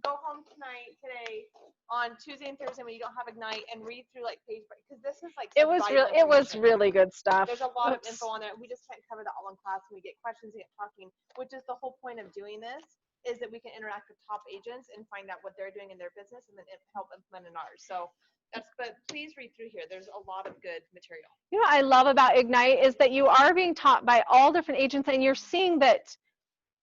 go home tonight, today, on Tuesday and Thursday when you don't have Ignite, and read through like page by, because this is like It was really good stuff. There's a lot of info on there. We just can't cover that all in class, and we get questions and get talking, which is the whole point of doing this, is that we can interact with top agents and find out what they're doing in their business and then help implement in ours. So but please read through here. There's a lot of good material. You know what I love about Ignite is that you are being taught by all different agents, and you're seeing that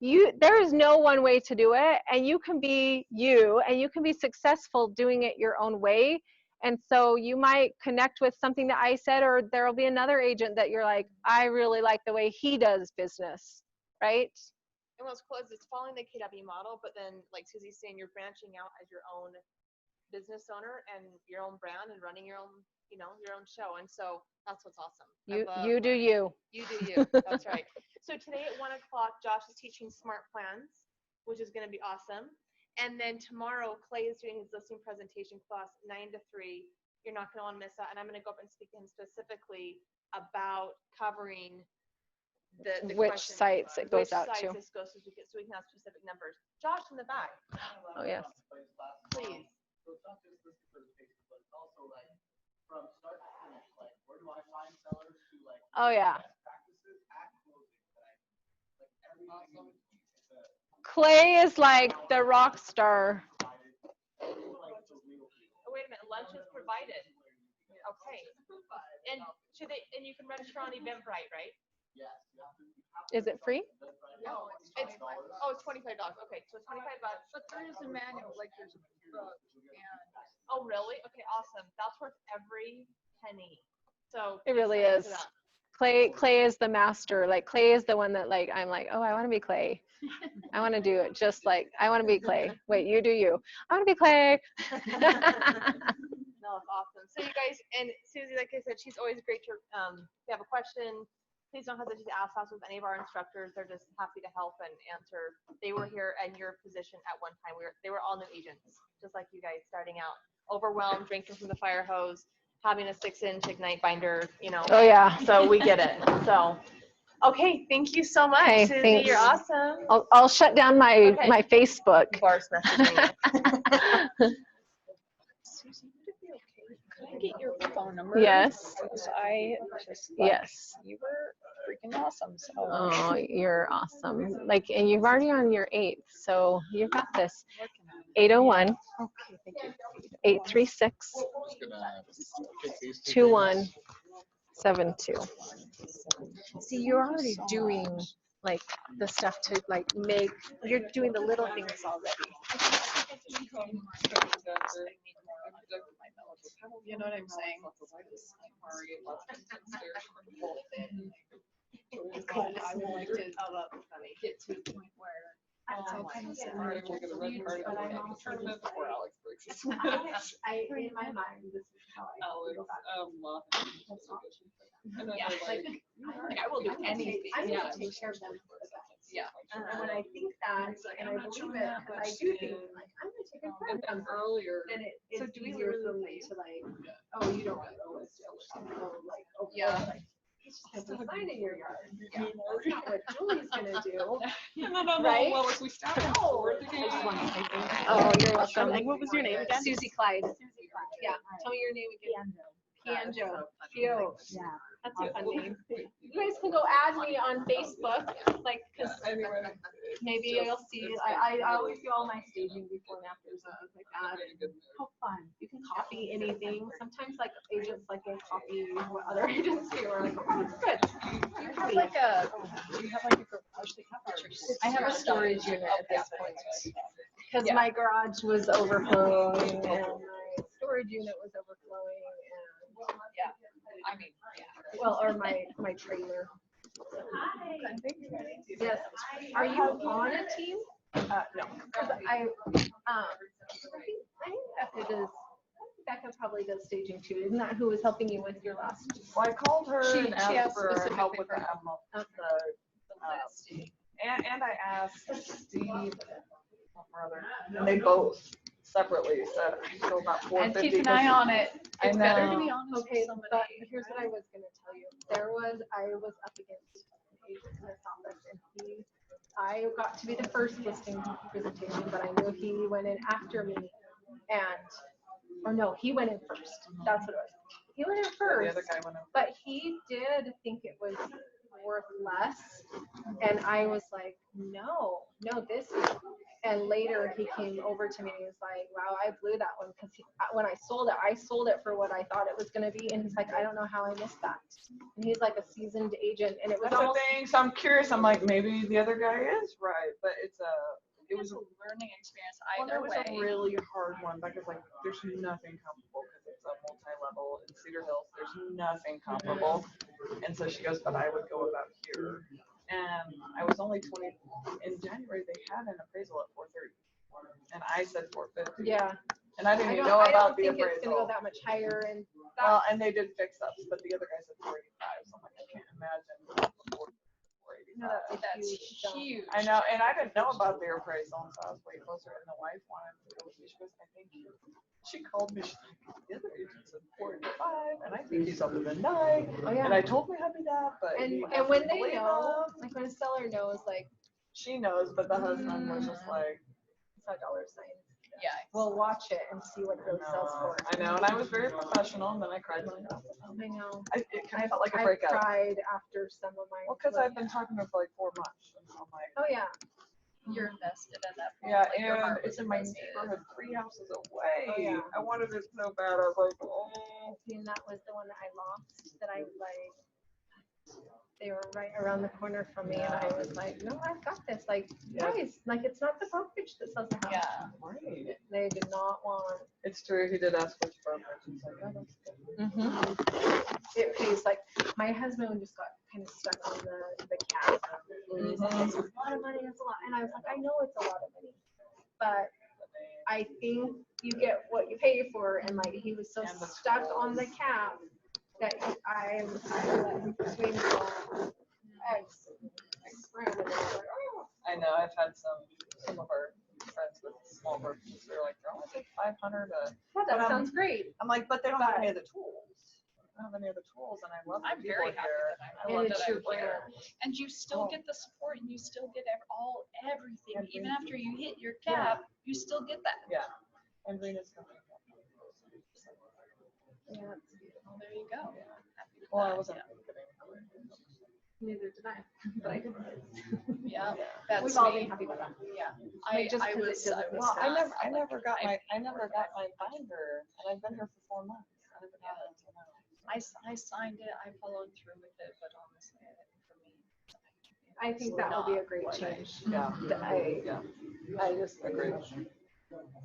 there is no one way to do it, and you can be you, and you can be successful doing it your own way. And so you might connect with something that I said, or there'll be another agent that you're like, I really like the way he does business, right? And what's cool is it's following the KW model, but then like Susie's saying, you're branching out as your own business owner and your own brand and running your own, your own show. And so that's what's awesome. You do you. You do you. That's right. So today at 1 o'clock, Josh is teaching smart plans, which is going to be awesome. And then tomorrow, Clay is doing his listing presentation class 9 to 3. You're not going to want to miss that. And I'm going to go up and speak to him specifically about covering which sites it goes out to. This goes so we can have specific numbers. Josh in the back. Oh, yes. Please. So it's not just listing presentation, but it's also like from start to finish, like where do I find sellers to like Oh, yeah. best practices at closing, like everything in between. Clay is like the rock star. Oh, wait a minute, lunch is provided. Okay. And you can register on Eventbrite, right? Yes. Is it free? No, it's $25. Okay, so $25. But there is a manual, like there's a book, and Oh, really? Okay, awesome. That's worth every penny. So It really is. Clay is the master. Like, Clay is the one that, like, I'm like, oh, I want to be Clay. I want to do it just like, I want to be Clay. Wait, you do you. I want to be Clay. No, it's awesome. So you guys, and Susie, like I said, she's always great to, if you have a question, please don't hesitate to ask us with any of our instructors. They're just happy to help and answer. They were here in your position at one time. They were all new agents, just like you guys, starting out, overwhelmed, drinking from the fire hose, having a 6-inch Ignite binder, Oh, yeah. So we get it. So, okay, thank you so much, Okay, Susie. thanks. You're awesome. I'll shut down my Facebook. Course messaging. Susie, would it be okay? Could I get your phone number? Yes. Because I just Yes. you were freaking freaking awesome. So Oh, you're awesome. Like, and you've already on your 8th, so you've got this. 801 okay, thank you. 836 2172. See, you're already doing like the stuff to like make, you're doing the little things already. You know what I'm saying? I would like to get to a point where it's all kind of similar to the red card, but I'm also just before Alex breaks his in my mind, this is how I feel about it. Yeah, like I will do anything. I'm Yeah. gonna take care of them for the best. Yeah. And when I think that, and I believe it, because I do think, like, I'm gonna take care of them. earlier. And it's So do we easier for really me to like, oh, you don't know what's still, like, oh, Yeah. like, he's just gonna sign in your yard. Yeah. That's not what Julie's gonna do. No. Right? Well, if we stop and forward the game. Oh, you're welcome. What was your name again? Susie Clyde. Susie Clyde. Yeah. Tell me your name again. Pianjo. Pio. Yeah. That's a fun name. You guys can go add me on Facebook, like, cause maybe you'll see, I always do all my staging before and afters and things like that. And how fun. You can copy anything. Sometimes like agents like they copy what other agents do. Or like, oh, it's good. You have like a, you have like a garage that you put your I have a storage unit at this point. Cause my garage was overflowing and my storage unit was overflowing and, yeah. I mean, yeah. well, or my trailer. Yes. Are you on a team? No. Cause I think Becca does. Becca probably does staging too. Isn't that who was helping you with your last? Well, I called her She and asked asked for specifically help with for the help. and I asked Steve, my brother, and they both separately said I feel about 450. And keep an eye on it. I It's better to know. be honest Okay, with somebody. but here's what I was gonna tell you. I was up against an agent in this office and I got to be the first listing presentation, but I knew he went in after me or no, he went in first. That's what it was. He went in The first, other guy went up. but he did think it was worth less. And I was like, no, this is. And later he came over to me and he was like, wow, I blew that one because when I sold it for what I thought it was going to be. And he's like, I don't know how I missed that. And he's like a seasoned agent. And it was That's the almost, thing. So I'm curious. I'm like, maybe the other guy is right, but it was a learning experience Well, either it was way. a really hard one because like there's nothing comparable because it's a multi-level in Cedar Hills. There's nothing comparable, and so she goes, but I would go about here. And I was only 20 in January. They had an appraisal at 430, and I said 450. yeah. And I didn't I even don't know about the think it's going to go appraisal. that much higher. And Well, and they did fix ups, but the other guy said 485. So I'm like, I can't imagine 485. no, that's huge. Huge. I know, and I didn't know about the appraisal, so I was way closer. And the wife wanted to go with me. She goes, I think she called me. She's like, the other agent said 485, and I think he's up in the 9. Oh, yeah. And I told my hubby that, but And he when doesn't they believe know, him. like when a seller knows, like She knows, but the husband was just like, it's not dollar signs. Yeah. We'll watch it and see what it really sells for. I know, and I was very professional, and then I cried when I got it. I know. It kind of felt like a I breakup. cried after some of my. Well, because I've been talking to her for like 4 months, and I'm like, Oh yeah. You're invested at that point. yeah, like your and heart was it's in my invested. neighborhood, 3 houses away. Oh, yeah. I wanted it so bad. I was like, oh. And that was the one that I lost. That I like. They were right around the corner from me, and I was like, no, I've got this. Like, Yeah. guys, like it's not the brokerage that sells the house. Yeah. Right. They did not want. It's true. He did ask which brokerage. He's like, oh, that's good. It pays like my husband just got kind of stuck on the cap. And he's like, it's a lot of money. It's a lot, and I was like, I know it's a lot of money, but I think you get what you pay for. And like he was so And the stuck on the cap that I let him persuade me that I scrambled and I was like, oh. I know. I've had some of our friends with small brokerages. They're like, they're only like 500 a. Yeah, that sounds great. I'm like, but they don't have any of the tools. I don't have any of the tools, and I love the I'm people very happy here. that I And love it's that your I'm here. And you still Oh. get the support and you still get everything. Even after you hit your Yeah. cap, you still get that. Yeah. And Rena's coming. Yeah. Well, there you go. Happy with Well, I that, wasn't yeah. kidding. Neither did I, but I did. Yeah, that's We've all me. been happy with that. Yeah, Like, just I 'cause it was, doesn't I was Well, I not, never got like, I never got my binder, and I've been here for 4 months. I haven't got it until now. I signed it, I followed through with it, but honestly, I think for me. I think that will be a great change. Yeah. I just Agreed.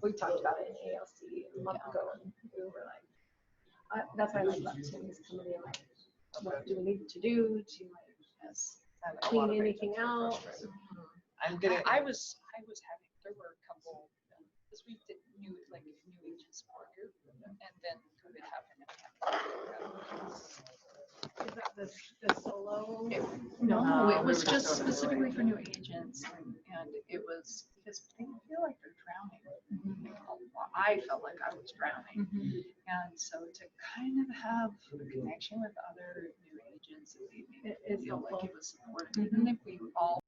we talked about it in ALC a month ago, and we were like, that's why I like that Timmy's committee. I'm like, what do we need to do to Yes. clean anything out? I'm getting. I was having, there were a couple, because we did new agent support group, and then COVID happened. Is that the solo? No, it was just specifically for new agents, and it was because they feel like they're drowning. I felt like I was drowning, and so to kind of have a connection with other new agents, it made me feel like it was supported, even if we all